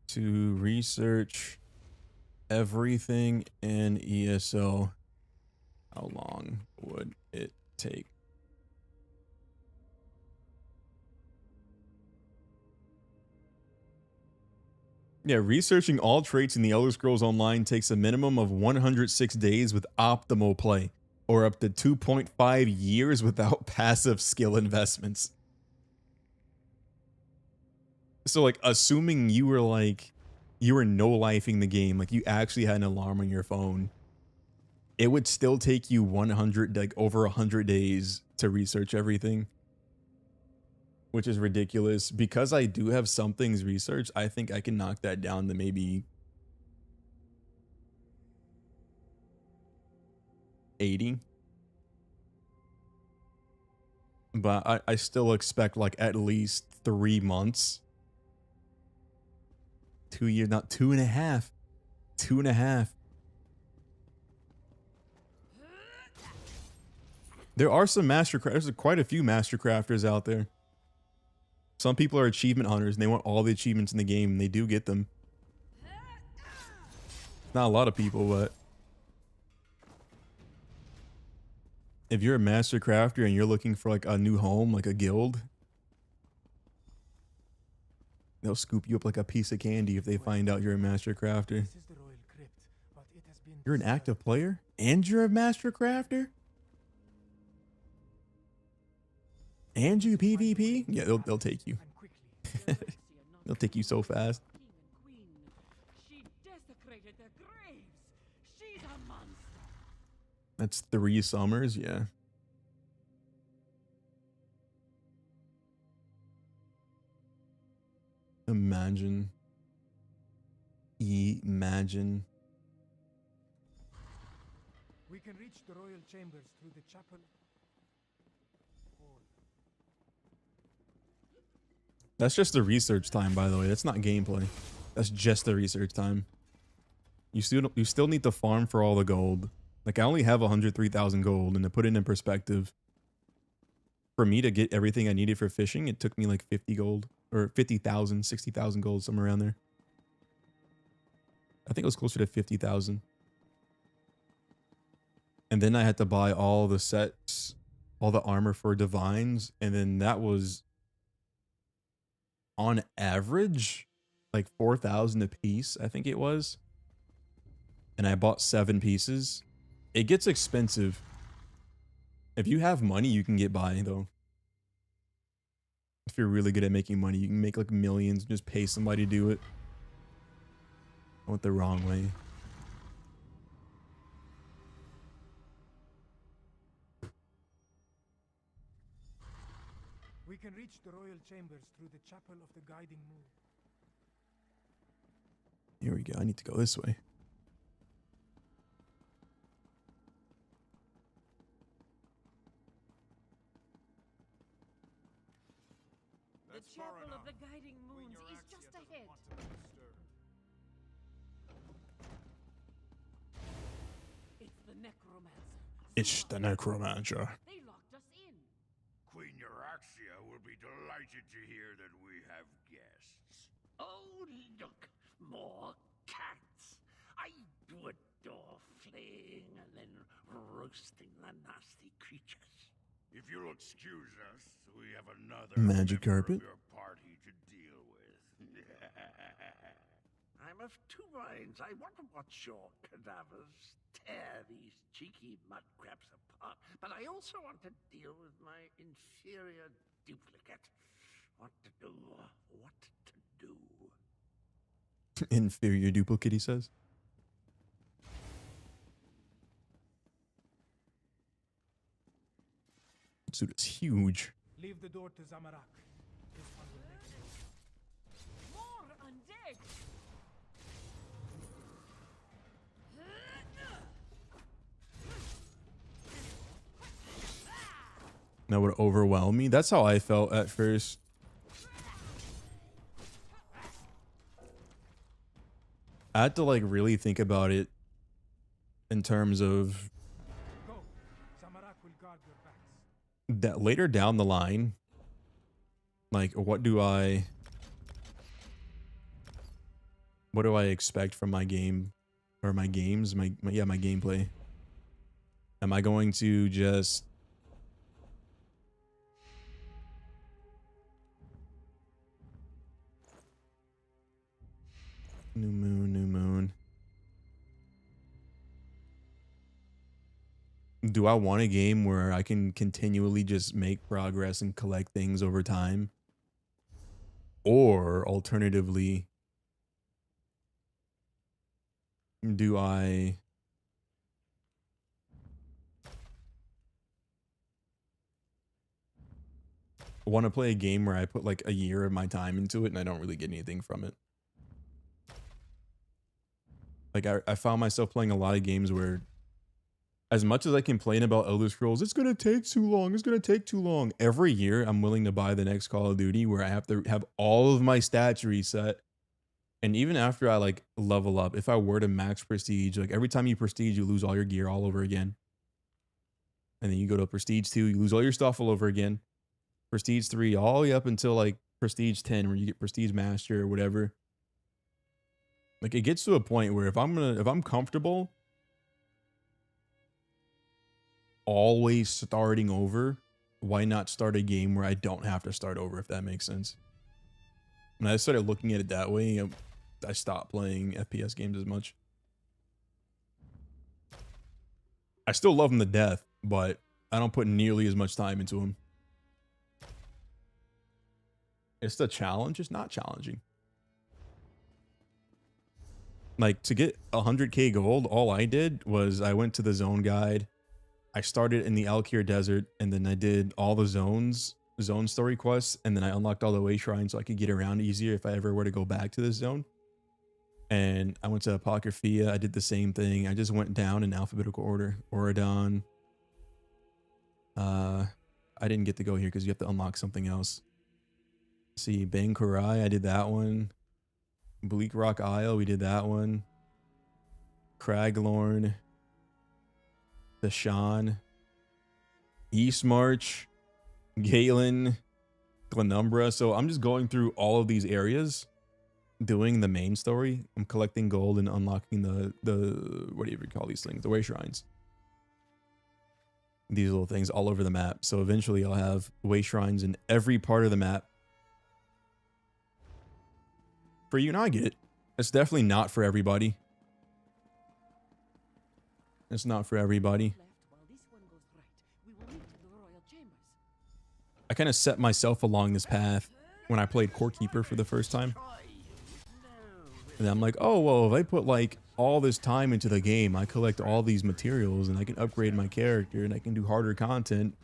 To research everything in ESO, how long would it take? Yeah, researching all traits in the Elder Scrolls Online takes a minimum of 106 days with optimal play, or up to 2.5 years without passive skill investments. So like, assuming you were no-lifing the game, like you actually had an alarm on your phone, it would still take you over 100 days to research everything. which is ridiculous. Because I do have some things researched, I think I can knock that down to maybe 80. But I still expect like at least 3 months. 2 years, not 2.5. 2.5. There are some there's quite a few master crafters out there. Some people are achievement hunters and they want all the achievements in the game and they do get them. Not a lot of people, but if you're a master crafter and you're looking for like a new home, like a guild, they'll scoop you up like a piece of candy if they find out you're a master crafter. You're an active player and you're a master crafter? And you PvP? Yeah, they'll take you. They'll take you so fast. She desecrated their graves. She's a monster. That's 3 summers, yeah. Imagine. Imagine. We can reach the royal chambers through the chapel. That's just the research time, by the way. That's not gameplay. That's just the research time. You still need to farm for all the gold. Like I only have 103,000 gold, and to put it in perspective, for me to get everything I needed for fishing, it took me like 50 gold or 50,000, 60,000 gold, somewhere around there. I think it was closer to 50,000. And then I had to buy all the sets, all the armor for divines, and then that was on average like 4,000 a piece, I think it was. And I bought 7 pieces. It gets expensive. If you have money, you can get by though. If you're really good at making money, you can make like millions and just pay somebody to do it. I went the wrong way. We can reach the royal chambers through the chapel of the guiding moon. Here we go. I need to go this way. The chapel of the guiding moons is just ahead. It's the necromancer. It's the necromancer. They locked us in. Queen Euraxia will be delighted to hear that we have guests. Oh, look, more cats. I do adore flaying and then roasting the nasty creatures. If you'll excuse us, we have another Magic member carpet. of your party to deal with. I'm of 2 minds. I want to watch your cadavers tear these cheeky mud crabs apart, but I also want to deal with my inferior duplicate. What to do? What to do? Inferior duplicate, he says. This dude is huge. Leave the door to Zamarak. This one will make sense. More undead. That would overwhelm me. That's how I felt at first. I had to like really think about it in terms of Go. Zamarak will guard your backs. that later down the line. Like, what do I expect from my game or my games? My gameplay. Am I going to just new moon. Do I want a game where I can continually just make progress and collect things over time? Or alternatively, do I want to play a game where I put like a year of my time into it and I don't really get anything from it. Like I found myself playing a lot of games where as much as I complain about Elder Scrolls, it's going to take too long. It's going to take too long. Every year I'm willing to buy the next Call of Duty where I have to have all of my stats reset. And even after I like level up, if I were to max prestige, like every time you prestige, you lose all your gear all over again. And then you go to prestige 2, you lose all your stuff all over again. Prestige 3, all the way up until like prestige 10, where you get prestige master or whatever. Like it gets to a point where if I'm comfortable always starting over, why not start a game where I don't have to start over, if that makes sense? When I started looking at it that way, I stopped playing FPS games as much. I still love them to death, but I don't put nearly as much time into them. It's the challenge. It's not challenging. Like to get 100k gold, all I did was I went to the zone guide. I started in the Alkir Desert, and then I did all the zone story quests, and then I unlocked all the way shrines so I could get around easier if I ever were to go back to this zone. And I went to Wafia. I did the same thing. I just went down in alphabetical order. Oradon. I didn't get to go here because you have to unlock something else. Let's see, Bangkurai, I did that one. Bleak Rock Isle, we did that one. Craglorn. Deshaun. East March. Galen. Glenumbra. So I'm just going through all of these areas, doing the main story. I'm collecting gold and unlocking the what do you call these things? The way shrines. These little things all over the map. So eventually I'll have way shrines in every part of the map. For you, and I get it. It's definitely not for everybody. It's not for everybody. I kind of set myself along this path when I played Core Keeper for the first time. And I'm like, oh, well, if I put like all this time into the game, I collect all these materials and I can upgrade my character and I can do harder content.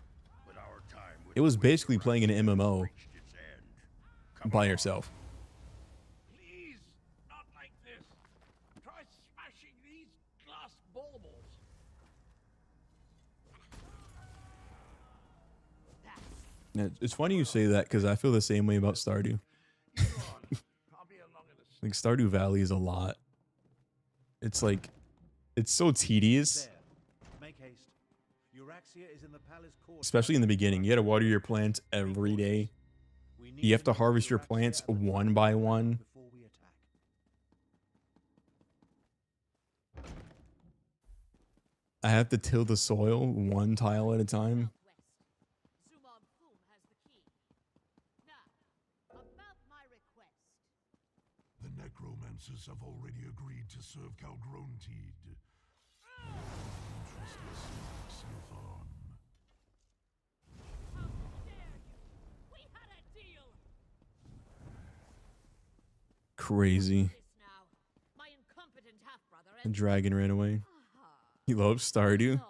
It was basically playing an MMO by yourself. Please, not like this. Try smashing these glass baubles. It's funny you say that because I feel the same way about Stardew. Like Stardew Valley is a lot. It's like, it's so tedious. Make haste. Euraxia is in the palace court. Especially in the beginning. You gotta water your plants every day. You have to harvest your plants one by one. I have to till the soil one tile at a time. The necromancers have already agreed to serve Calgrontid. Interestless Silfarm. How dare you? We had a deal. Crazy. My incompetent half-brother The dragon ran away. He loves Stardew.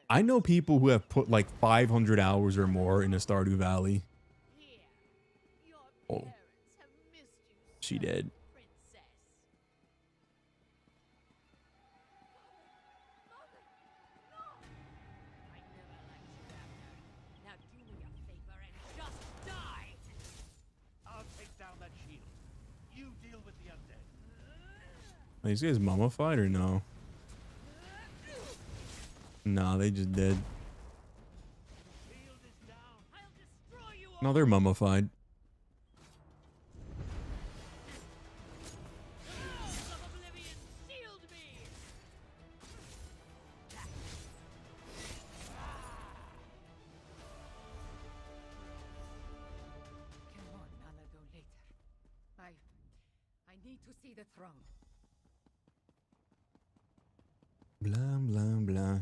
I know people who have put like 500 hours or more into Stardew Valley. Oh. She did. Now do me a favor and just die. I'll take down that shield. You deal with the undead. Are these guys mummified or no? Nah, they just dead. No, they're mummified. I need to see the throne. Blah, blah, blah.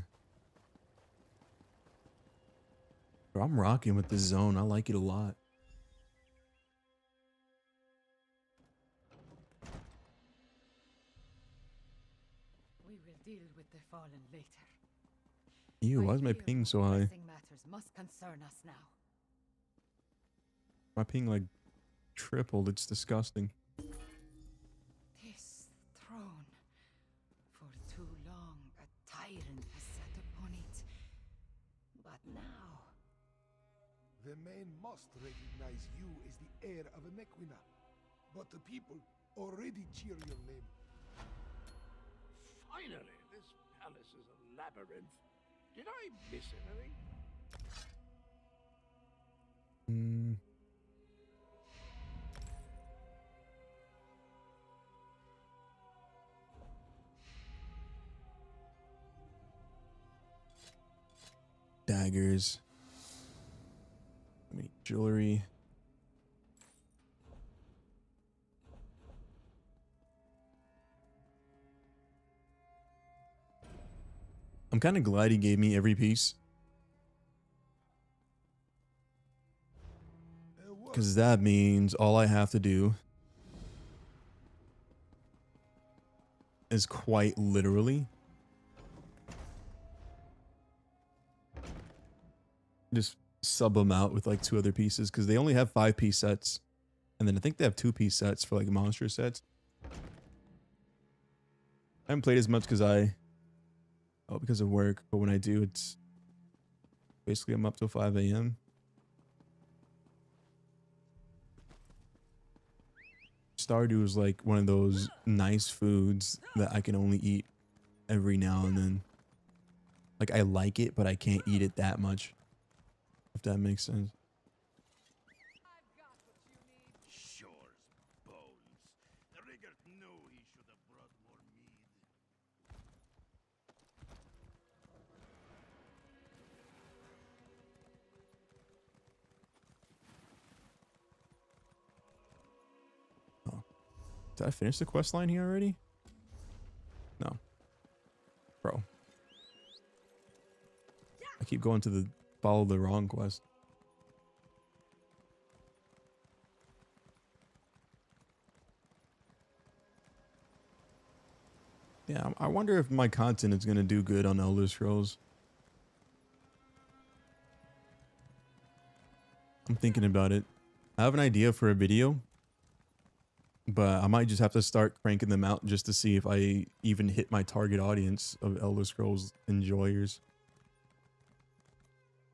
Bro, I'm rocking with this zone. I like it a lot. We will deal with the fallen later. Ew, why is my ping so high? Pressing matters must concern us now. My ping like tripled. It's disgusting. This throne. For too long, a tyrant has sat upon it. But now, The men must recognize you as the heir of Anequina. But the people already cheer your name. Finally, this palace is a labyrinth. Did I miss anything? Mm. Daggers. I mean, jewelry. I'm kind of glad he gave me every piece. Because that means all I have to do is quite literally just sub them out with like 2 other pieces, because they only have 5-piece sets. And then I think they have 2-piece sets for like monster sets. I haven't played as much because because of work, but when I do, it's basically I'm up till 5 a.m. Stardew is like one of those nice foods that I can only eat every now and then. Like, I like it, but I can't eat it that much, if that makes sense. Sure as bones. Rigert knew he should have brought more mead. Did I finish the quest line here already? No. Bro. I keep going to the follow the wrong quest. Yeah, I wonder if my content is going to do good on Elder Scrolls. I'm thinking about it. I have an idea for a video, but I might just have to start cranking them out just to see if I even hit my target audience of Elder Scrolls enjoyers.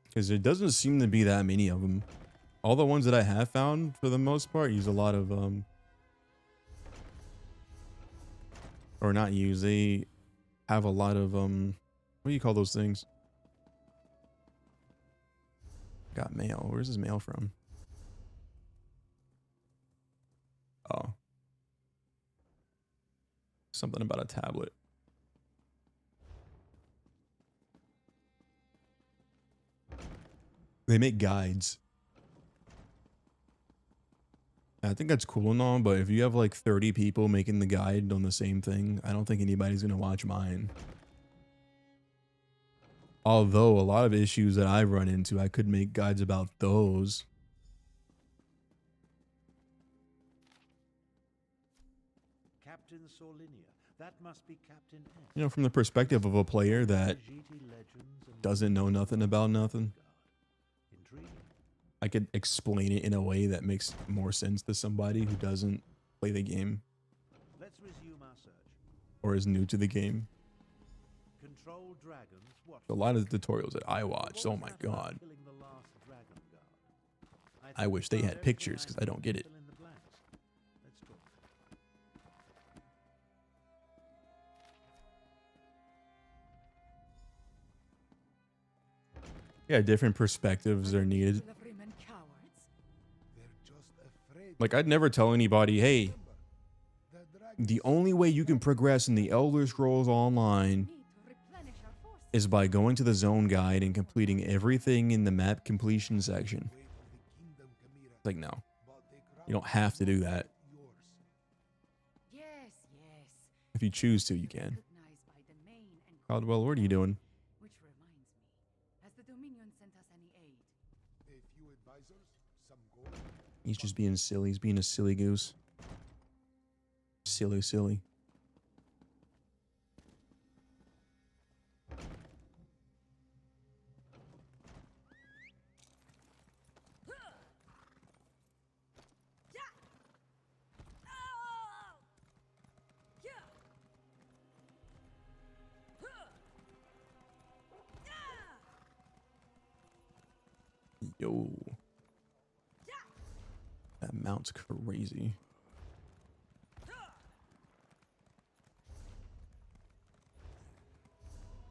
Because there doesn't seem to be that many of them. All the ones that I have found, for the most part, use a lot of, or not use, they have a lot of, what do you call those things? Got mail. Where's this mail from? Oh. Something about a tablet. They make guides. I think that's cool and all, but if you have like 30 people making the guide on the same thing, I don't think anybody's going to watch mine. Although a lot of issues that I've run into, I could make guides about those. Captain Solinia. That must be Captain S. You know, from the perspective of a player that doesn't know nothing about nothing. I could explain it in a way that makes more sense to somebody who doesn't play the game. Let's resume our search. Or is new to the game. Control dragons. What? A lot of the tutorials that I watched, oh my god. I wish they had pictures because I don't get it. Yeah, different perspectives are needed. Like, I'd never tell anybody, hey, the only way you can progress in the Elder Scrolls Online is by going to the zone guide and completing everything in the map completion section. Like, no. You don't have to do that. If you choose to, you can. Caldwell, what are you doing? which reminds me, has the Dominion sent us any aid? A few advisors, some gold. He's just being silly. He's being a silly goose. Silly, silly. Yo. That mount's crazy.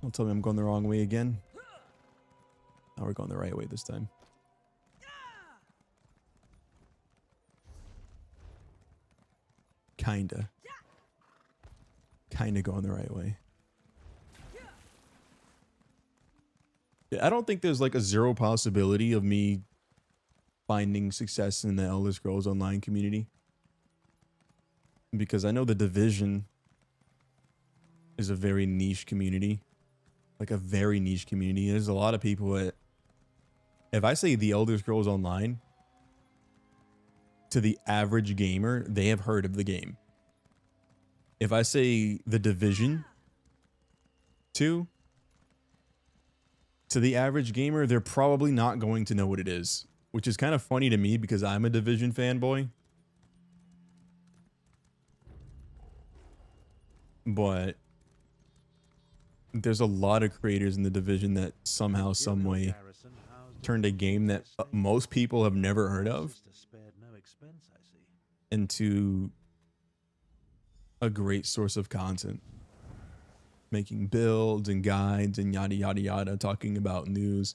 Don't tell me I'm going the wrong way again. Now we're going the right way this time. Kinda going the right way. Yeah, I don't think there's like a zero possibility of me finding success in the Elder Scrolls Online community. Because I know the Division is a very niche community. Like a very niche community. There's a lot of people that, if I say the Elder Scrolls Online, to the average gamer, they have heard of the game. If I say the Division 2, to the average gamer, they're probably not going to know what it is. Which is kind of funny to me because I'm a Division fanboy. But there's a lot of creators in the Division that somehow, some way turned a game that most people have never heard of into a great source of content. Making builds and guides and yada yada yada, talking about news.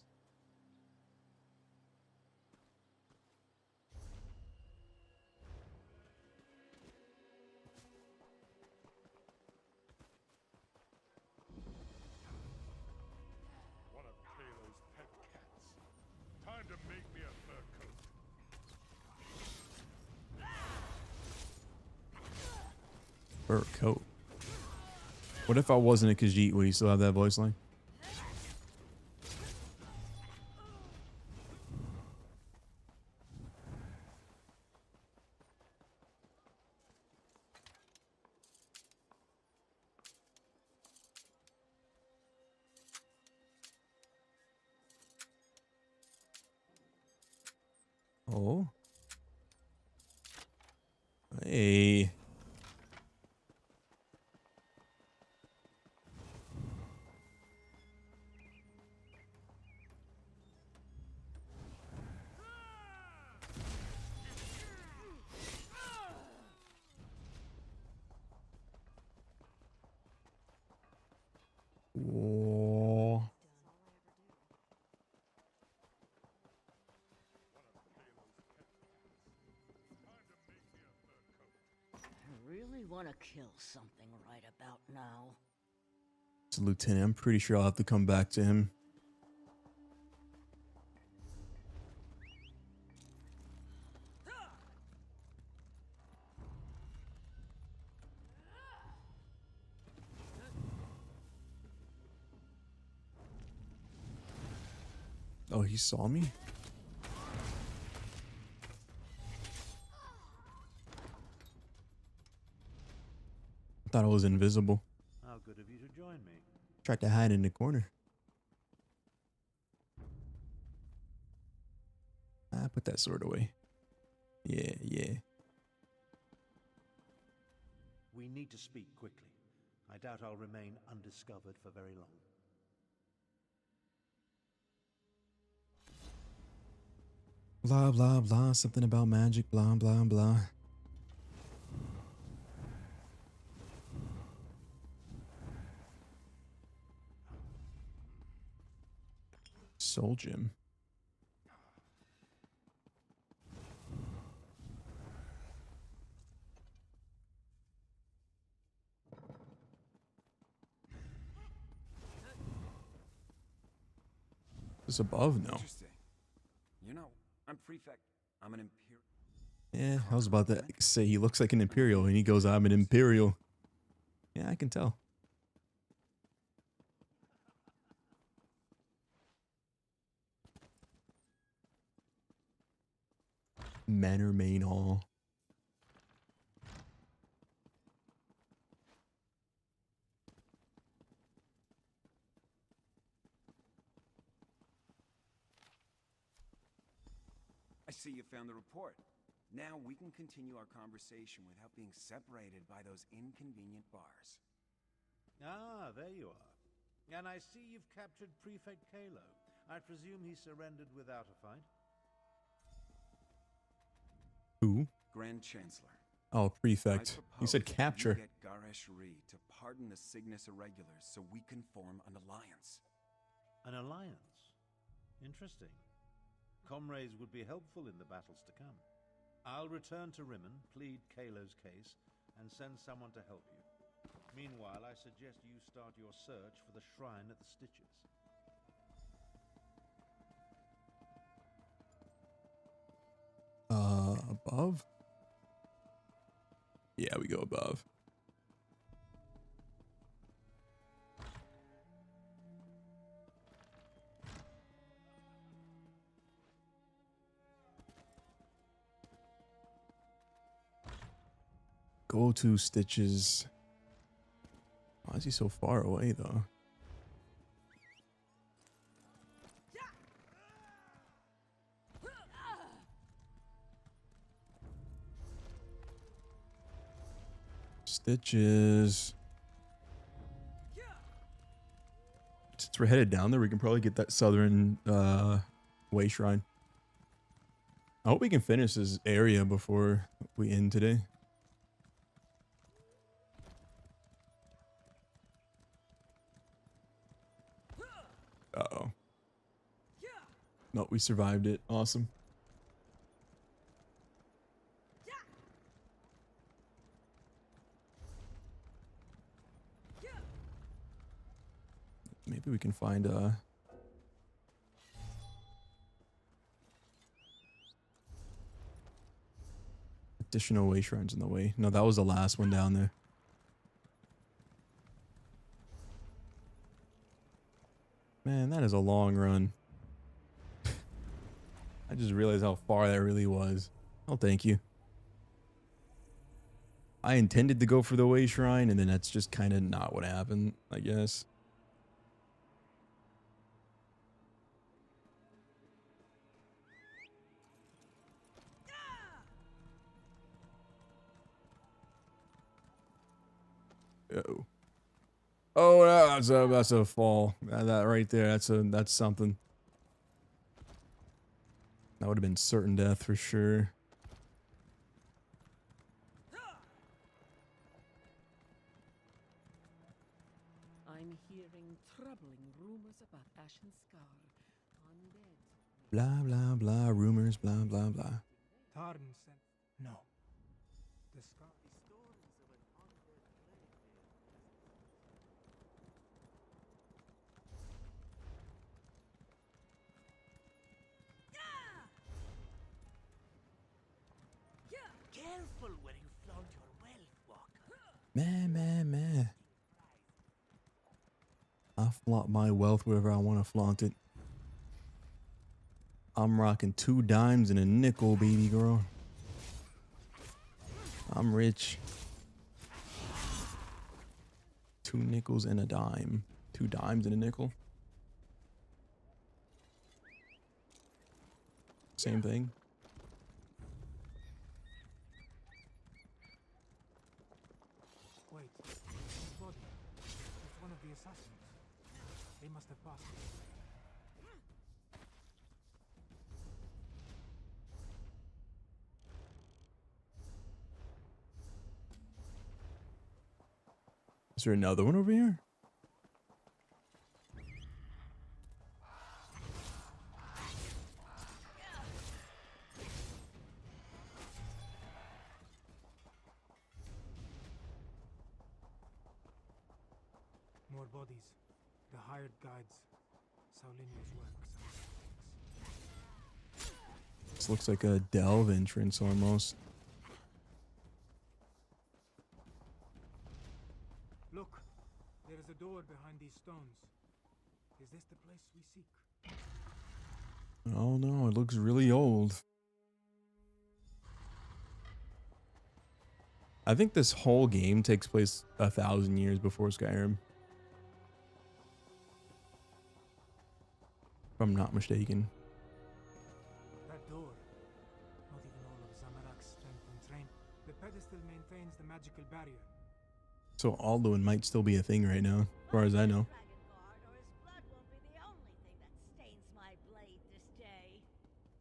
One of Kalo's pet cats. Time to make me a fur coat. Fur coat. What if I wasn't a Khajiit? Would he still have that voice line? Oh. Hey. Whoa. I really want to kill something right about now. It's a lieutenant. I'm pretty sure I'll have to come back to him. Oh, he saw me? I thought I was invisible. How good of you to join me. Tried to hide in the corner. I put that sword away. Yeah, yeah. We need to speak quickly. I doubt I'll remain undiscovered for very long. Blah, blah, blah. Something about magic. Blah, blah, blah. Soul Gem. Is above? No. Interesting. You know, I'm prefect. I'm an imperial. Yeah, I was about to say he looks like an Imperial, and he goes, I'm an Imperial. Yeah, I can tell. Manor Main Hall. I see you found the report. Now we can continue our conversation without being separated by those inconvenient bars. Ah, there you are. And I see you've captured Prefect Kalo. I presume he surrendered without a fight? Grand Chancellor. Oh, prefect. I He said propose that capture. You get Gareshri to pardon the Cygnus Irregulars so we can form an alliance. An alliance? Interesting. Comrades would be helpful in the battles to come. I'll return to Rimmon, plead Kalo's case, and send someone to help you. Meanwhile, I suggest you start your search for the shrine at the Stitches. Above? Yeah, we go above. Go to Stitches. Why is he so far away though? Stitches. Since we're headed down there, we can probably get that southern way shrine. I hope we can finish this area before we end today. Uh-oh. No, we survived it. Awesome. Maybe we can find additional way shrines in the way. No, that was the last one down there. Man, that is a long run. I just realized how far that really was. Oh, thank you. I intended to go for the way shrine, and then that's just kind of not what happened, I guess. Uh-oh. Oh, that's a fall. That right there, that's something. That would have been certain death for sure. I'm hearing troubling rumors about Ashen Scar. Undead. Blah blah blah. Rumors. Blah blah blah. Tarn sent. No. The Scar. Careful where you flaunt your wealth, Walker. Man. I flaunt my wealth wherever I want to flaunt it. I'm rocking 2 dimes and a nickel, baby girl. I'm rich. 2 nickels and a dime. 2 dimes and a nickel. Same thing. Wait. His body. It's one of the assassins. They must have passed it. Is there another one over here? More bodies. The hired guides. Saulinia's work. This looks like a delve entrance almost. Look, there is a door behind these stones. Is this the place we seek? Oh no, it looks really old. I think this whole game takes place 1,000 years before Skyrim. If I'm not mistaken. That door. Not even all of Zamorak's strength and train. The pedestal maintains the magical barrier. So Alduin might still be a thing right now, as far as I know.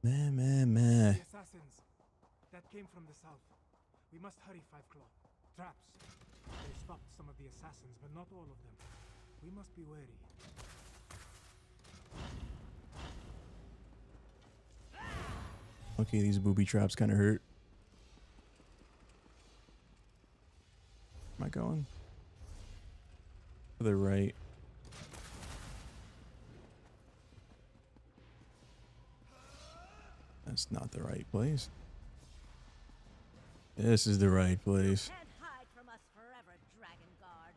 Man. Meh. The assassins. That came from the south. We must hurry, Five Claw. Traps. They stopped some of the assassins, but not all of them. We must be wary. Okay, these booby traps kind of hurt. Am I going? To the right. That's not the right place. This is the right place. Can't hide from us forever, Dragon Guard.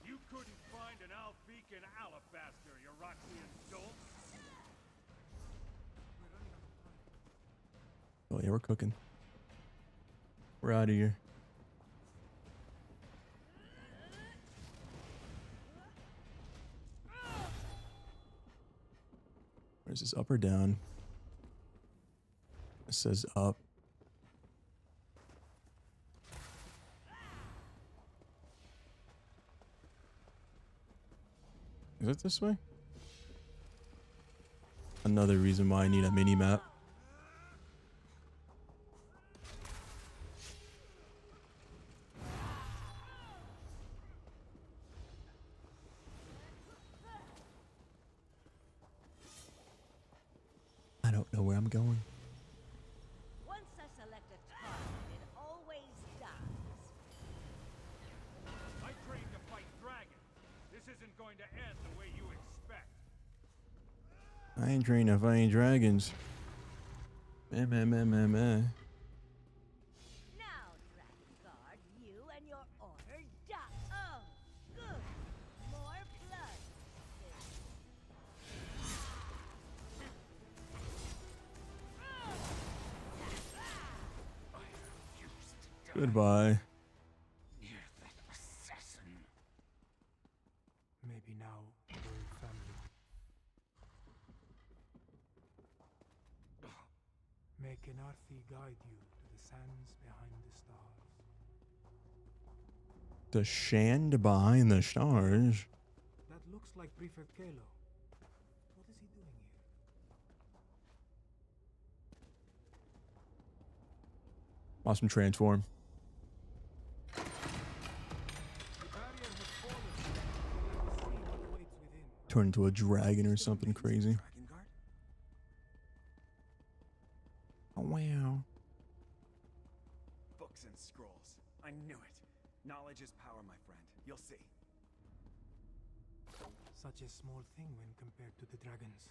You couldn't find an Alfican alabaster, you Roxian dolt. Oh yeah, we're cooking. We're out of here. Where's this, up or down? It says up. Is it this way? Another reason why I need a mini map. I don't know where I'm going. Once I select a target, it always dies. I trained to fight dragons. This isn't going to end the way you expect. I ain't trained to fight dragons. Meh, meh, meh, meh, meh. Now, Dragon Guard, you and your order die. Oh, good. More blood. Goodbye. You're that assassin. Maybe now, we're family. May Kenarthi guide you to the sands behind the stars. The shand behind the stars. That looks like Prefect Kalo. What is he doing here? Awesome transform. The barrier has fallen. Let's see what awaits within. Turn into a dragon or something crazy. Dragon Guard? Oh, wow. Books and scrolls. I knew it. Knowledge is power, my friend. You'll see. Such a small thing when compared to the dragons.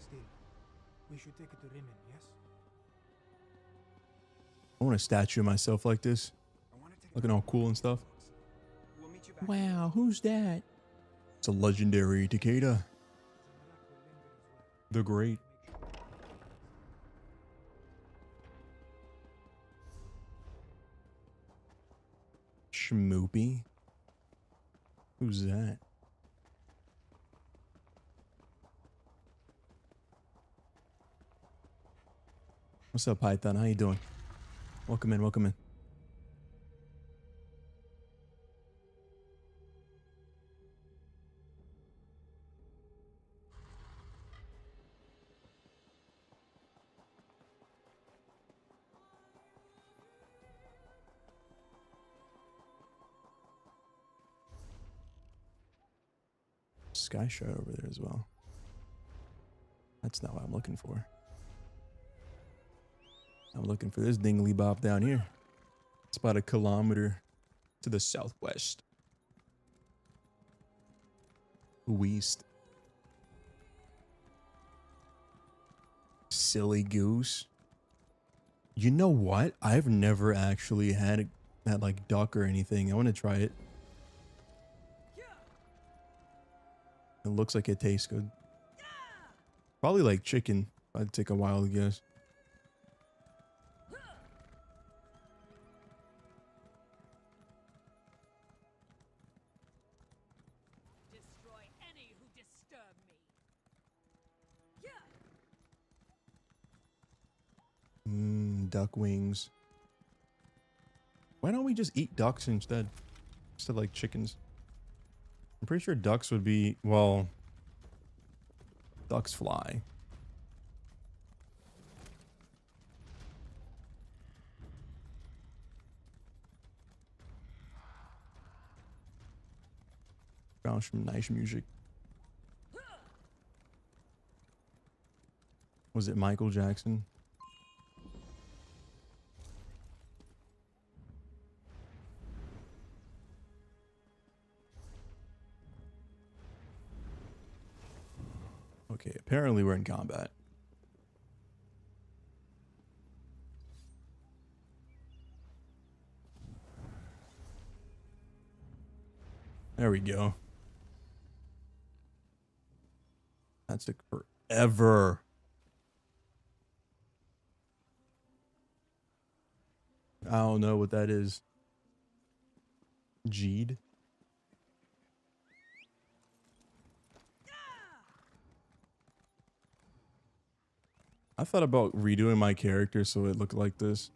Still, we should take it to Rimmon, yes? I want a statue of myself like this. I want to take Looking all cool and stuff. We'll meet you back. Wow, who's that? It's a legendary Tekkeda. The Great. Schmoopy. Who's that? What's up, Python? How you doing? Welcome in, welcome in. Sky shard over there as well. That's not what I'm looking for. I'm looking for this dingly bop down here. It's about 1 kilometer to the southwest. West. Silly goose. You know what? I've never actually had that like duck or anything. I want to try it. It looks like it tastes good. Probably like chicken. I'd take a while to guess. Destroy any who disturb me. Duck wings. Why don't we just eat ducks instead of like chickens? I'm pretty sure ducks would be, well, ducks fly. Found some nice music. Was it Michael Jackson? Okay, apparently we're in combat. There we go. That took forever. I don't know what that is. Jeed? I thought about redoing my character so it looked like this.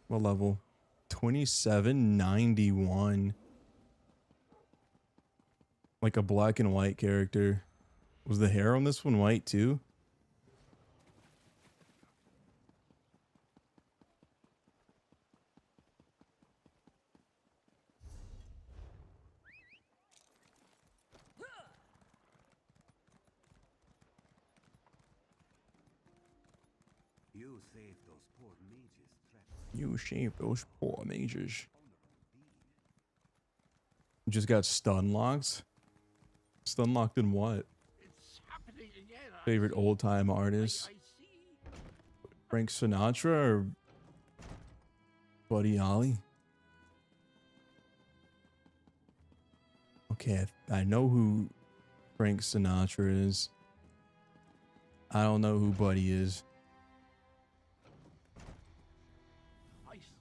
What level? 2791. Like a black and white character. Was the hair on this one white too? You saved those poor mages trapped. You shaved those poor mages. Just got stun locked. Stun locked in what? It's happening again. Favorite old time artist? Frank Sinatra or Buddy Holly? Okay, I know who Frank Sinatra is. I don't know who Buddy is.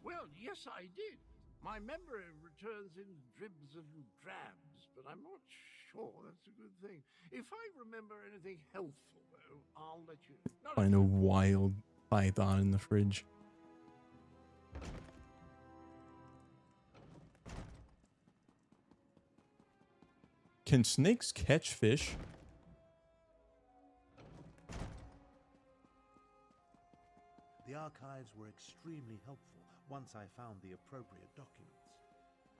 Well, yes, I did. My memory returns in dribs and drabs, but I'm not sure that's a good thing. If I remember anything helpful, though, I'll let you know. Find a wild python in the fridge. Can snakes catch fish? The archives were extremely helpful once I found the appropriate documents.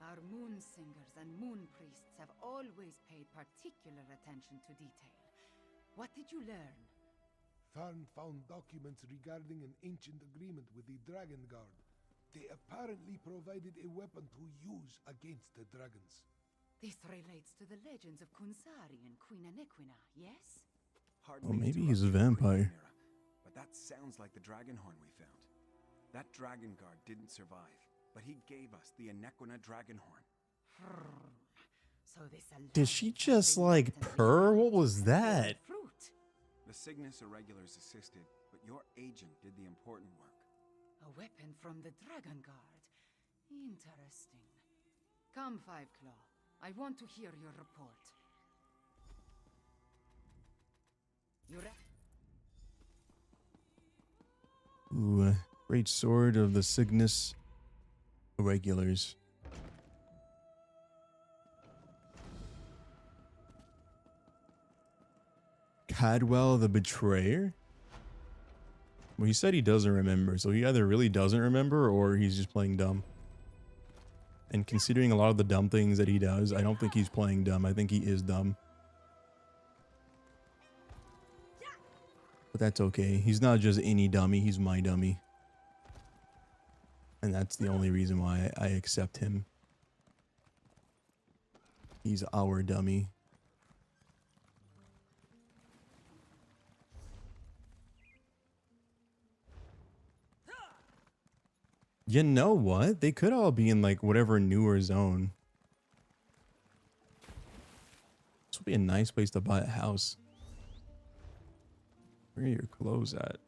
Our moon singers and moon priests have always paid particular attention to detail. What did you learn? Tharn found documents regarding an ancient agreement with the Dragon Guard. They apparently provided a weapon to use against the dragons. This relates to the legends of Kunsari and Queen Anequina, yes? Well, maybe he's a vampire. But that sounds like the dragon horn we found. That dragon guard didn't survive, but he gave us the Anequina dragon horn. So this Did she just like purr? What was that? The Cygnus Irregulars assisted, but your agent did the important work. A weapon from the Dragon Guard. Interesting. Come, Five Claw. I want to hear your report. You Ooh, great sword of the Cygnus Irregulars. Cadwell the Betrayer? Well, he said he doesn't remember, so he either really doesn't remember or he's just playing dumb. And considering a lot of the dumb things that he does, I don't think he's playing dumb. I think he is dumb. But that's okay. He's not just any dummy, he's my dummy. And that's the only reason why I accept him. He's our dummy. You know what? They could all be in like whatever newer zone. This would be a nice place to buy a house. Where are your clothes at?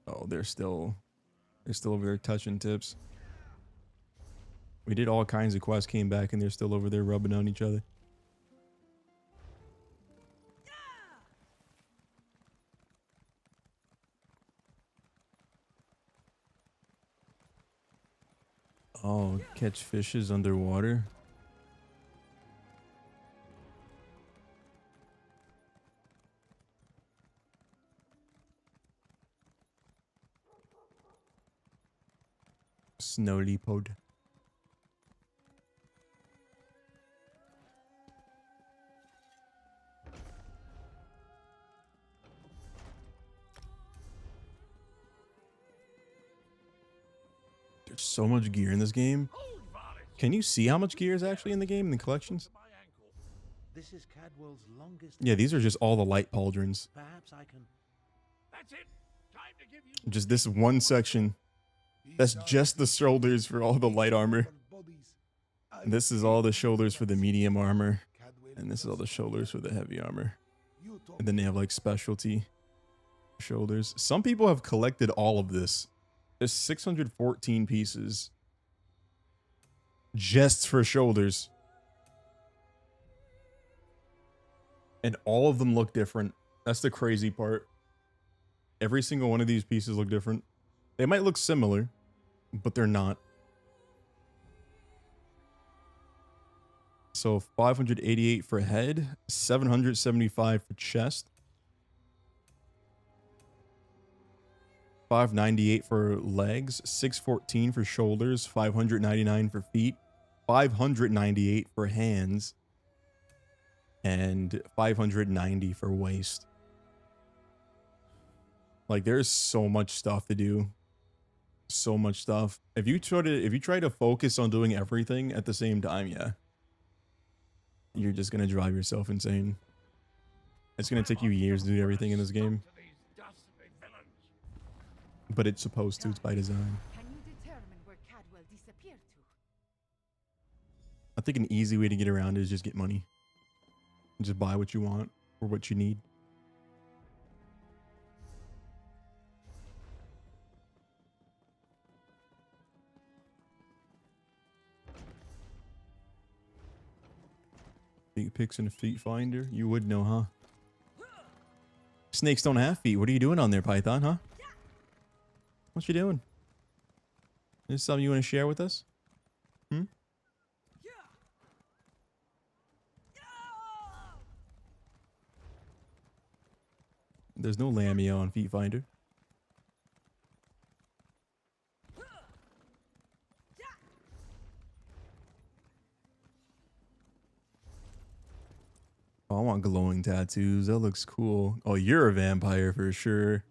Oh, they're still over there touching tips. We did all kinds of quests, came back, and they're still over there rubbing on each other. Oh, catch fishes underwater. Snow leopard. There's so much gear in this game. Can you see how much gear is actually in the game in the collections? This is Cadwell's longest. Yeah, these are just all the light pauldrons. Perhaps I can. That's it. Time to give you Just this one section. That's just the shoulders for all the light armor. This is all the shoulders for the medium armor. And this is all the shoulders for the heavy armor. And then they have like specialty shoulders. Some people have collected all of this. There's 614 pieces just for shoulders. And all of them look different. That's the crazy part. Every single one of these pieces look different. They might look similar, but they're not. So 588 for head, 775 for chest, 598 for legs, 614 for shoulders, 599 for feet, 598 for hands, and 590 for waist. Like, there's so much stuff to do. So much stuff. If you try to focus on doing everything at the same time, yeah, you're just gonna drive yourself insane. It's gonna take you years to do everything in this game. But it's supposed to, it's by design. Can you determine where Cadwell disappeared to? I think an easy way to get around it is just get money. Just buy what you want or what you need. Feet picks and a feet finder. You would know, huh? Snakes don't have feet. What are you doing on there, Python, huh? What you doing? Is this something you want to share with us? Hmm? There's no Lamia on Feet Finder. Oh, I want glowing tattoos. That looks cool. Oh, you're a vampire for sure.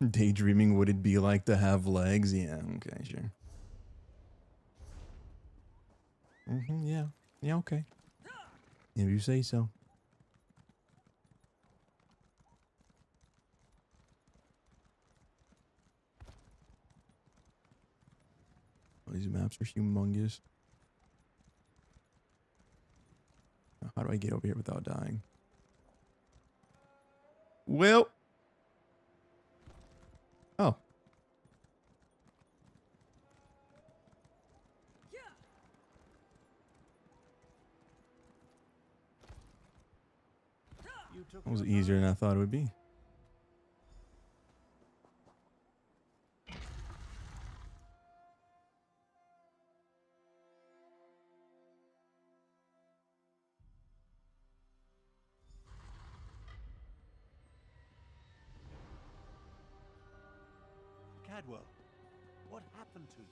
Daydreaming would it be like to have legs? Yeah, okay, sure. Yeah. Yeah, okay. If you say so. Oh, these maps are humongous. How do I get over here without dying? Well. Oh. That was easier than I thought it would be. Cadwell, what happened to you?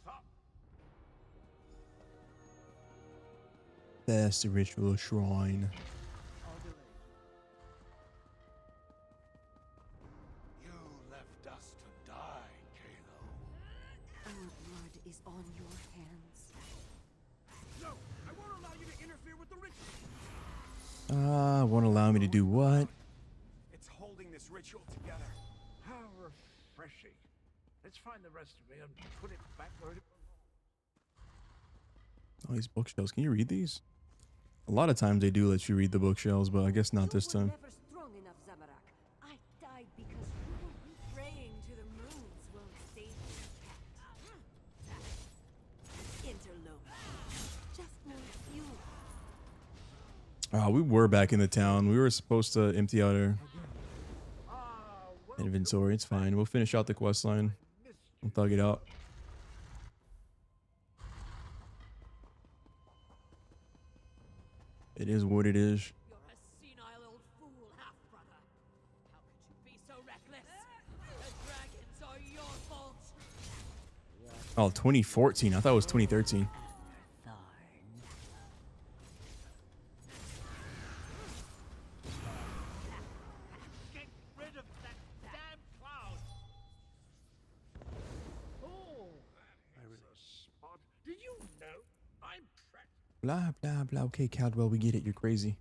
Sup? That's the ritual shrine. You left us to die, Kalo. Our blood is on your hands. No, I won't allow you to interfere with the ritual. Won't allow me to do what? It's holding this ritual together. How refreshing. Let's find the rest of it and put it back where it belongs. Oh, these bookshelves. Can you read these? A lot of times they do let you read the bookshelves, but I guess not this time. Never strong enough, Zamorak. I died because you Praying to the moons won't save your cat. interloper. Just more fuel. Oh, we were back in the town. We were supposed to empty out our inventory. It's fine. We'll finish out the quest line. We'll thug it out. It is what it is. You're a senile old fool, half-brother. How could you be so reckless? The dragons are your fault. Oh, 2014. I thought it was 2013. Get rid of that damn cloud! Oh, I really spot. Did you know I'm practically Blah, blah, blah. Okay, Caldwell, we get it. You're crazy.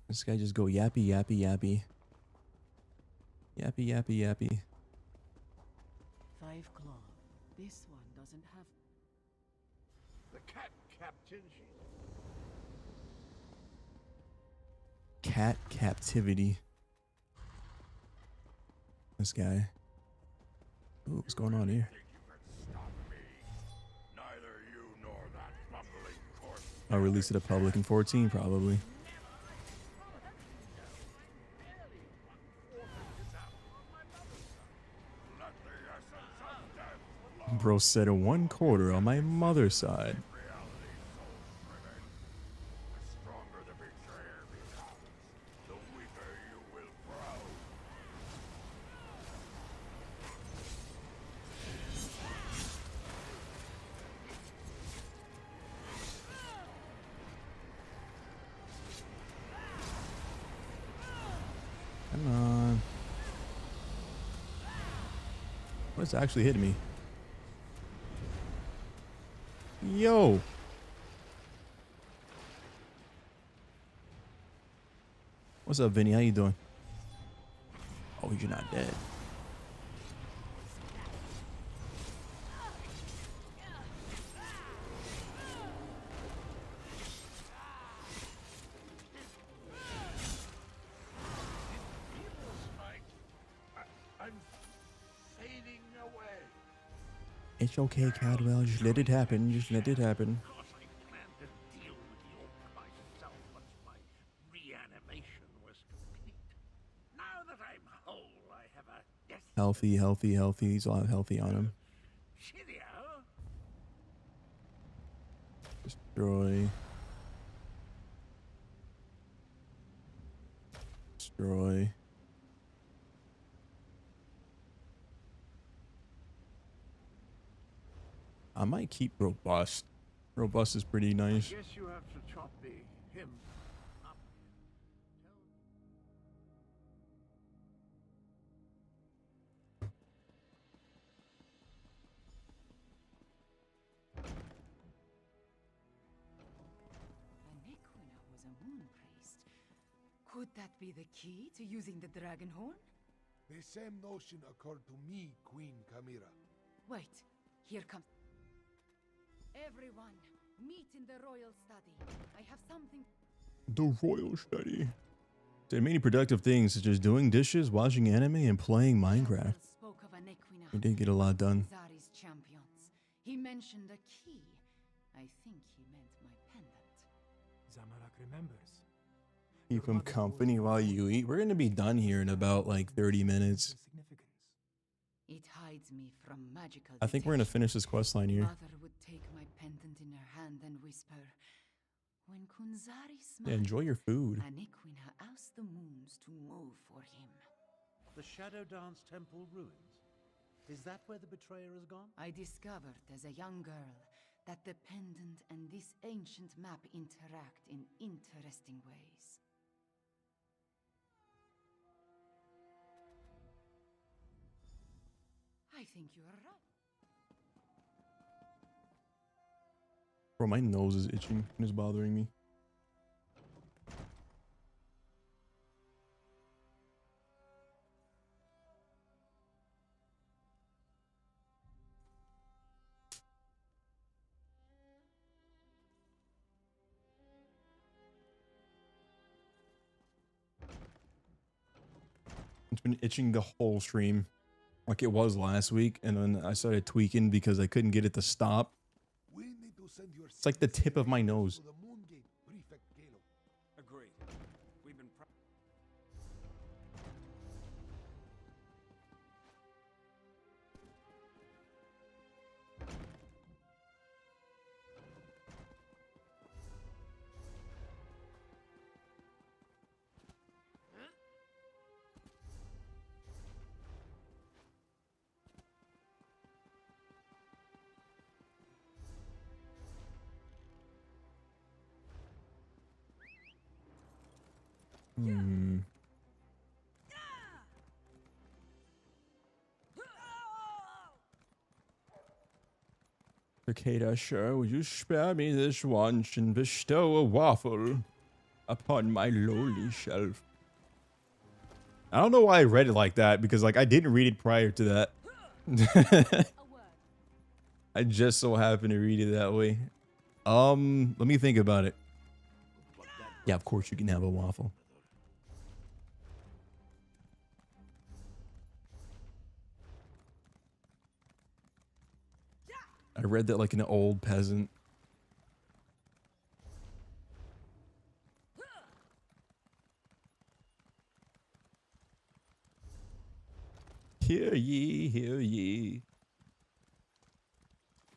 This guy just go yappy, yappy, yappy. Yappy, yappy, yappy. 5 claw. This one doesn't have. the cat captain. Cat captivity. This guy. Ooh, what's going on here? Neither you nor that bumbling corpse. I'll release it to public in 14, probably. Let the essence of death Bro said a 1/4 on my mother's side. reality soul-driven. The stronger the betrayer becomes, the weaker you will grow. Come on. What's actually hitting me? Yo. What's up, Vinny? How you doing? Oh, you're not dead. I'm fading away. It's okay, Caldwell. Just let it happen. Just let it happen. Of course, I planned to deal with the orc myself once my reanimation was complete. Now that I'm whole, I have a destiny. Healthy, healthy, healthy. He's all healthy on him. Cheerio. Destroy. Destroy. I might keep robust. Robust is pretty nice. Guess you have to chop him up. Anequina was a moon priest. Could that be the key to using the dragon horn? The same notion occurred to me, Queen Chimera. Wait, here comes. Everyone, meet in the royal study. I have something. The royal study. Did many productive things such as doing dishes, watching anime, and playing Minecraft. Spoke of Anequina. We did get a lot done. Zari's champions. He mentioned a key. I think he meant my pendant. Zamorak remembers. Keep him company while you eat. We're gonna be done here in about like 30 minutes. Significance. It hides me from magical. I think we're gonna finish this quest line here. Mother would take my pendant in her hand and whisper, "When Kunzari smiles, Yeah, enjoy your food. Anequina asks the moons to move for him." The Shadow Dance Temple ruins. Is that where the betrayer has gone? I discovered as a young girl that the pendant and this ancient map interact in interesting ways. I think you are right. Bro, my nose is itching and it's bothering me. It's been itching the whole stream, like it was last week, and then I started tweaking because I couldn't get it to stop. We need to send your It's like the tip of my nose. to the Moon Gate, Prefect Galo. Agreed. We've been Hmm. Tekkeda, sure, would you spare me this once and bestow a waffle upon my lowly shelf? I don't know why I read it like that, because like I didn't read it prior to that. I just so happened to read it that way. Let me think about it. Yeah, of course you can have a waffle. I read that like an old peasant. Hear ye, hear ye.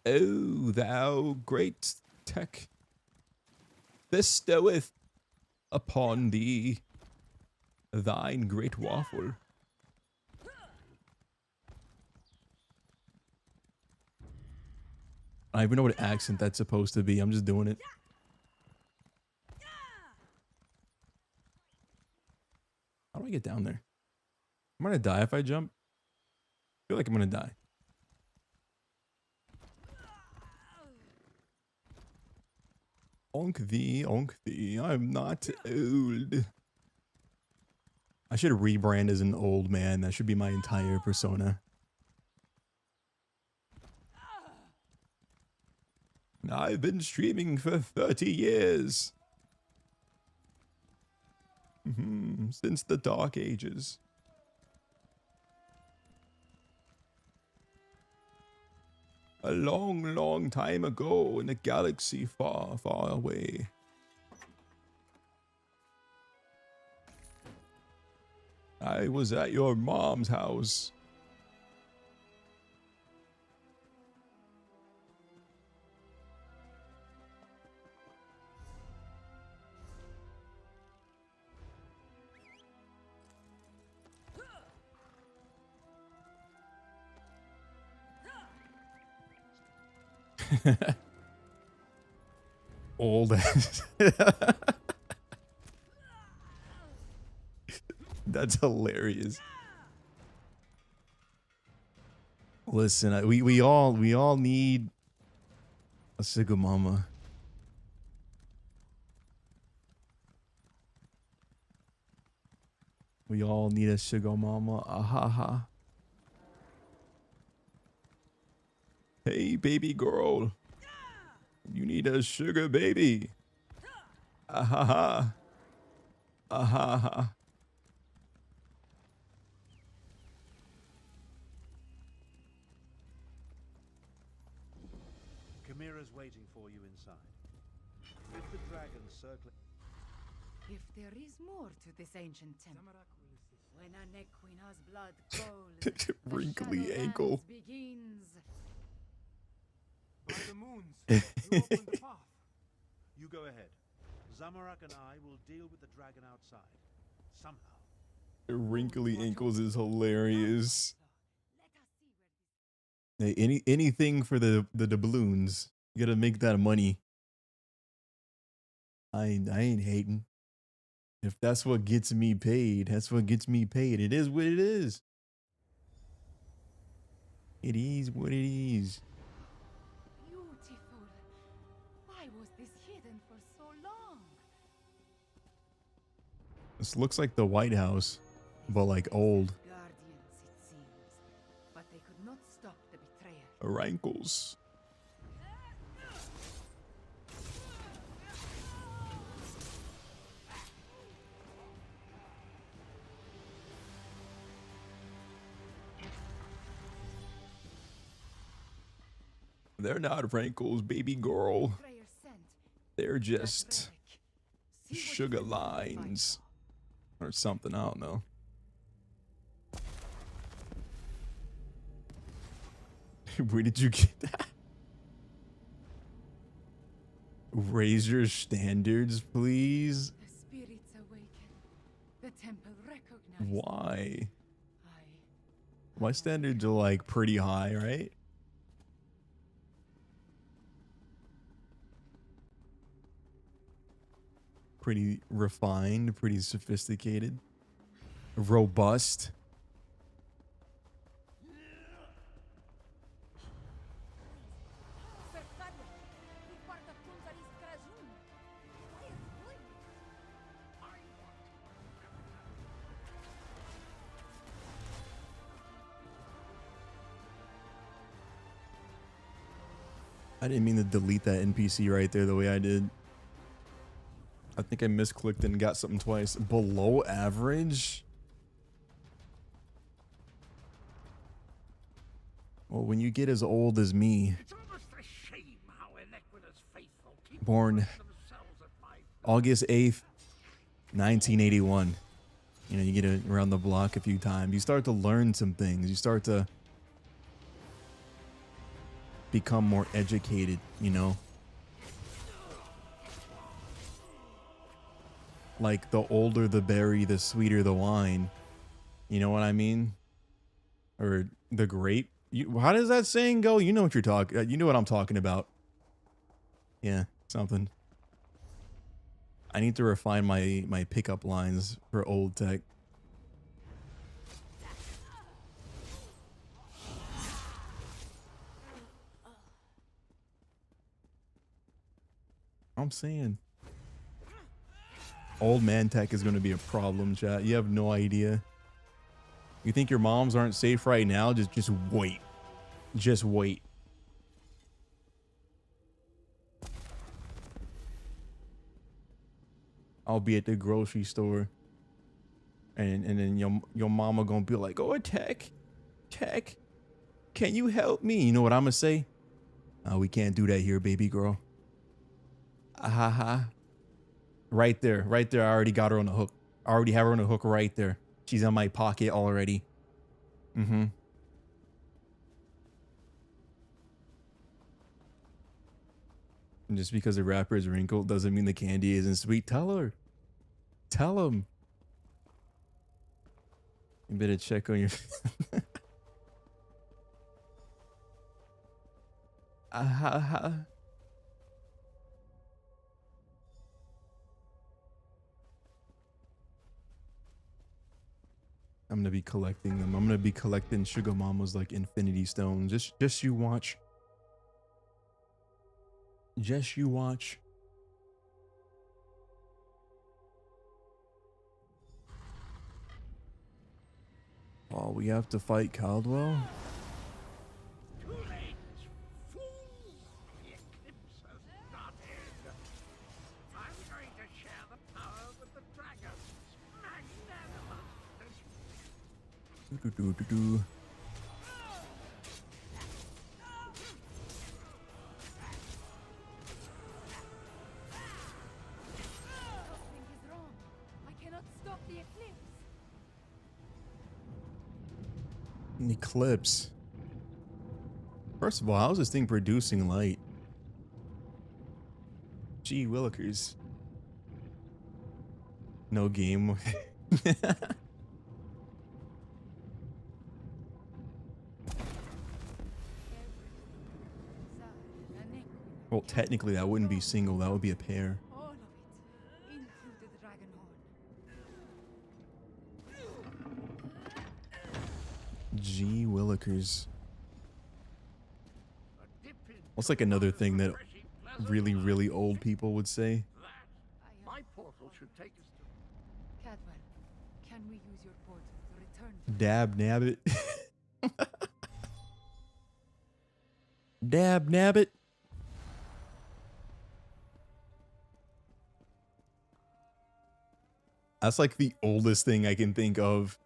O thou great tech, bestoweth upon thee thine great waffle. I don't even know what accent that's supposed to be. I'm just doing it. How do I get down there? I'm gonna die if I jump. I feel like I'm gonna die. Onk thee, I'm not old. I should rebrand as an old man. That should be my entire persona. I've been streaming for 30 years. Since the dark ages. A long, long time ago in a galaxy far, far away. I was at your mom's house. Old ass. That's hilarious. Listen, we all need a sugar mama. We all need a sugar mama. Ahaha. Hey, baby girl. You need a sugar baby. Ahaha. Ahaha. Chimera's waiting for you inside. With the dragon circling. If there is more to this ancient temple, when a Nequina's blood calls, Wrinkly the ankle. Shadowlands begins. By the moons, you open the path. You go ahead. Zamorak and I will deal with the dragon outside. Somehow. Wrinkly ankles is hilarious. Hey, anything for the doubloons. You gotta make that money. I ain't hating. If that's what gets me paid, that's what gets me paid. It is what it is. It is what it is. Beautiful. Why was this hidden for so long? This looks like the White House, but like old. Guardians, it seems, but they could not stop the betrayer. Wrinkles. They're not wrinkles, baby girl. They're just sugar lines or something. I don't know. Where did you get that? Raise your standards, please. The spirits awaken. The temple recognizes. Why? My standards are like pretty high, right? pretty refined, pretty sophisticated, robust. I didn't mean to delete that NPC right there the way I did. I think I misclicked and got something twice. Below average? Well, when you get as old as me, born August 8th, 1981, you know, you get around the block a few times. You start to learn some things. You start to become more educated, you know? Like, the older the berry, the sweeter the wine. You know what I mean? Or the grape. How does that saying go? You know what you're talking. You know what I'm talking about. Yeah, something. I need to refine my pickup lines for old tech. I'm saying. Old man tech is going to be a problem, chat. You have no idea. You think your moms aren't safe right now? Just wait. Just wait. I'll be at the grocery store, and then your mama gonna be like, "Oh, Tech, can you help me?" You know what I'm gonna say? We can't do that here, baby girl. Right there. I already got her on the hook. I already have her on the hook right there. She's in my pocket already. And just because the wrapper is wrinkled doesn't mean the candy isn't sweet. Tell her. Tell him. You better check on your... I'm gonna be collecting them. I'm gonna be collecting sugar mamas like infinity stones. Just you watch. Just you watch. Oh, we have to fight Caldwell? Too late, fools! The eclipse has started. I'm going to share the power with the dragons. Magnanimous. Something is wrong. I cannot stop the eclipse. An eclipse. First of all, how's this thing producing light? Gee willikers. No game. Well, technically that wouldn't be single, that would be a pair. All of it into the dragon horn. Gee willikers. What's like another thing that really, really old people would say? My portal should take us to... Cadwell, can we use your portal to return? Dab nabbit. Dab nabbit. That's like the oldest thing I can think of.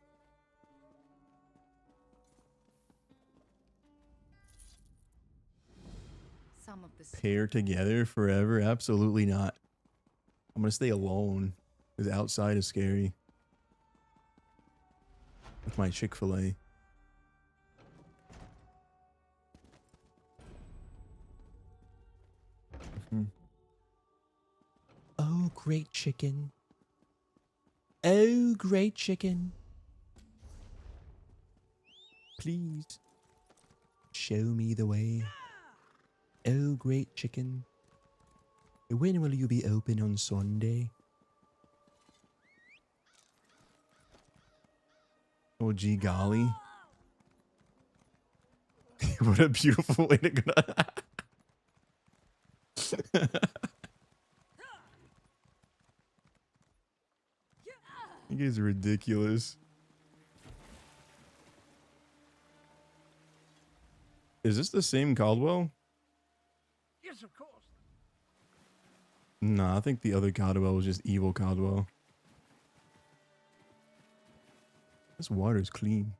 Some of the Pair together forever? Absolutely not. I'm gonna stay alone because outside is scary. With my Chick-fil-A. Oh, great chicken. Oh, great chicken. Please show me the way. Oh, great chicken. When will you be open on Sunday? OG golly. What a beautiful way to go. You guys are ridiculous. Is this the same Caldwell? Yes, of course. Nah, I think the other Caldwell was just evil Caldwell. This water's clean.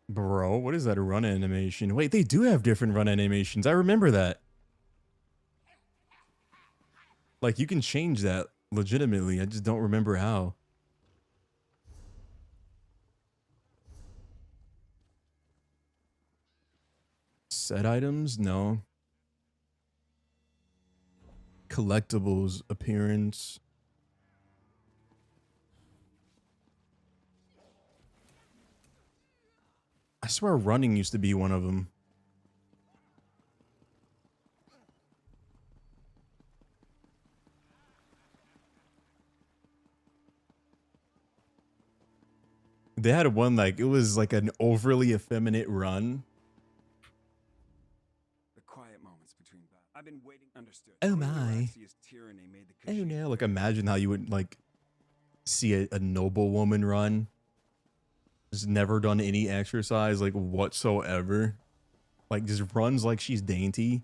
Bro, what is that run animation? Wait, they do have different run animations. I remember that. Like, you can change that legitimately. I just don't remember how. Set items? No. Collectibles, appearance. I swear running used to be one of them. They had one like, it was like an overly effeminate run. The quiet moments between battles. I've been waiting. Understood. Oh my. Oh no, like imagine how you would like see a noble woman run. Just never done any exercise like whatsoever. Like just runs like she's dainty.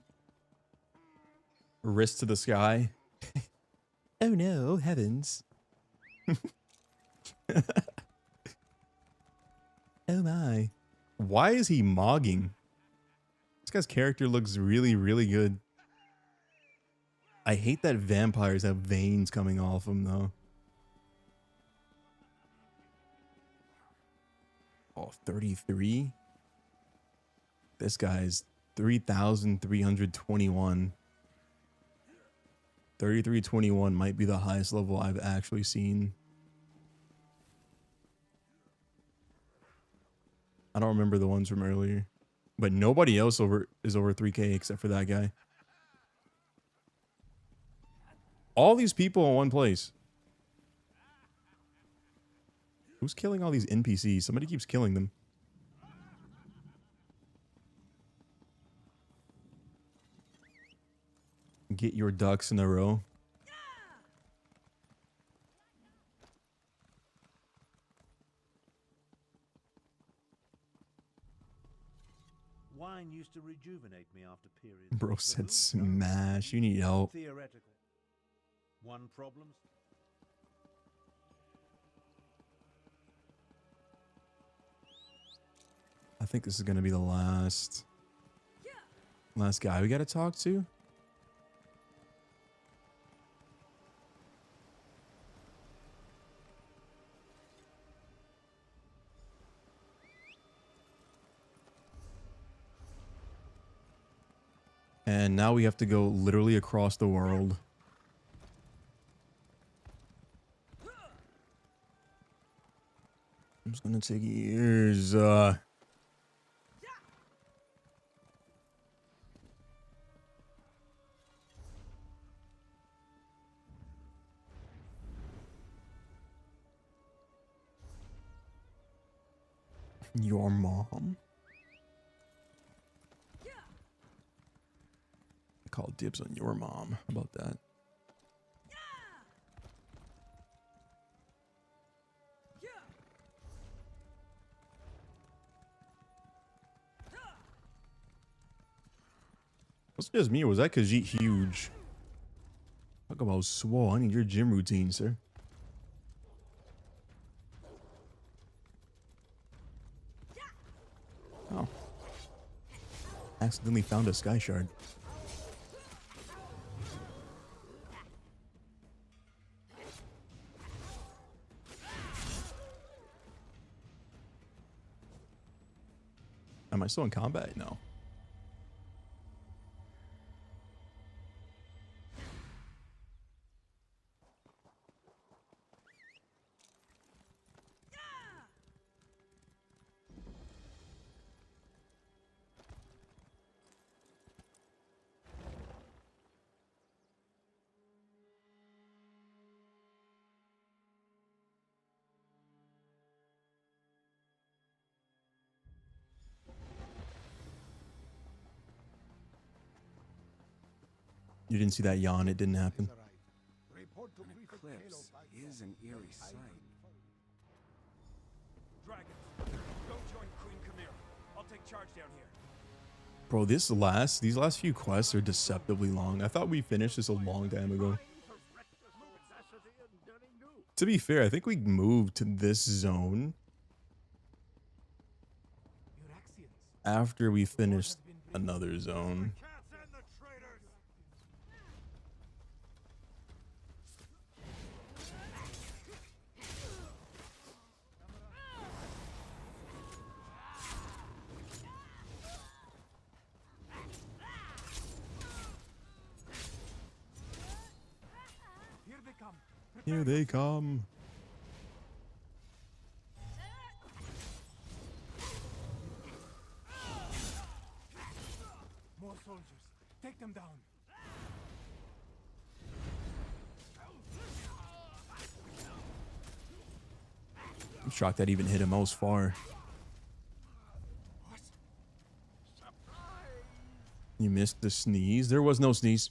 Wrist to the sky. Oh no, heavens. Oh my. Why is he mogging? This guy's character looks really, really good. I hate that vampires have veins coming off them though. Oh, 33? This guy's 3,321. 3321 might be the highest level I've actually seen. I don't remember the ones from earlier. But nobody else is over 3K except for that guy. All these people in one place. Who's killing all these NPCs? Somebody keeps killing them. Get your ducks in a row. Wine used to rejuvenate me after periods. Bro said smash. You need help. Theoretical. One problem. I think this is gonna be the last guy we gotta talk to. And now we have to go literally across the world. It's gonna take years. Your mom. Call dibs on your mom. How about that? Was it just me or was that Khajiit huge? Talk about swole. I need your gym routine, sir. Oh. Accidentally found a sky shard. Am I still in combat? No. You didn't see that yawn. It didn't happen. An eclipse is an eerie sight. Dragons, go join Queen Chimera. I'll take charge down here. Bro, these last few quests are deceptively long. I thought we finished this a long time ago. To be fair, I think we moved to this zone after we finished another zone. Here they come. More soldiers. Take them down. I'm shocked that even hit him. I was far. You missed the sneeze. There was no sneeze.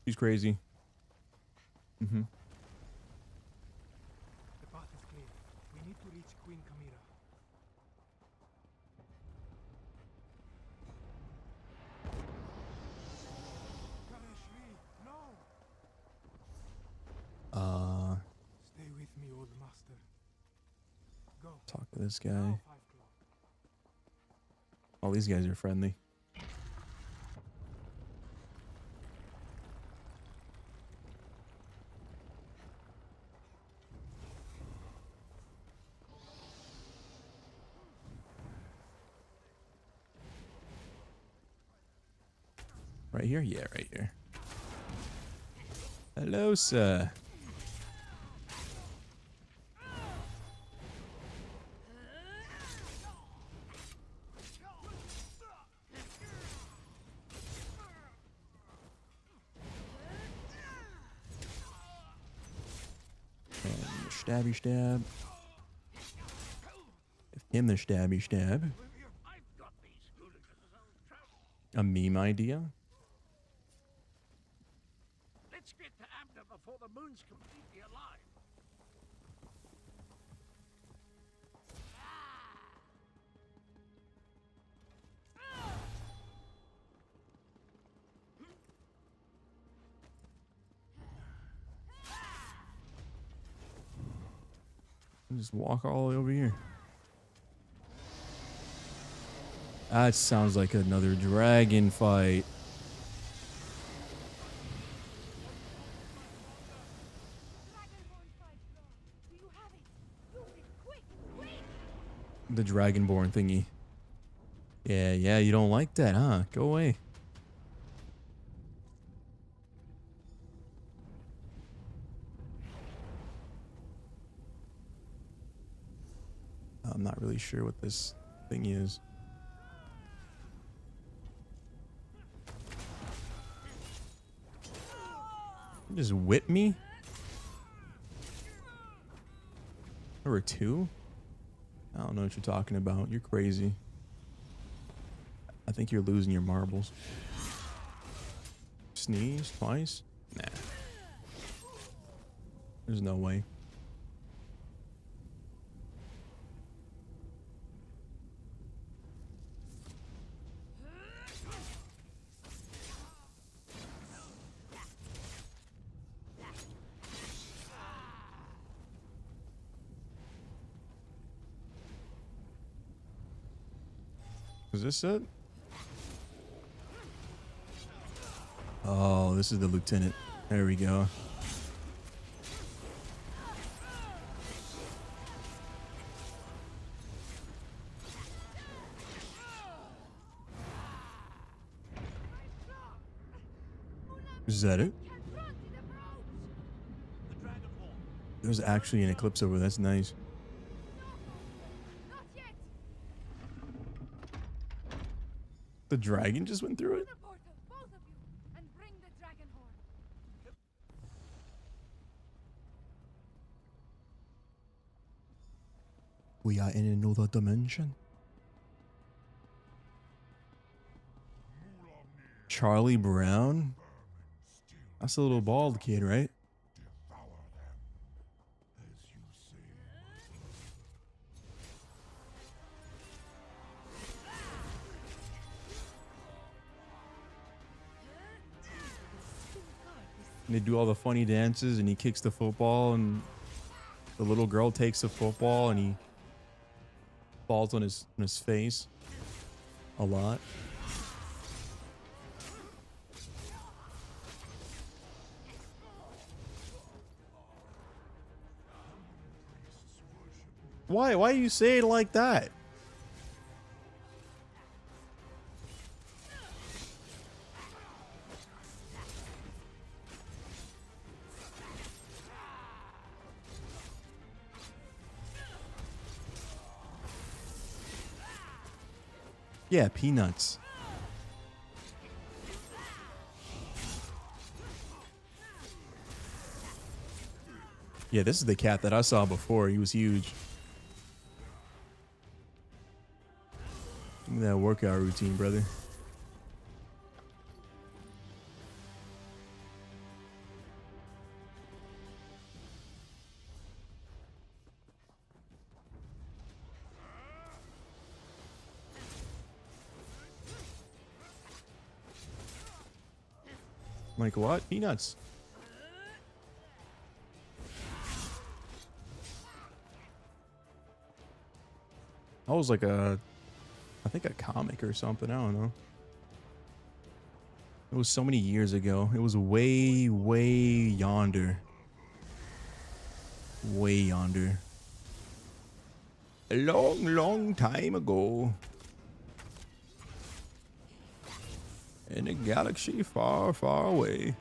He's crazy. The path is clear. We need to reach Queen Chimera. Uh, Stay with me, old master. Go. talk to this guy. All these guys are friendly. Right here? Yeah, right here. Hello, sir. And stabby stab. Give him the stabby stab. A meme idea? Let's get to Abner before the moon's completely alive. Just walk all the way over here. That sounds like another dragon fight. The dragonborn thingy. Yeah, you don't like that, huh? Go away. I'm not really sure what this thing is. You just whip me? Or two? I don't know what you're talking about. You're crazy. I think you're losing your marbles. Sneeze twice? Nah. There's no way. Is this it? Oh, this is the lieutenant. There we go. Is that it? There's actually an eclipse over. That's nice. The dragon just went through it? We are in another dimension. Charlie Brown? That's a little bald kid, right? And they do all the funny dances, and he kicks the football, and the little girl takes the football, and he falls on his face a lot. Why do you say it like that? Yeah, peanuts. Yeah, this is the cat that I saw before. He was huge. Look at that workout routine, brother. Like what? Peanuts. That was like I think a comic or something. I don't know. It was so many years ago. It was way, way yonder. Way yonder. A long, long time ago. In a galaxy far, far away.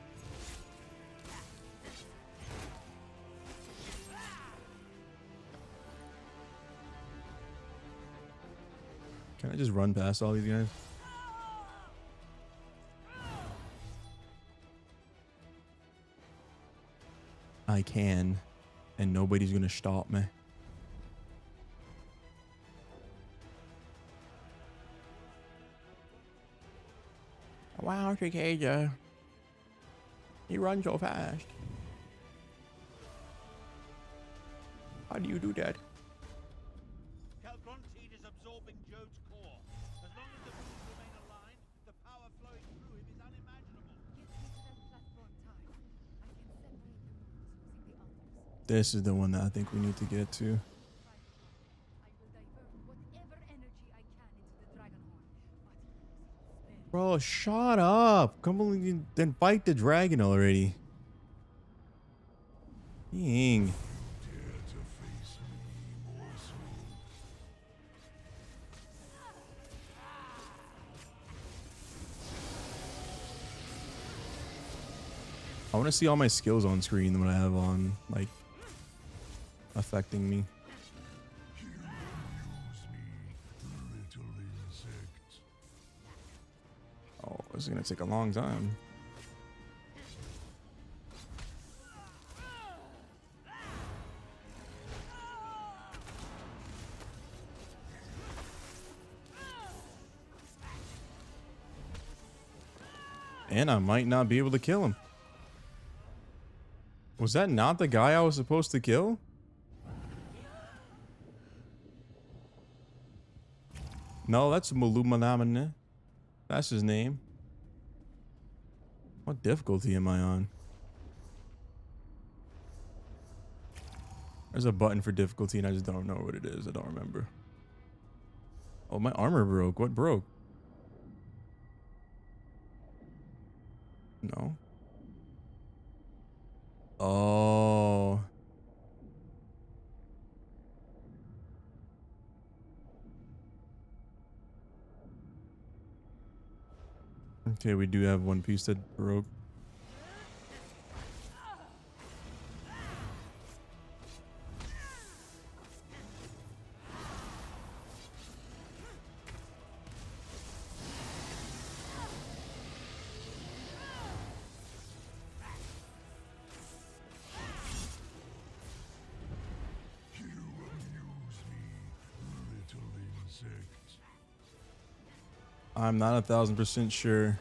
Can I just run past all these guys? I can, and nobody's gonna stop me. Wow, Tekkeda. You run so fast. How do you do that? Calgronteed is absorbing Jode's core. As long as the rules remain aligned, the power flowing through him is unimaginable. Get me to that platform time. I can separate the rules using the altars. This is the one that I think we need to get to. I will divert whatever energy I can into the Dragonhorn. But Bro, shut up. Come on, then fight the dragon already. Dang. I want to see all my skills on screen when I have on, like, affecting me. Oh, this is gonna take a long time. And I might not be able to kill him. Was that not the guy I was supposed to kill? No, that's Malumanamane. That's his name. What difficulty am I on? There's a button for difficulty and I just don't know what it is. I don't remember. Oh, my armor broke. What broke? No. Oh. Okay, we do have one piece that broke. I'm not 1000% sure.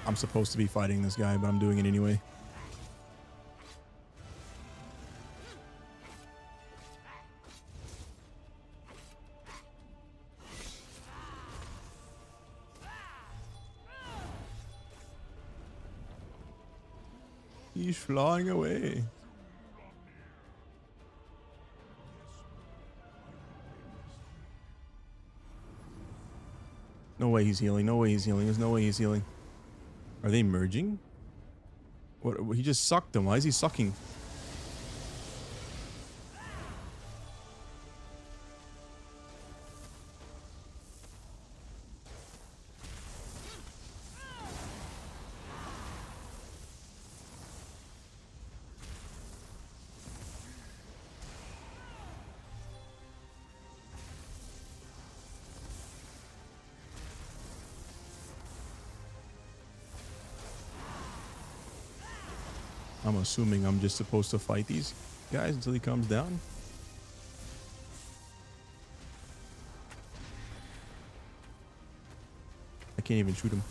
I'm supposed to be fighting this guy, but I'm doing it anyway. He's flying away. No way he's healing. No way he's healing. There's no way he's healing. Are they merging? What? He just sucked him. Why is he sucking? I'm assuming I'm just supposed to fight these guys until he comes down. I can't even shoot him.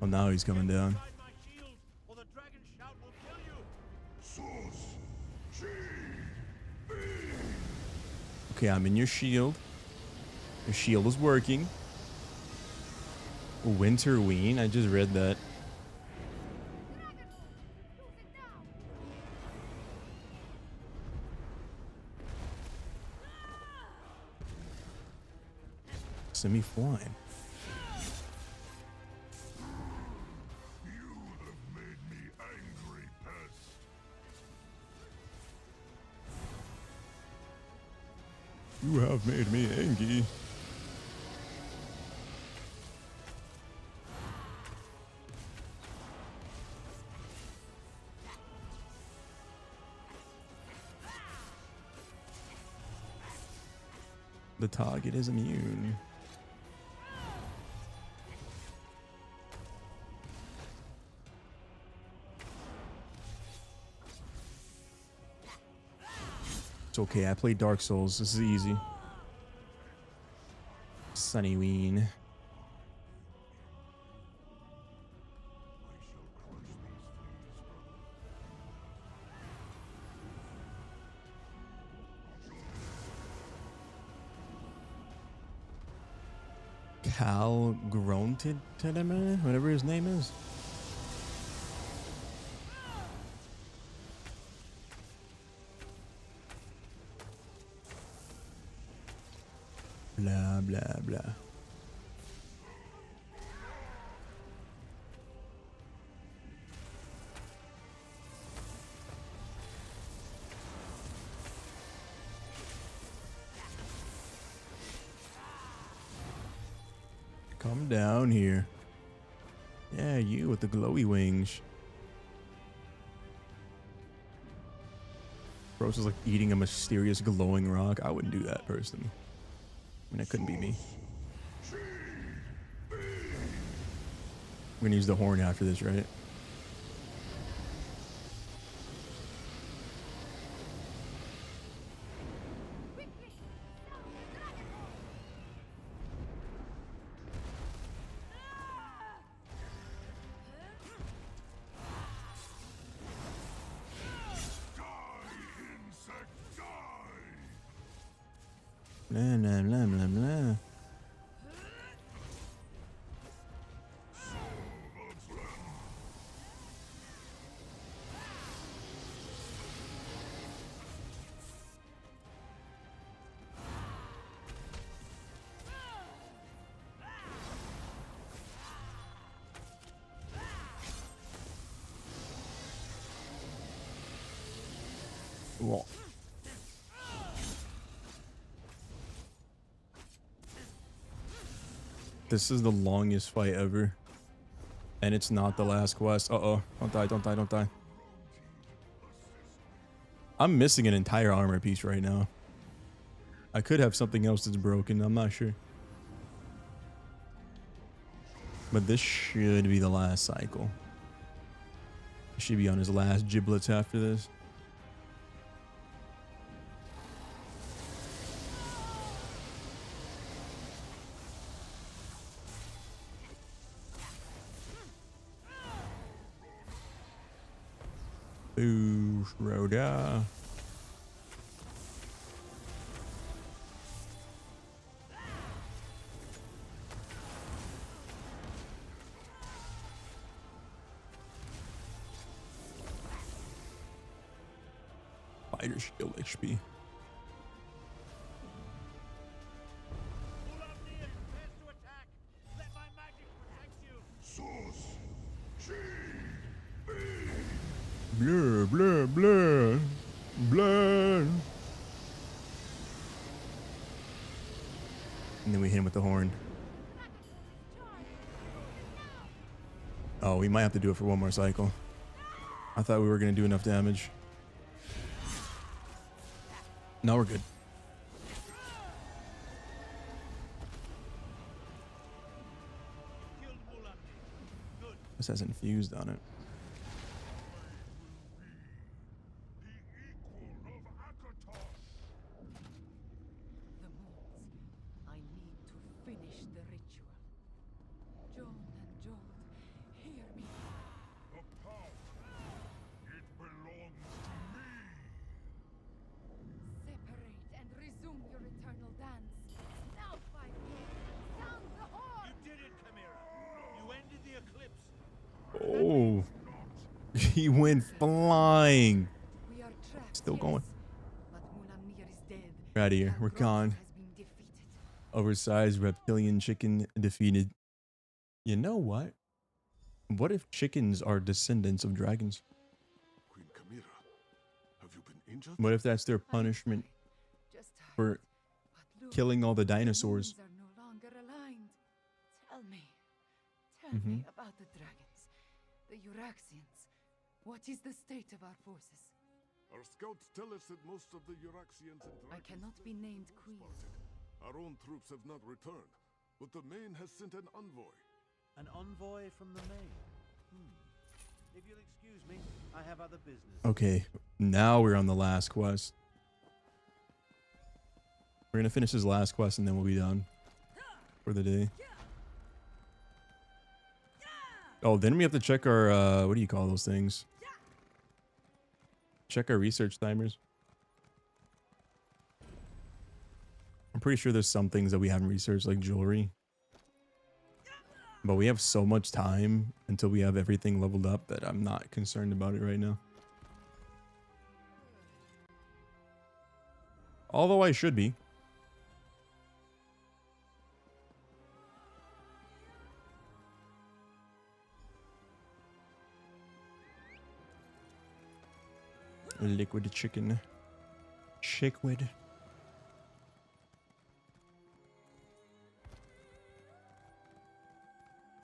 Oh, now he's coming down. Okay, I'm in your shield. Your shield is working. Winterween, I just read that. Semi-flying. You have made me angry. The target is immune. It's okay, I played Dark Souls. This is easy. Sunnyween. Callouts, whatever his name is. Blah, blah, blah. Come down here. Yeah, you with the glowy wings. Bro's is like eating a mysterious glowing rock. I wouldn't do that personally. I mean, that couldn't be me. We're gonna use the horn after this, right? Blah, blah, blah, blah, blah. Whoa. This is the longest fight ever. And it's not the last quest. Uh-oh. Don't die, don't die, don't die. I'm missing an entire armor piece right now. I could have something else that's broken. I'm not sure. But this should be the last cycle. Should be on his last giblets after this. Ooh, Rhoda. Fighter shield HP. Blur, blur, blur, blur. And then we hit him with the horn. Oh, we might have to do it for one more cycle. I thought we were going to do enough damage. No, we're good. This has infused on it. The moons. I need to finish the ritual. John and Joel, hear me. The power, it belongs to me. Separate and resume your eternal dance. Now, 5K, sound the horn! You did it, Chimera. You ended the eclipse. Oh, he went flying. We are trapped, Still yes, going. but Mulamnir is dead. We're out of here. We're Calgros gone. has been defeated. Oversized reptilian chicken defeated. You know what? What if chickens are descendants of dragons? Queen Chimera, have you been injured? What if that's their punishment Just tired. for But look, killing all the dinosaurs? the moons are no longer aligned. Tell me about the dragons, the Euraxians. What is the state of our forces? Our scouts tell us that most of the Euraxians and I cannot be named queen. Our own troops have not returned, but the Main has sent an envoy. An envoy from the Main. If you'll excuse me, I have other business. Okay, now we're on the last quest. We're gonna finish this last quest and then we'll be done for the day. Oh, then we have to check our, what do you call those things? Check our research timers. I'm pretty sure there's some things that we haven't researched, like jewelry. But we have so much time until we have everything leveled up that I'm not concerned about it right now. Although I should be. Liquid chicken. Chickwood.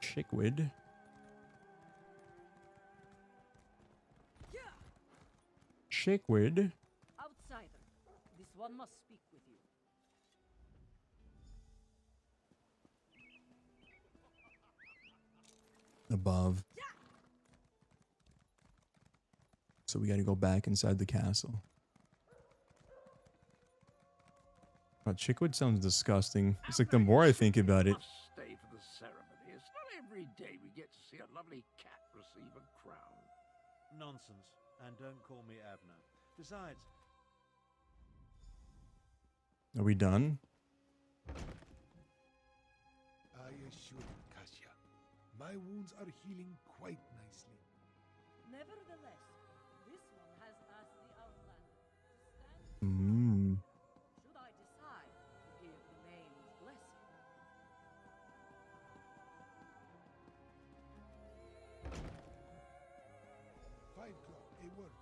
Chickwood. Chickwood. Outsider, this one must speak with you. Above. So we gotta go back inside the castle. Oh, Chickwood sounds disgusting. It's like the more I think about it. Must stay for the ceremony. It's not every day we get to see a lovely cat receive a crown. Nonsense. And don't call me Abner. Besides, Are we done? I assure you, Kasia, my wounds are healing quite nicely. Nevertheless, this one has asked the Outlander to stand. Should I decide to give the Main's blessing? Five Claw, a word.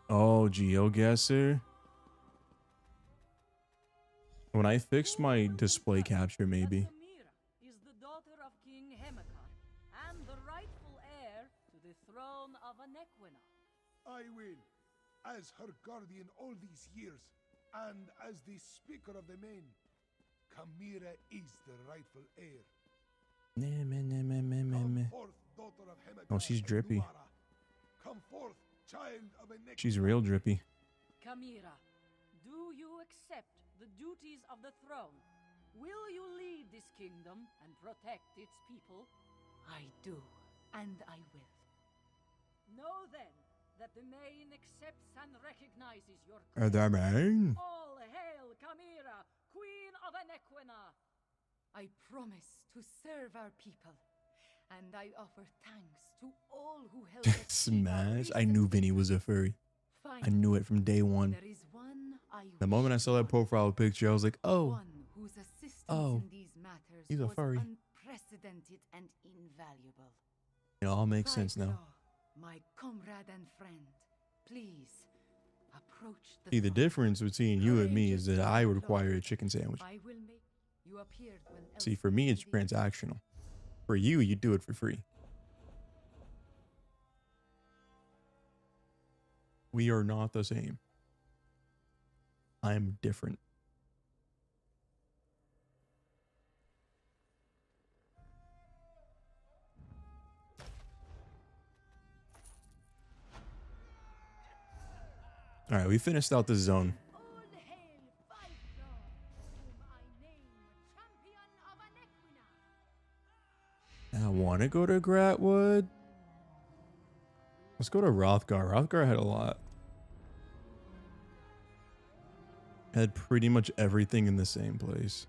Oh, GeoGuessr. When I fix my display capture, maybe. Samira is the daughter of King Hemekar and the rightful heir to the throne of Anequina. I will, as her guardian all these years, and as the Speaker of the Main. Chimera is the rightful heir. Nah, meh, nah, meh, meh, meh, meh. Fourth daughter of Hemekar Oh, she's of drippy. Numara. Come forth, child of a neck. She's real drippy. Kamira, do you accept the duties of the throne? Will you lead this kingdom and protect its people? I do, and I will. Know then that the Main accepts and recognizes your The Main? All hail Kamira, Queen of Anequina! I promise to serve our people, and I offer thanks to all who helped achieve our Smash. I knew Vinny was a furry. I knew it from day one. There is one I The moment I saw that profile picture, I was like, oh, one whose assistance oh, in these matters he's a was furry. unprecedented and invaluable. It all makes sense now. My comrade and friend, please approach the See, the difference between you and me is that I require a chicken sandwich. I will make you appeared when See, for me, it's transactional. For you, you do it for free. We are not the same. I'm different. All right, we finished out the zone. I want to go to Gratwood. Let's go to Rothgar. Rothgar had a lot. Had pretty much everything in the same place.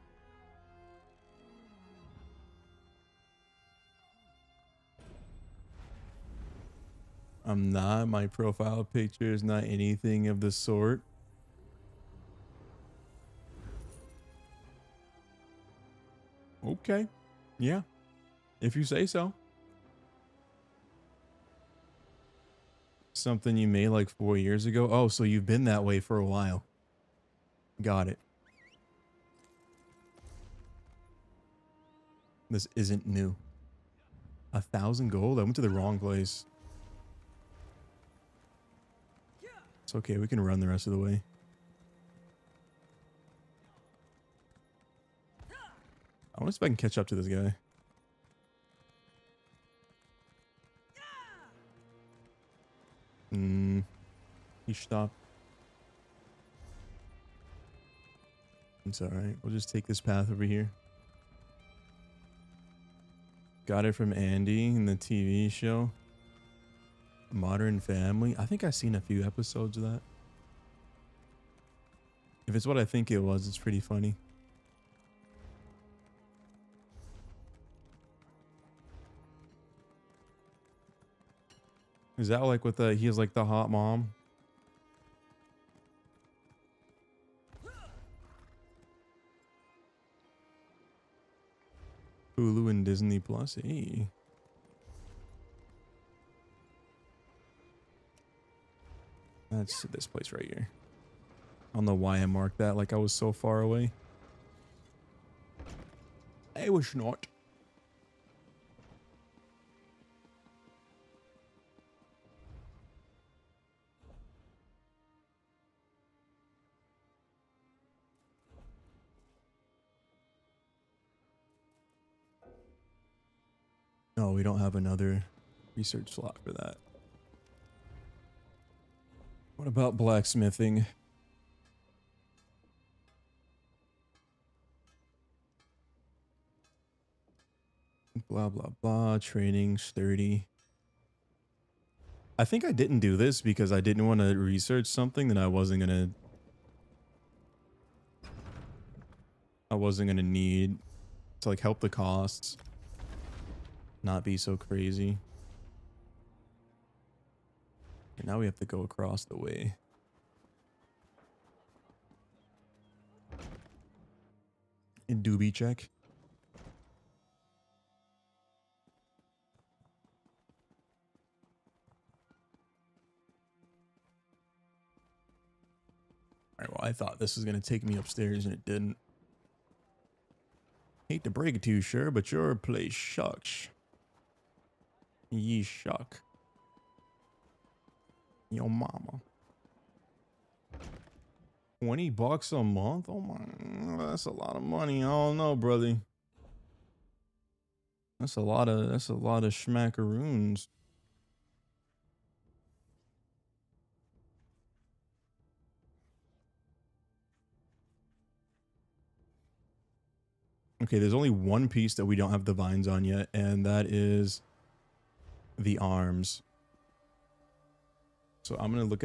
I'm not. My profile picture is not anything of the sort. Okay. Yeah. If you say so. Something you made like 4 years ago. Oh, so you've been that way for a while. Got it. This isn't new. 1,000 gold? I went to the wrong place. It's okay. We can run the rest of the way. I want to see if I can catch up to this guy. He stopped. It's alright. We'll just take this path over here. Got it from Andy in the TV show. Modern Family. I think I've seen a few episodes of that. If it's what I think it was, it's pretty funny. Is that like with the, he has like the hot mom? Hulu and Disney Plus. Hey. That's this place right here. I don't know why I marked that like I was so far away. I was not. No, we don't have another research slot for that. What about blacksmithing? Blah, blah, blah. Training, sturdy. I think I didn't do this because I didn't want to research something that I wasn't going to need to like help the costs. Not be so crazy. And now we have to go across the way. A doobie check. Alright, well, I thought this was going to take me upstairs and it didn't. Hate to break it to you, sure, but your place shucks. Ye shuck. Yo mama. $20 a month? Oh my, that's a lot of money. I don't know, brother. That's a lot of schmackaroons. Okay, there's only one piece that we don't have the vines on yet, and that is the arms. So I'm gonna look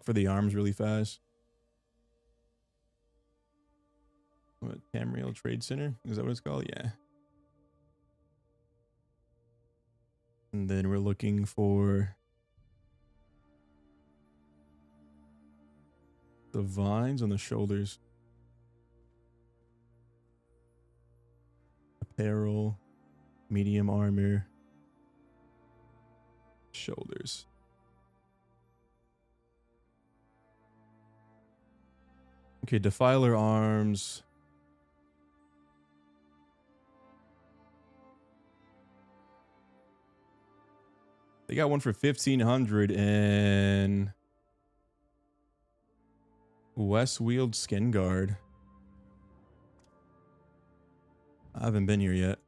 for the arms really fast. What, Tamriel Trade Center? Is that what it's called? Yeah. And then we're looking for the vines on the shoulders. Apparel, medium armor, shoulders. Okay, Defiler arms. They got one for 1,500 and Westweald Skin Guard. I haven't been here yet.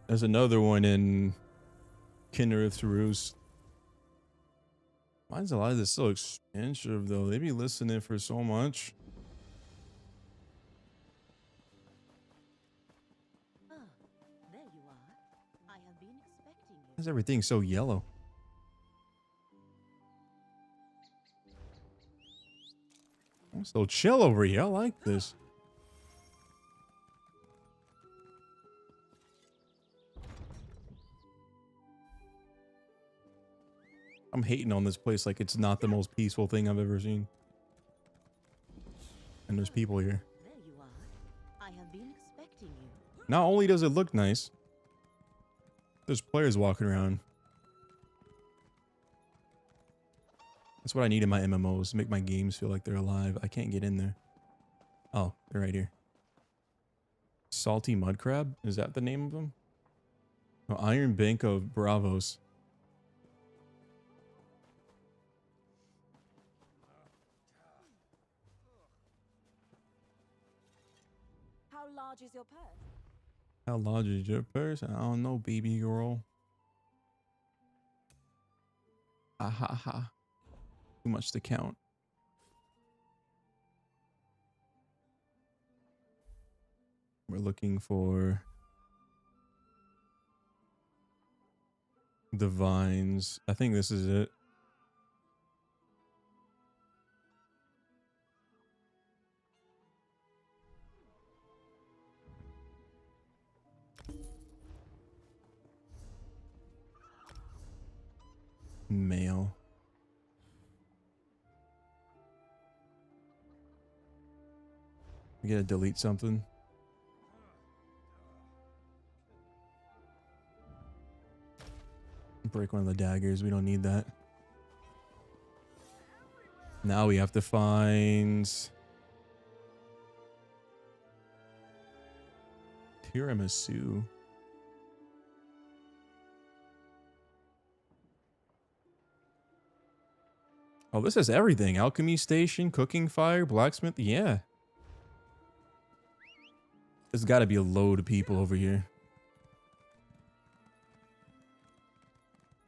There's another one in Kinnereth's Roost. Why is a lot of this so expensive though? They be listening for so much. Oh, there you are. I have been expecting you. Why is everything so yellow? I'm so chill over here. I like this. I'm hating on this place like it's not the most peaceful thing I've ever seen. And there's people here. There you are. I have been expecting you. Not only does it look nice, there's players walking around. That's what I need in my MMOs, to make my games feel like they're alive. I can't get in there. Oh, they're right here. Salty Mud Crab? Is that the name of them? Oh, Iron Bank of Bravos. How large is your purse? How large is your purse? I don't know, baby girl. Ah ha ha. Too much to count. We're looking for the vines. I think this is it. Mail. We gotta delete something. Break one of the daggers. We don't need that. Now we have to find tiramisu. Oh, this has everything. Alchemy station, cooking fire, blacksmith. Yeah. There's got to be a load of people over here.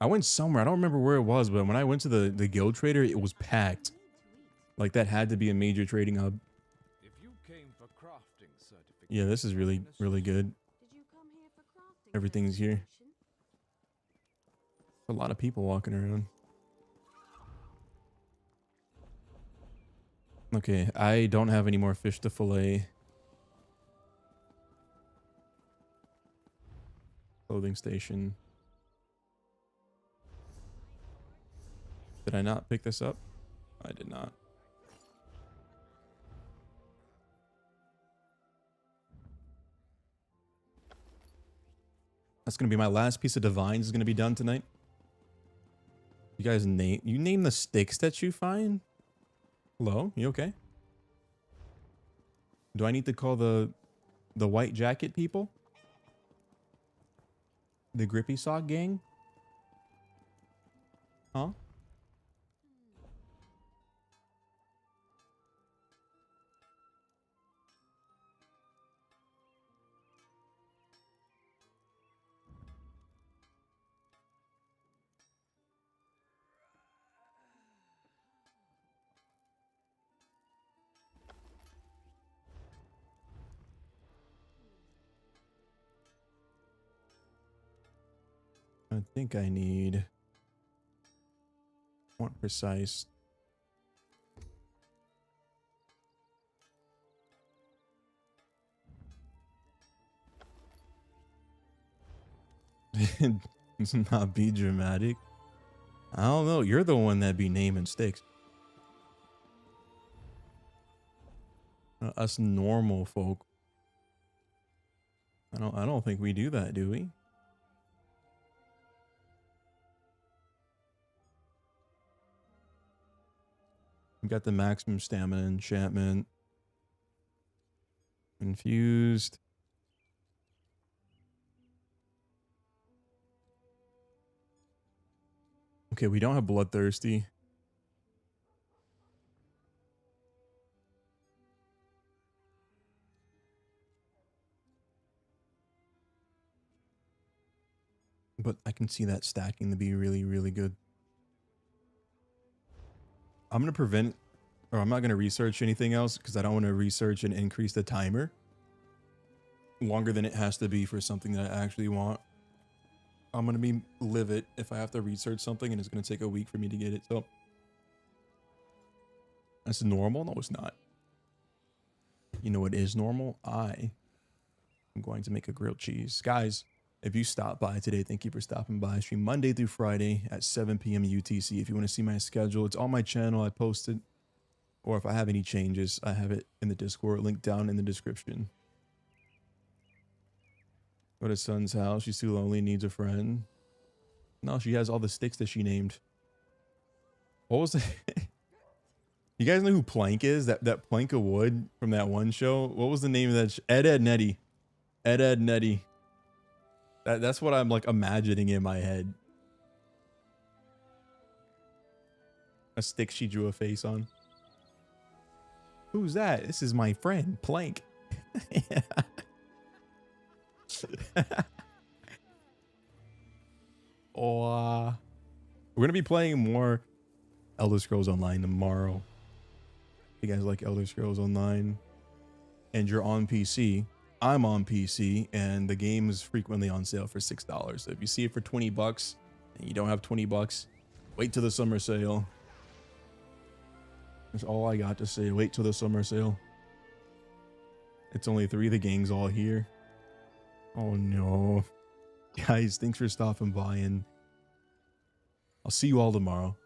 I went somewhere. I don't remember where it was, but when I went to the guild trader, it was packed. Like that had to be a major trading hub. If you came for crafting certificate, Yeah, this is really, really good. Did you come here for crafting? Everything's here. A lot of people walking around. Okay, I don't have any more fish to fillet. Clothing station. Did I not pick this up? I did not. That's gonna be my last piece of divines is gonna be done tonight. You guys name the sticks that you find? Hello? You okay? Do I need to call the white jacket people? The grippy sock gang? Huh? I think I need more precise. Let's not be dramatic. I don't know. You're the one that be naming sticks. Us normal folk. I don't think we do that, do we? We got the maximum stamina enchantment. Infused. Okay, we don't have bloodthirsty. But I can see that stacking to be really, really good. I'm going to prevent, or I'm not going to research anything else because I don't want to research and increase the timer longer than it has to be for something that I actually want. I'm going to be livid if I have to research something and it's going to take a week for me to get it. So that's normal. No, it's not. You know what is normal? I'm going to make a grilled cheese. Guys, if you stopped by today, thank you for stopping by. I stream Monday through Friday at 7 p.m. UTC. If you want to see my schedule, it's on my channel. I post it. Or if I have any changes, I have it in the Discord. Link down in the description. Go to Son's house. She's too lonely, needs a friend. No, she has all the sticks that she named. What was it? You guys know who Plank is? That plank of wood from that one show? What was the name of that? Ed Nettie. Ed Nettie. That's what I'm like imagining in my head. A stick she drew a face on. Who's that? This is my friend, Plank. Oh, we're gonna be playing more Elder Scrolls Online tomorrow. If you guys like Elder Scrolls Online and you're on PC, I'm on PC, and the game is frequently on sale for $6. So if you see it for 20 bucks and you don't have 20 bucks, wait till the summer sale. That's all I got to say. Wait till the summer sale. It's only 3. The gang's all here. Oh no. Guys, thanks for stopping by, and I'll see you all tomorrow.